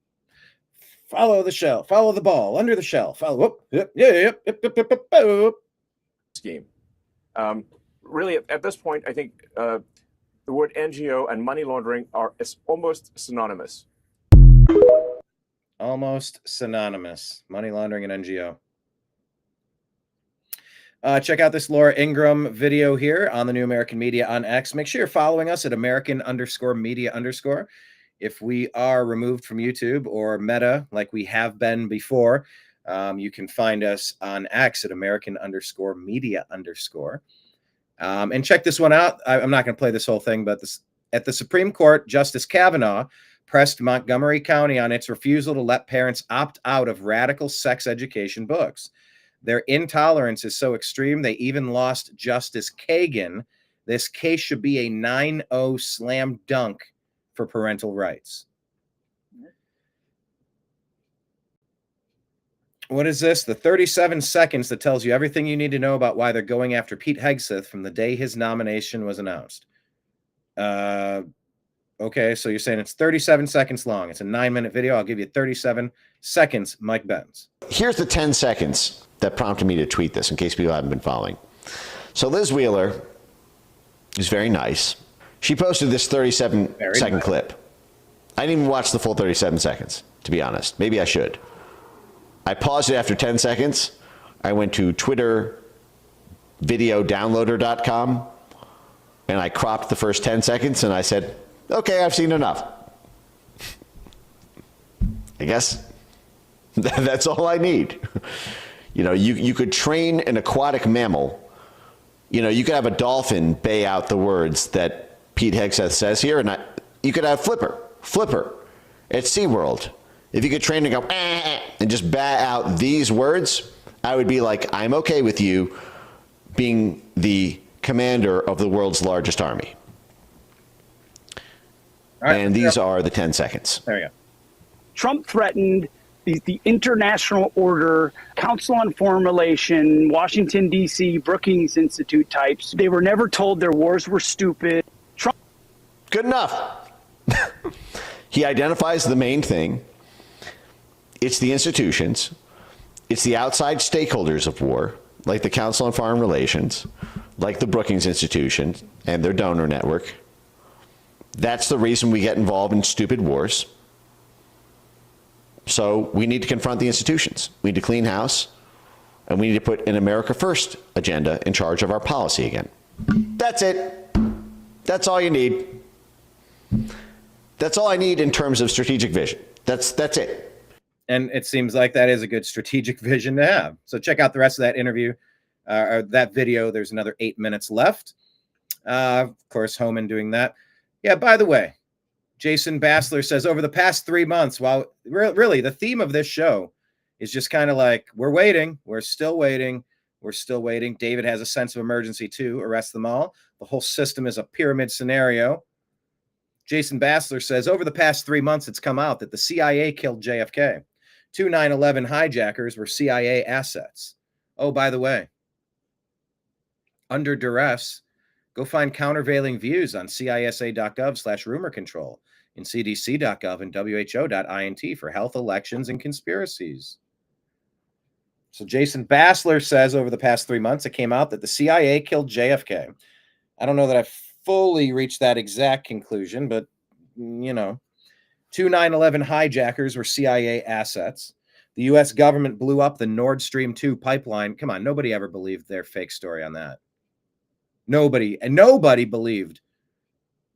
Follow the shell. Follow the ball under the shell. Follow. Scheme. Really, at this point, I think the word NGO and money laundering is almost synonymous. Almost synonymous. Money laundering and NGO. Check out this Laura Ingraham video here on the New American Media on X. Make sure you're following us at American_media_. If we are removed from YouTube or Meta, like we have been before, you can find us on X at American_media_. And check this one out. I'm not going to play this whole thing, but at the Supreme Court, Justice Kavanaugh pressed Montgomery County on its refusal to let parents opt out of radical sex education books. Their intolerance is so extreme, they even lost Justice Kagan. This case should be a 9-0 slam dunk for parental rights. What is this? The 37 seconds that tells you everything you need to know about why they're going after Pete Hegseth from the day his nomination was announced. Okay, so you're saying it's 37 seconds long. It's a 9-minute video. I'll give you 37 seconds, Mike Benz. Here's the 10 seconds that prompted me to tweet this, in case people haven't been following. So Liz Wheeler, who's very nice, she posted this 37-second clip. I didn't even watch the full 37 seconds, to be honest. Maybe I should. I paused it after 10 seconds. I went to Twitter videodownloader.com, and I cropped the first 10 seconds, and I said, okay, I've seen enough. I guess that's all I need. You could train an aquatic mammal. You could have a dolphin bay out the words that Pete Hegseth says here, and you could have Flipper at SeaWorld. If you could train to go and just bat out these words, I would be like, I'm okay with you being the commander of the world's largest army. Right, and these are the 10 seconds. There you go. Trump threatened the international order, Council on Foreign Relations, Washington, D.C., Brookings Institute types. They were never told their wars were stupid. Trump. Good enough. He identifies the main thing. It's the institutions. It's the outside stakeholders of war, like the Council on Foreign Relations, like the Brookings Institution and their donor network. That's the reason we get involved in stupid wars. So we need to confront the institutions. We need to clean house, and we need to put an America First agenda in charge of our policy again. That's it. That's all you need. That's all I need in terms of strategic vision. That's it. And it seems like that is a good strategic vision to have. So check out the rest of that interview, or that video. There's another 8 minutes left. Of course, Homan doing that. Yeah, by the way, Jason Bassler says, over the past 3 months, while really the theme of this show is just kind of like, we're waiting. We're still waiting. We're still waiting. David has a sense of emergency too. Arrest them all. The whole system is a pyramid scenario. Jason Bassler says, over the past 3 months, it's come out that the CIA killed JFK. 2 9/11 hijackers were CIA assets. Oh, by the way, under duress, go find countervailing views on cisa.gov/rumor control, in cdc.gov and who.int for health, elections, and conspiracies. So Jason Bassler says over the past 3 months, it came out that the CIA killed JFK. I don't know that I fully reached that exact conclusion, but, you know, 2 9/11 hijackers were CIA assets. The U.S. government blew up the Nord Stream 2 pipeline. Come on, nobody ever believed their fake story on that. Nobody believed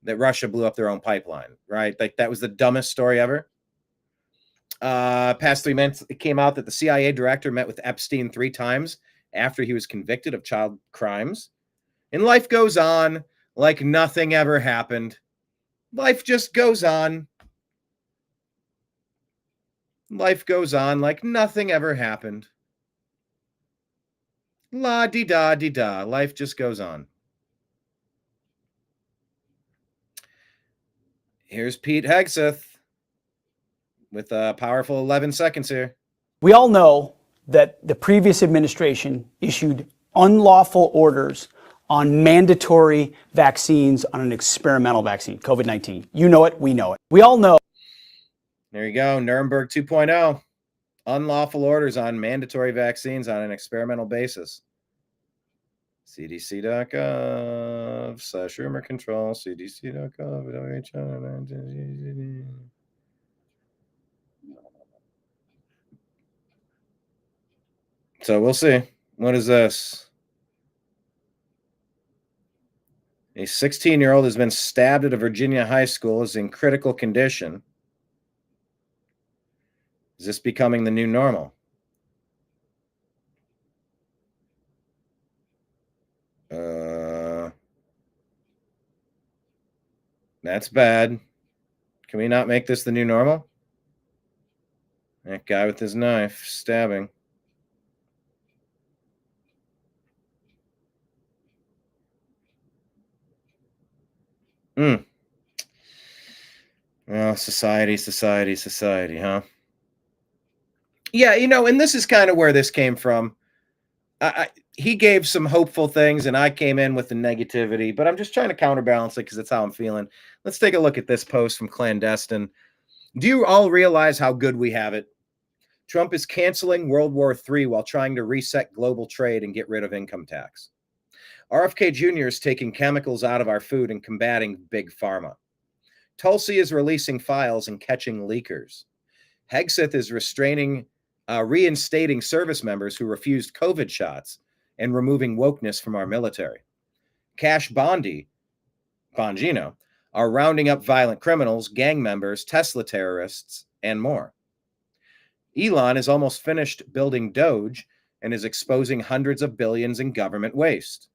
that Russia blew up their own pipeline, right? Like, that was the dumbest story ever. Past 3 months, it came out that the CIA director met with Epstein 3 times after he was convicted of child crimes. And life goes on like nothing ever happened. Life just goes on. Life goes on like nothing ever happened. La-di-da-di-da. Life just goes on. Here's Pete Hegseth with a powerful 11 seconds here. We all know that the previous administration issued unlawful orders on mandatory vaccines on an experimental vaccine, COVID-19. You know it, we know it. We all know. There you go, Nuremberg 2.0. Unlawful orders on mandatory vaccines on an experimental basis. CDC.gov/rumor control, CDC.gov. So we'll see. What is this? A 16-year-old has been stabbed at a Virginia high school, is in critical condition. Is this becoming the new normal? That's bad. Can we not make this the new normal? That guy with his knife stabbing. Well, society, huh? Yeah, you know, and this is kind of where this came from. He gave some hopeful things, and I came in with the negativity, but I'm just trying to counterbalance it because that's how I'm feeling. Let's take a look at this post from Clandestine. Do you all realize how good we have it? Trump is canceling World War III while trying to reset global trade and get rid of income tax. RFK Jr. is taking chemicals out of our food and combating big pharma. Tulsi is releasing files and catching leakers. Hegseth is reinstating service members who refused COVID shots and removing wokeness from our military. Cash Bongino are rounding up violent criminals, gang members, Tesla terrorists, and more. Elon is almost finished building Doge and is exposing hundreds of billions in government waste.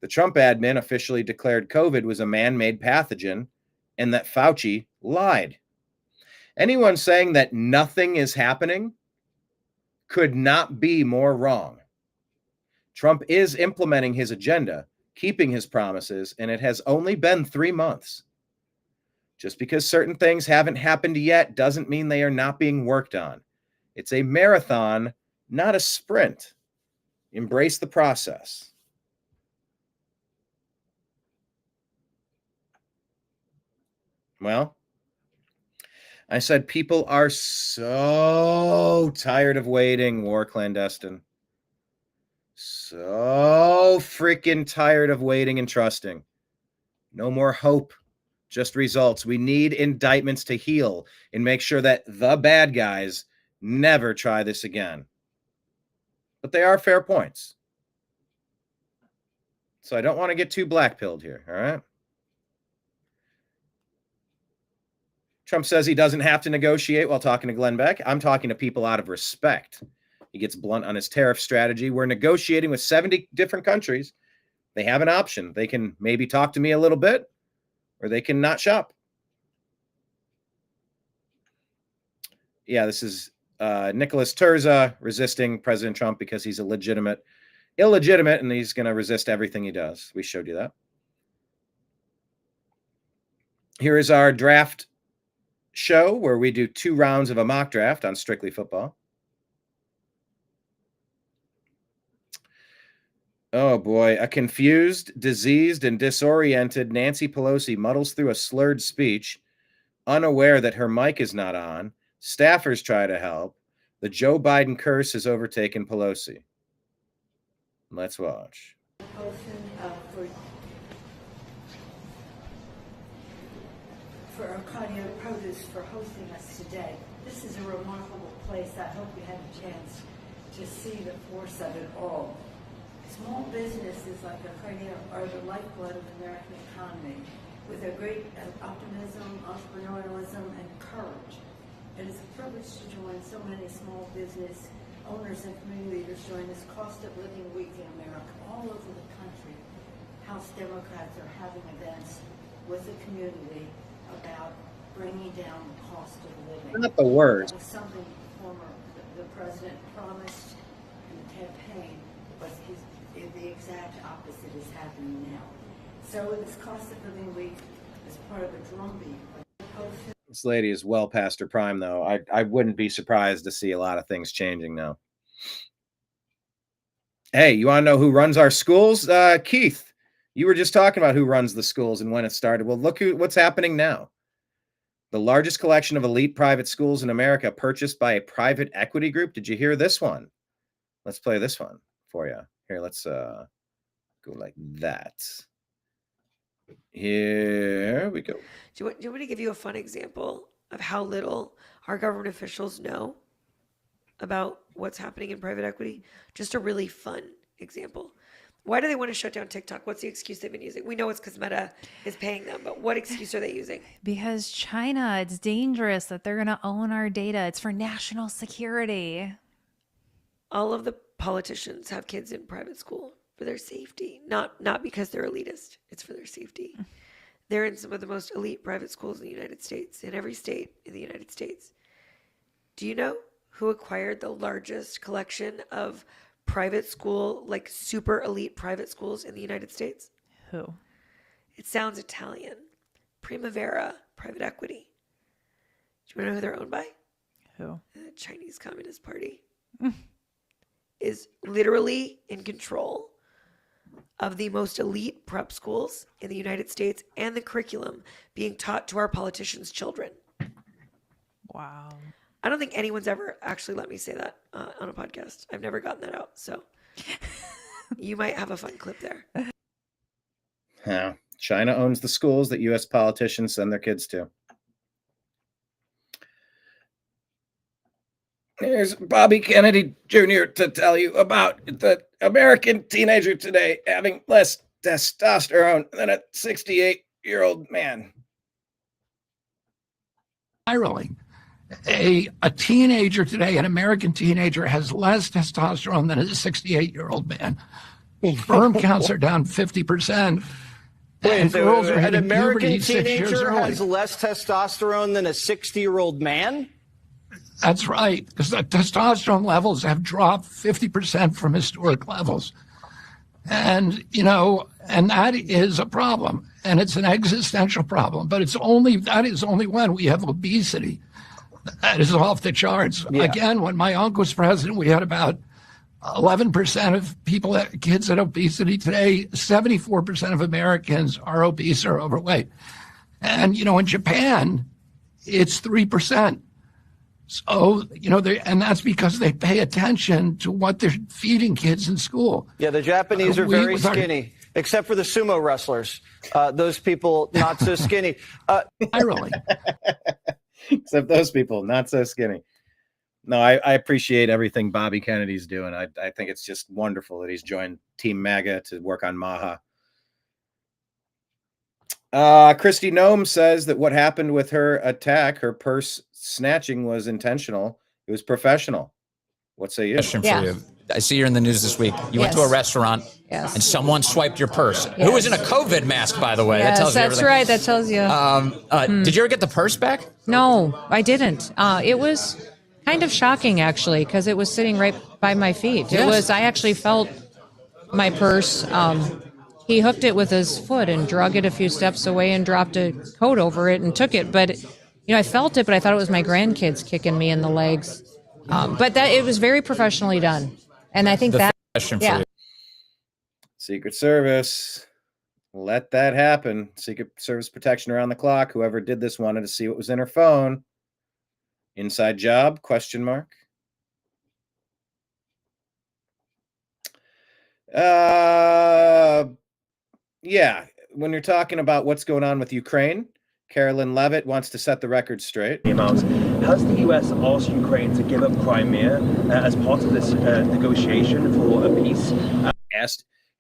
The Trump admin officially declared COVID was a man-made pathogen and that Fauci lied. Anyone saying that nothing is happening could not be more wrong. Trump is implementing his agenda, keeping his promises, and it has only been 3 months. Just because certain things haven't happened yet doesn't mean they are not being worked on. It's a marathon, not a sprint. Embrace the process. Well, I said people are so tired of waiting, war clandestine. So freaking tired of waiting and trusting. No more hope, just results. We need indictments to heal and make sure that the bad guys never try this again. But they are fair points. So I don't want to get too black-pilled here, all right? Trump says he doesn't have to negotiate while talking to Glenn Beck. I'm talking to people out of respect. He gets blunt on his tariff strategy. We're negotiating with 70 different countries. They have an option. They can maybe talk to me a little bit, or they can not shop. Yeah, this is Nicholas Terza resisting President Trump because he's illegitimate, and he's going to resist everything he does. We showed you that. Here is our draft show where we do 2 rounds of a mock draft on Strictly Football. Oh boy, a confused, diseased, and disoriented Nancy Pelosi muddles through a slurred speech, unaware that her mic is not on. Staffers try to help. The Joe Biden curse has overtaken Pelosi. Let's watch. For Arcadia Produce for hosting us today. This is a remarkable place. I hope you had a chance to see the force of it all. Small businesses like Arcadia are the lifeblood of the American economy, with their great optimism, entrepreneurialism, and courage. It is a privilege to join so many small business owners and community leaders during this cost of living week in America. All over the country, House Democrats are having events with the community about bringing down the cost of living. Not the worst. That was something the president promised in the campaign, but the exact opposite is happening now. So this cost of living week is part of a drumbeat. This lady is well past her prime, though. I wouldn't be surprised to see a lot of things changing now. Hey, you want to know who runs our schools? Keith. You were just talking about who runs the schools and when it started. Well, look what's happening now. The largest collection of elite private schools in America purchased by a private equity group. Did you hear this one? Let's play this one for you. Here, let's go like that. Here we go. Do you want me to give you a fun example of how little our government officials know about what's happening in private equity? Just a really fun example. Why do they want to shut down TikTok? What's the excuse they've been using? We know it's because Meta is paying them, but what excuse are they using? Because China, it's dangerous that they're going to own our data. It's for national security. All of the politicians have kids in private school for their safety, not because they're elitist. It's for their safety. They're in some of the most elite private schools in the United States, in every state in the United States. Do you know who acquired the largest collection of private school, like super elite private schools in the United States? Who? It sounds Italian. Primavera Private Equity. Do you want to know who they're owned by? Who? The Chinese Communist Party is literally in control of the most elite prep schools in the United States and the curriculum being taught to our politicians' children. Wow. I don't think anyone's ever actually let me say that on a podcast. I've never gotten that out. So you might have a fun clip there. Yeah. China owns the schools that U.S. politicians send their kids to. Here's Bobby Kennedy Jr. to tell you about the American teenager today having less testosterone than a 68-year-old man. Spiraling. A teenager today, an American teenager, has less testosterone than a 68-year-old man. Sperm counts are down 50%. Wait, girls are an hitting American puberty 6 years teenager early. has less testosterone than a 60-year-old man? That's right, because the testosterone levels have dropped 50% from historic levels. And, and that is a problem. And it's an existential problem. But that is only when we have obesity. That is off the charts. Yeah. Again, when my uncle was president, we had about 11% of kids had obesity. Today, 74% of Americans are obese or overweight. And, in Japan, it's 3%. So, and that's because they pay attention to what they're feeding kids in school. Yeah, the Japanese are very skinny, except for the sumo wrestlers. Those people, not so skinny. Really. Except those people, not so skinny. No, I appreciate everything Bobby Kennedy's doing. I think it's just wonderful that he's joined Team MAGA to work on Maha. Christy Nome says that what happened with her attack, her purse snatching, was intentional. It was professional. What say you? Question for you. I see you're in the news this week. You went to a restaurant and someone swiped your purse. Who was in a COVID mask, by the way? Yes, that tells you that's everything. right. That tells you. Did you ever get the purse back? No, I didn't. It was kind of shocking, actually, because it was sitting right by my feet. I actually felt my purse. He hooked it with his foot and drug it a few steps away and dropped a coat over it and took it. But, I felt it, but I thought it was my grandkids kicking me in the legs. But it was very professionally done. And I think Question for you. Secret Service, let that happen. Secret Service protection around the clock. Whoever did this wanted to see what was in her phone. Inside job? Question mark. Yeah, when you're talking about what's going on with Ukraine, Carolyn Levitt wants to set the record straight. Has the U.S. asked Ukraine to give up Crimea as part of this negotiation for a peace?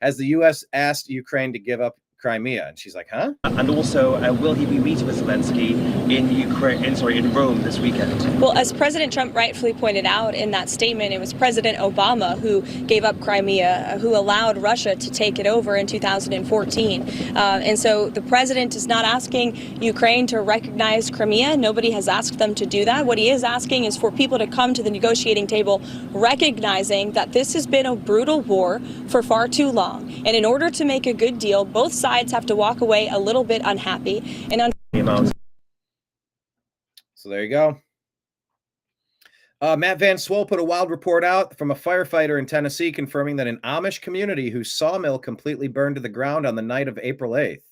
Has the U.S. asked Ukraine to give up Crimea? And she's like, huh? And also, will he be meeting with Zelensky in Rome this weekend? Well, as President Trump rightfully pointed out in that statement, it was President Obama who gave up Crimea, who allowed Russia to take it over in 2014. And so the president is not asking Ukraine to recognize Crimea. Nobody has asked them to do that. What he is asking is for people to come to the negotiating table recognizing that this has been a brutal war for far too long. And in order to make a good deal, both sides have to walk away a little bit unhappy. So there you go. Matt Van Swol put a wild report out from a firefighter in Tennessee confirming that an Amish community whose sawmill completely burned to the ground on the night of April 8th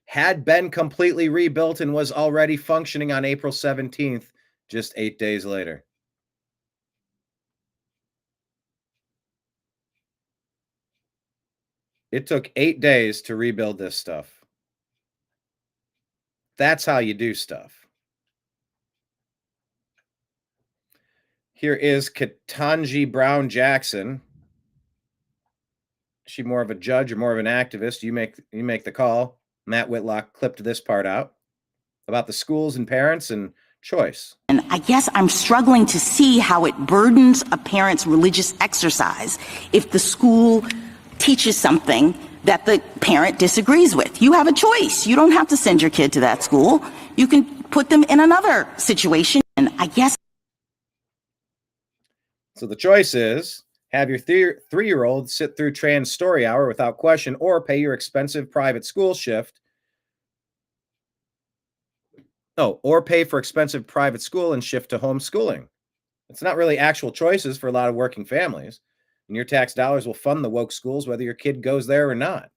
had been completely rebuilt and was already functioning on April 17th, just 8 days later. It took 8 days to rebuild this stuff. That's how you do stuff. Here is Ketanji Brown Jackson. Is she more of a judge or more of an activist? You make the call. Matt Whitlock clipped this part out about the schools and parents and choice. And I guess I'm struggling to see how it burdens a parent's religious exercise if the school teaches something that the parent disagrees with. You have a choice. You don't have to send your kid to that school. You can put them in another situation. And I guess. So the choice is have your 3-year-old sit through trans story hour without question, or pay your expensive private school shift. No, or pay for expensive private school and shift to homeschooling. It's not really actual choices for a lot of working families. And your tax dollars will fund the woke schools, whether your kid goes there or not.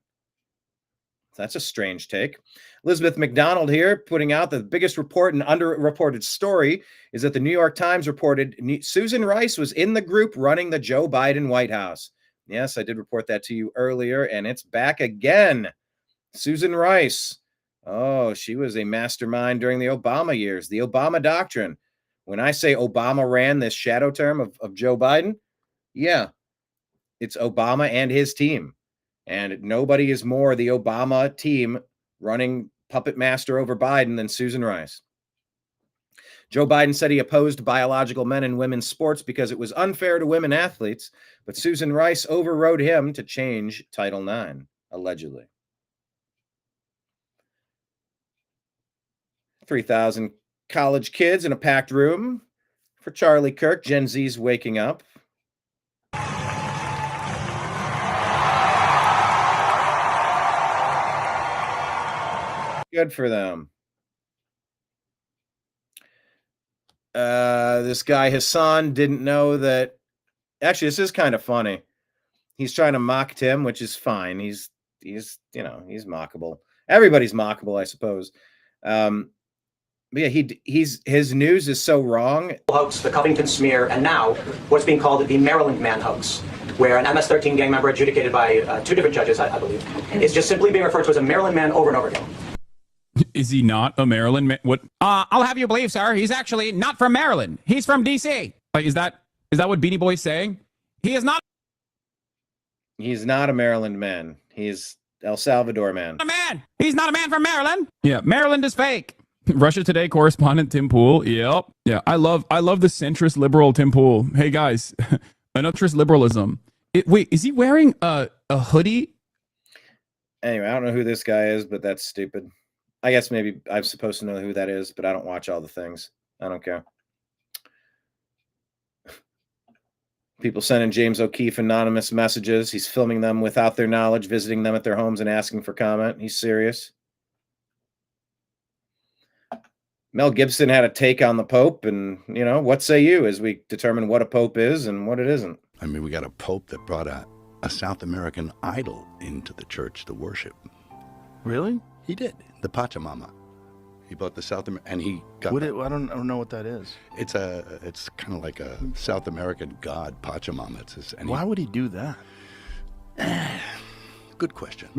That's a strange take. Elizabeth McDonald here putting out the biggest report and underreported story is that the New York Times reported Susan Rice was in the group running the Joe Biden White House. Yes, I did report that to you earlier, and it's back again. Susan Rice. Oh, she was a mastermind during the Obama years, the Obama doctrine. When I say Obama ran this shadow term of Joe Biden, yeah. It's Obama and his team. And nobody is more the Obama team running puppet master over Biden than Susan Rice. Joe Biden said he opposed biological men and women's sports because it was unfair to women athletes, but Susan Rice overrode him to change Title IX, allegedly. 3,000 college kids in a packed room for Charlie Kirk. Gen Z's waking up. Good for them. This guy Hassan didn't know that. Actually, this is kind of funny. He's trying to mock Tim, which is fine. He's mockable. everybody's mockable, I suppose. But yeah, his news is so wrong. Hoax, the Covington smear, and now what's being called the Maryland man hoax, where an MS-13 gang member adjudicated by 2 different judges, I believe, is just simply being referred to as a Maryland man over and over again. Is he not a Maryland man? What? I'll have you believe, sir, he's actually not from Maryland. He's from D.C. Is that what Beanie Boy's saying? He is not. He's not a Maryland man. He's El Salvador man. A man. He's not a man from Maryland. Yeah, Maryland is fake. Russia Today correspondent Tim Pool. Yep. Yeah, I love the centrist liberal Tim Pool. Hey guys, centrist liberalism. Wait, is he wearing a hoodie? Anyway, I don't know who this guy is, but that's stupid. I guess maybe I'm supposed to know who that is, but I don't watch all the things. I don't care. People sending James O'Keefe anonymous messages. He's filming them without their knowledge, visiting them at their homes and asking for comment. He's serious. Mel Gibson had a take on the Pope, and, what say you as we determine what a Pope is and what it isn't? I mean, we got a Pope that brought a South American idol into the church to worship. Really? He did. The Pachamama. He brought the South American, and he got. I don't know what that is. It's kind of like a South American god, Pachamama. Why would he do that? Good question.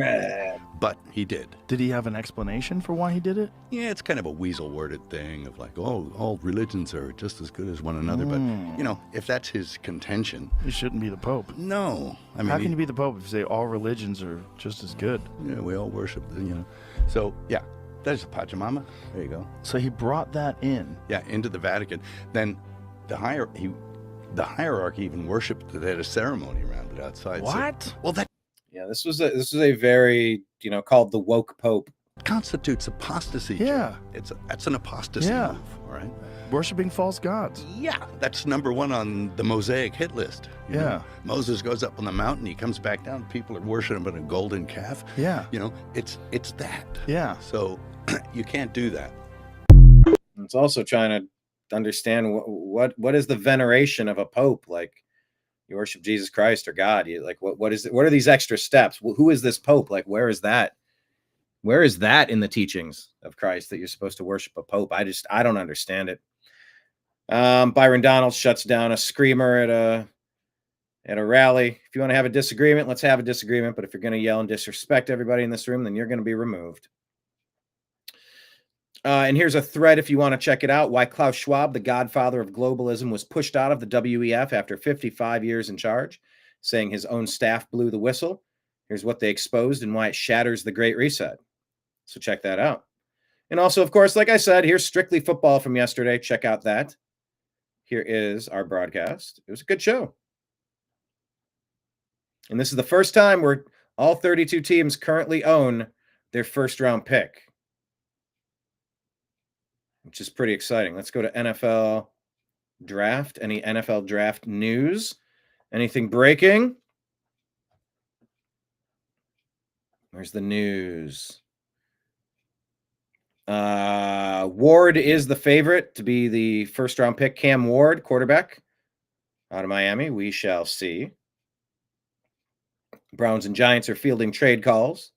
But he did. Did he have an explanation for why he did it? Yeah, it's kind of a weasel-worded thing of like, oh, all religions are just as good as one another. But, if that's his contention... He shouldn't be the Pope. No. I mean, how can you be the Pope if you say all religions are just as good? Yeah, we all worship, So, yeah, there's the Pachamama. There you go. So he brought that in? Yeah, into the Vatican. Then the hierarchy even worshipped. They had a ceremony around it outside. What? So, well, that... Yeah, this was a very, called the woke Pope. Constitutes apostasy. Yeah. That's an apostasy move, all right? Worshipping false gods. Yeah, that's number one on the Mosaic hit list. You know? Moses goes up on the mountain, he comes back down, people are worshiping a golden calf. Yeah. It's that. Yeah. So you can't do that. It's also trying to understand what is the veneration of a pope like. You worship Jesus Christ or God. You like what is it? What are these extra steps? Who is this Pope? Like, where is that? Where is that in the teachings of Christ that you're supposed to worship a Pope? I don't understand it. Byron Donalds shuts down a screamer at a rally. If you want to have a disagreement, let's have a disagreement. But if you're going to yell and disrespect everybody in this room, then you're going to be removed. And here's a thread if you want to check it out. Why Klaus Schwab, the godfather of globalism, was pushed out of the WEF after 55 years in charge, saying his own staff blew the whistle. Here's what they exposed and why it shatters the Great Reset. So check that out. And also, of course, like I said, here's Strictly Football from yesterday. Check out that. Here is our broadcast. It was a good show. And this is the first time where all 32 teams currently own their first-round pick, which is pretty exciting. Let's go to NFL draft. Any NFL draft news? Anything breaking? Where's the news? Ward is the favorite to be the first-round pick. Cam Ward, quarterback out of Miami. We shall see. Browns and Giants are fielding trade calls.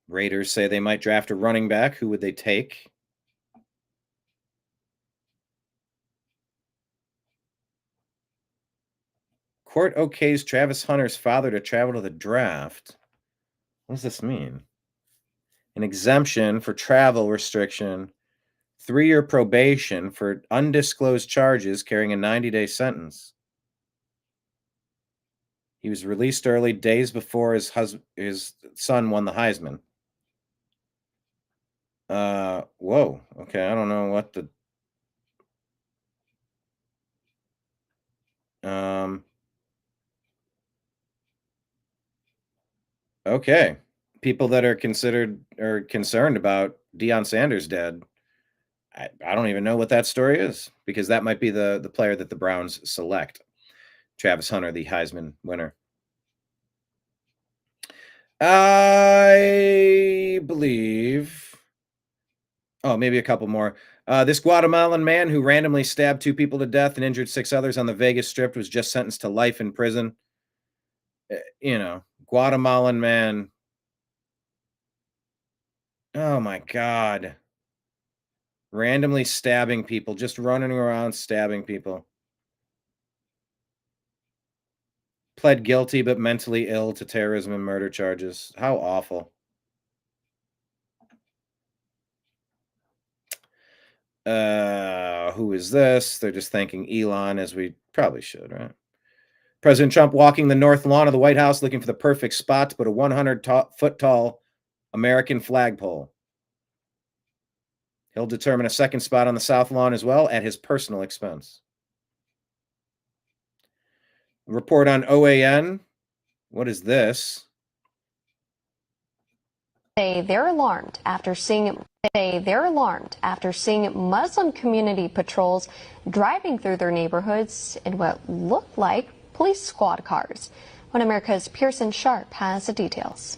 Raiders say they might draft a running back. Who would they take? Court okays Travis Hunter's father to travel to the draft. What does this mean? An exemption for travel restriction, 3-year probation for undisclosed charges carrying a 90-day sentence. He was released early, days before his son won the Heisman. Whoa. Okay, I don't know what the okay. People that are considered or concerned about Deion Sanders dead. I don't even know what that story is, because that might be the player that the Browns select. Travis Hunter, the Heisman winner. I believe. Oh, maybe a couple more. This Guatemalan man who randomly stabbed 2 people to death and injured 6 others on the Vegas Strip was just sentenced to life in prison. Guatemalan man Oh my God. Randomly stabbing people, just running around stabbing people. Pled guilty but mentally ill to terrorism and murder charges. How awful. Who is this? They're just thanking Elon, as we probably should, right? President Trump walking the north lawn of the White House looking for the perfect spot to put a 100-foot tall American flagpole. He'll determine a second spot on the south lawn as well at his personal expense. Report on OAN. What is this? They're alarmed after seeing Muslim community patrols driving through their neighborhoods in what looked like police squad cars. One America's Pearson Sharp has the details.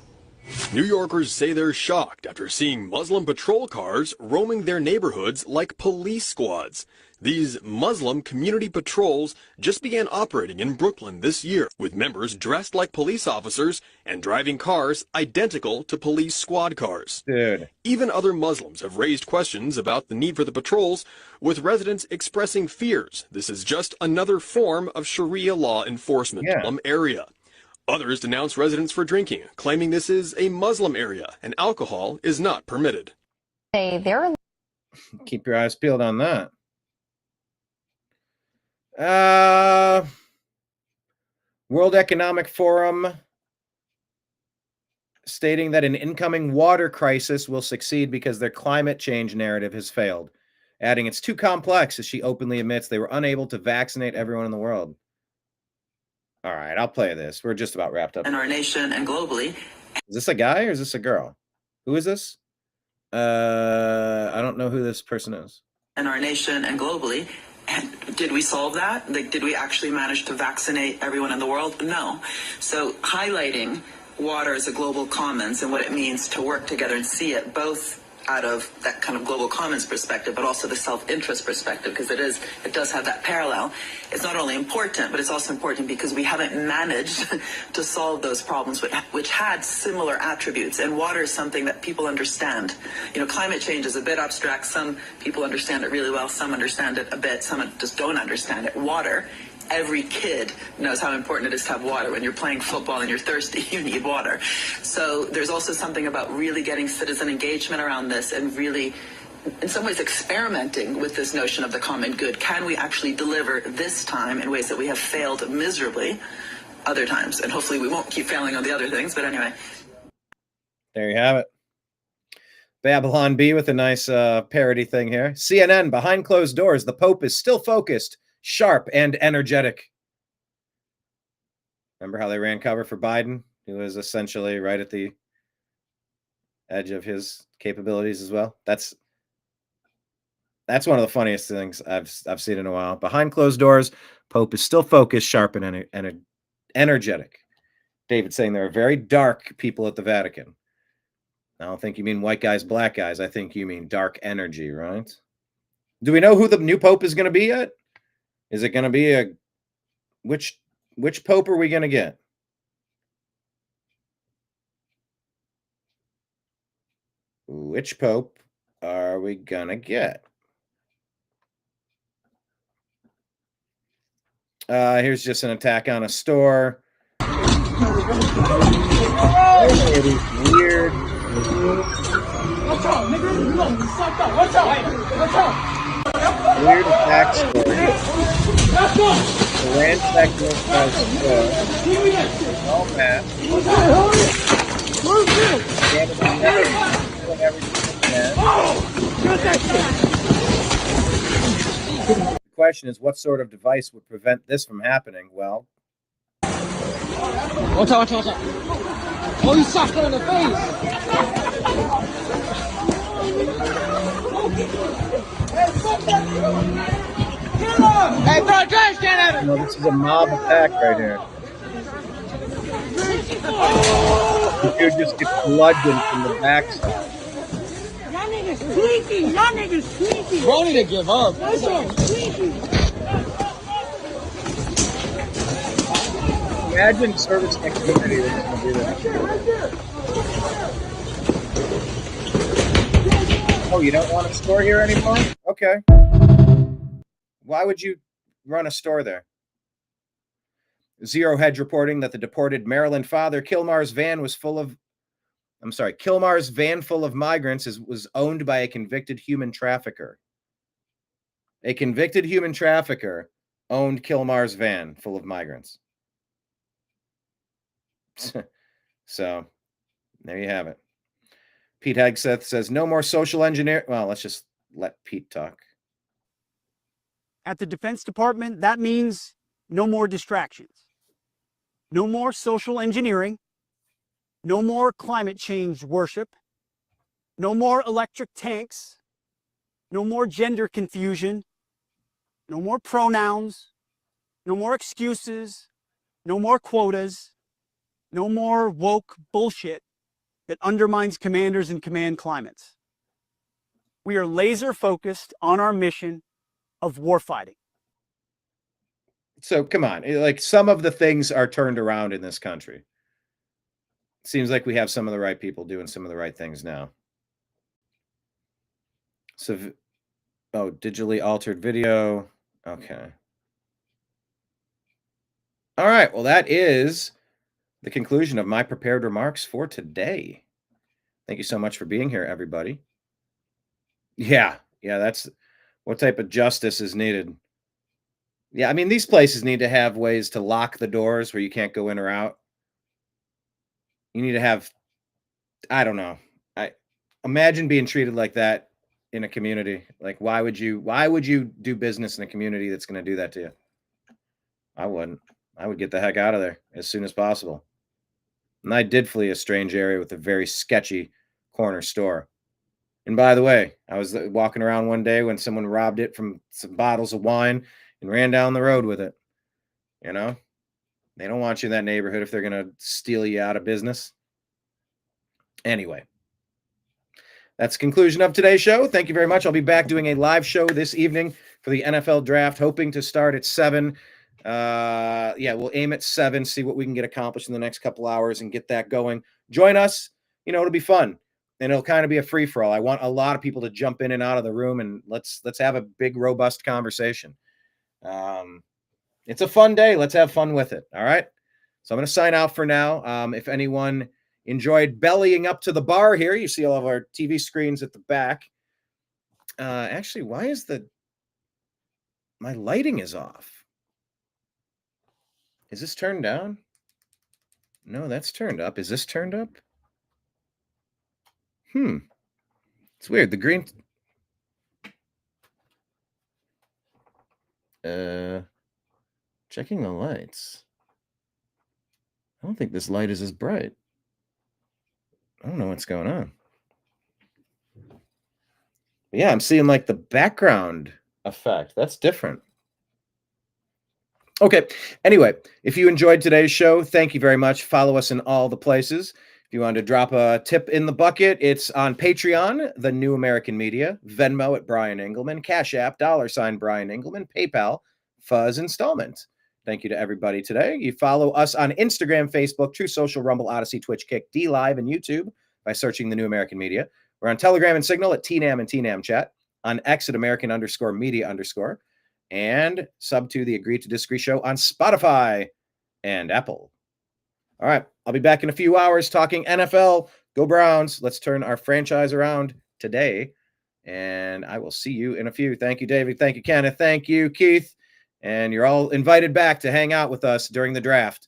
New Yorkers say they're shocked after seeing Muslim patrol cars roaming their neighborhoods like police squads. These Muslim community patrols just began operating in Brooklyn this year, with members dressed like police officers and driving cars identical to police squad cars. Dude. Even other Muslims have raised questions about the need for the patrols, with residents expressing fears this is just another form of Sharia law enforcement in some area. Others denounce residents for drinking, claiming this is a Muslim area and alcohol is not permitted. Keep your eyes peeled on that. World Economic Forum stating that an incoming water crisis will succeed because their climate change narrative has failed, adding it's too complex as she openly admits they were unable to vaccinate everyone in the world. All right, I'll play this. We're just about wrapped up. In our nation and globally. Is this a guy or is this a girl? Who is this? I don't know who this person is. In our nation and globally. And did we solve that? Like, did we actually manage to vaccinate everyone in the world? No. So highlighting water as a global commons and what it means to work together and see it both out of that kind of global commons perspective, but also the self-interest perspective, because it does have that parallel. It's not only important, but it's also important because we haven't managed to solve those problems, which had similar attributes. And water is something that people understand. You know, climate change is a bit abstract. Some people understand it really well. Some understand it a bit. Some just don't understand it. Water. Every kid knows how important it is to have water. When you're playing football and you're thirsty, you need water. So there's also something about really getting citizen engagement around this and really, in some ways, experimenting with this notion of the common good. Can we actually deliver this time in ways that we have failed miserably other times? And hopefully we won't keep failing on the other things. But anyway. There you have it. Babylon B with a nice parody thing here. CNN, behind closed doors, the Pope is still focused, sharp, and energetic. Remember how they ran cover for Biden? He was essentially right at the edge of his capabilities as well. That's one of the funniest things I've seen in a while. Behind closed doors, Pope is still focused, sharp, and energetic. David saying there are very dark people at the Vatican. I don't think you mean white guys, black guys. I think you mean dark energy, right? Do we know who the new Pope is going to be yet? Is it going to be which Pope are we going to get? Which Pope are we going to get? Here's just an attack on a store. It is weird. Watch out, nigga. You gonna be sucked up. Watch out. Watch out. Weird attack store. The ransack all that. The question is, what sort of device would prevent this from happening? Well, watch out, watch out, watch out. Oh, you sucked her in the face. Hey, bro, try to stand at him. No, this is a mob attack right here. The dude just gets bludgeoned from the backside. Y'all niggas sneaky. Y'all niggas sneaky. Bro need to give up. That's so sneaky. Imagine service activity that's going to do that. Oh, you don't want a store here anymore? Okay. Why would you run a store there? Zero Hedge reporting that the deported Maryland father Kilmar's van full of migrants was owned by a convicted human trafficker. A convicted human trafficker owned Kilmar's van full of migrants. So, there you have it. Pete Hegseth says, no more social engineer. Well, let's just let Pete talk. At the Defense Department, that means no more distractions. No more social engineering. No more climate change worship. No more electric tanks. No more gender confusion. No more pronouns. No more excuses. No more quotas. No more woke bullshit that undermines commanders and command climates. We are laser focused on our mission of warfighting. So come on, like some of the things are turned around in this country. Seems like we have some of the right people doing some of the right things now. So, digitally altered video. Okay. All right. Well, that is the conclusion of my prepared remarks for today. Thank you so much for being here, everybody. Yeah, that's what type of justice is needed. Yeah, I mean, these places need to have ways to lock the doors where you can't go in or out. You need to have, I don't know. I imagine being treated like that in a community. Like, why would you do business in a community that's going to do that to you? I wouldn't. I would get the heck out of there as soon as possible. And I did flee a strange area with a very sketchy corner store. And by the way, I was walking around one day when someone robbed it from some bottles of wine and ran down the road with it. You know, they don't want you in that neighborhood if they're going to steal you out of business. Anyway, that's the conclusion of today's show. Thank you very much. I'll be back doing a live show this evening for the NFL draft, hoping to start at 7. We'll aim at 7, see what we can get accomplished in the next couple hours and get that going. Join us. It'll be fun. And it'll kind of be a free-for-all. I want a lot of people to jump in and out of the room, and let's have a big, robust conversation. It's a fun day. Let's have fun with it. All right. So I'm going to sign out for now. If anyone enjoyed bellying up to the bar here, you see all of our TV screens at the back. Actually, why is my lighting is off? Is this turned down? No, that's turned up. Is this turned up? It's weird. The green. Checking the lights. I don't think this light is as bright. I don't know what's going on. But yeah, I'm seeing like the background effect. That's different. Okay. Anyway, if you enjoyed today's show, thank you very much. Follow us in all the places. If you want to drop a tip in the bucket, it's on Patreon, The New American Media, Venmo at Brian Engelman, Cash App, $ Brian Engelman, PayPal, Fuzz Installment. Thank you to everybody today. You follow us on Instagram, Facebook, True Social, Rumble, Odyssey, Twitch, Kick, D Live, and YouTube by searching The New American Media. We're on Telegram and Signal at TNAM and TNAM Chat, on X at American_media_, and sub to the Agree to Disagree show on Spotify and Apple. All right. I'll be back in a few hours talking NFL. Go Browns. Let's turn our franchise around today. And I will see you in a few. Thank you, David. Thank you, Kenneth. Thank you, Keith. And you're all invited back to hang out with us during the draft.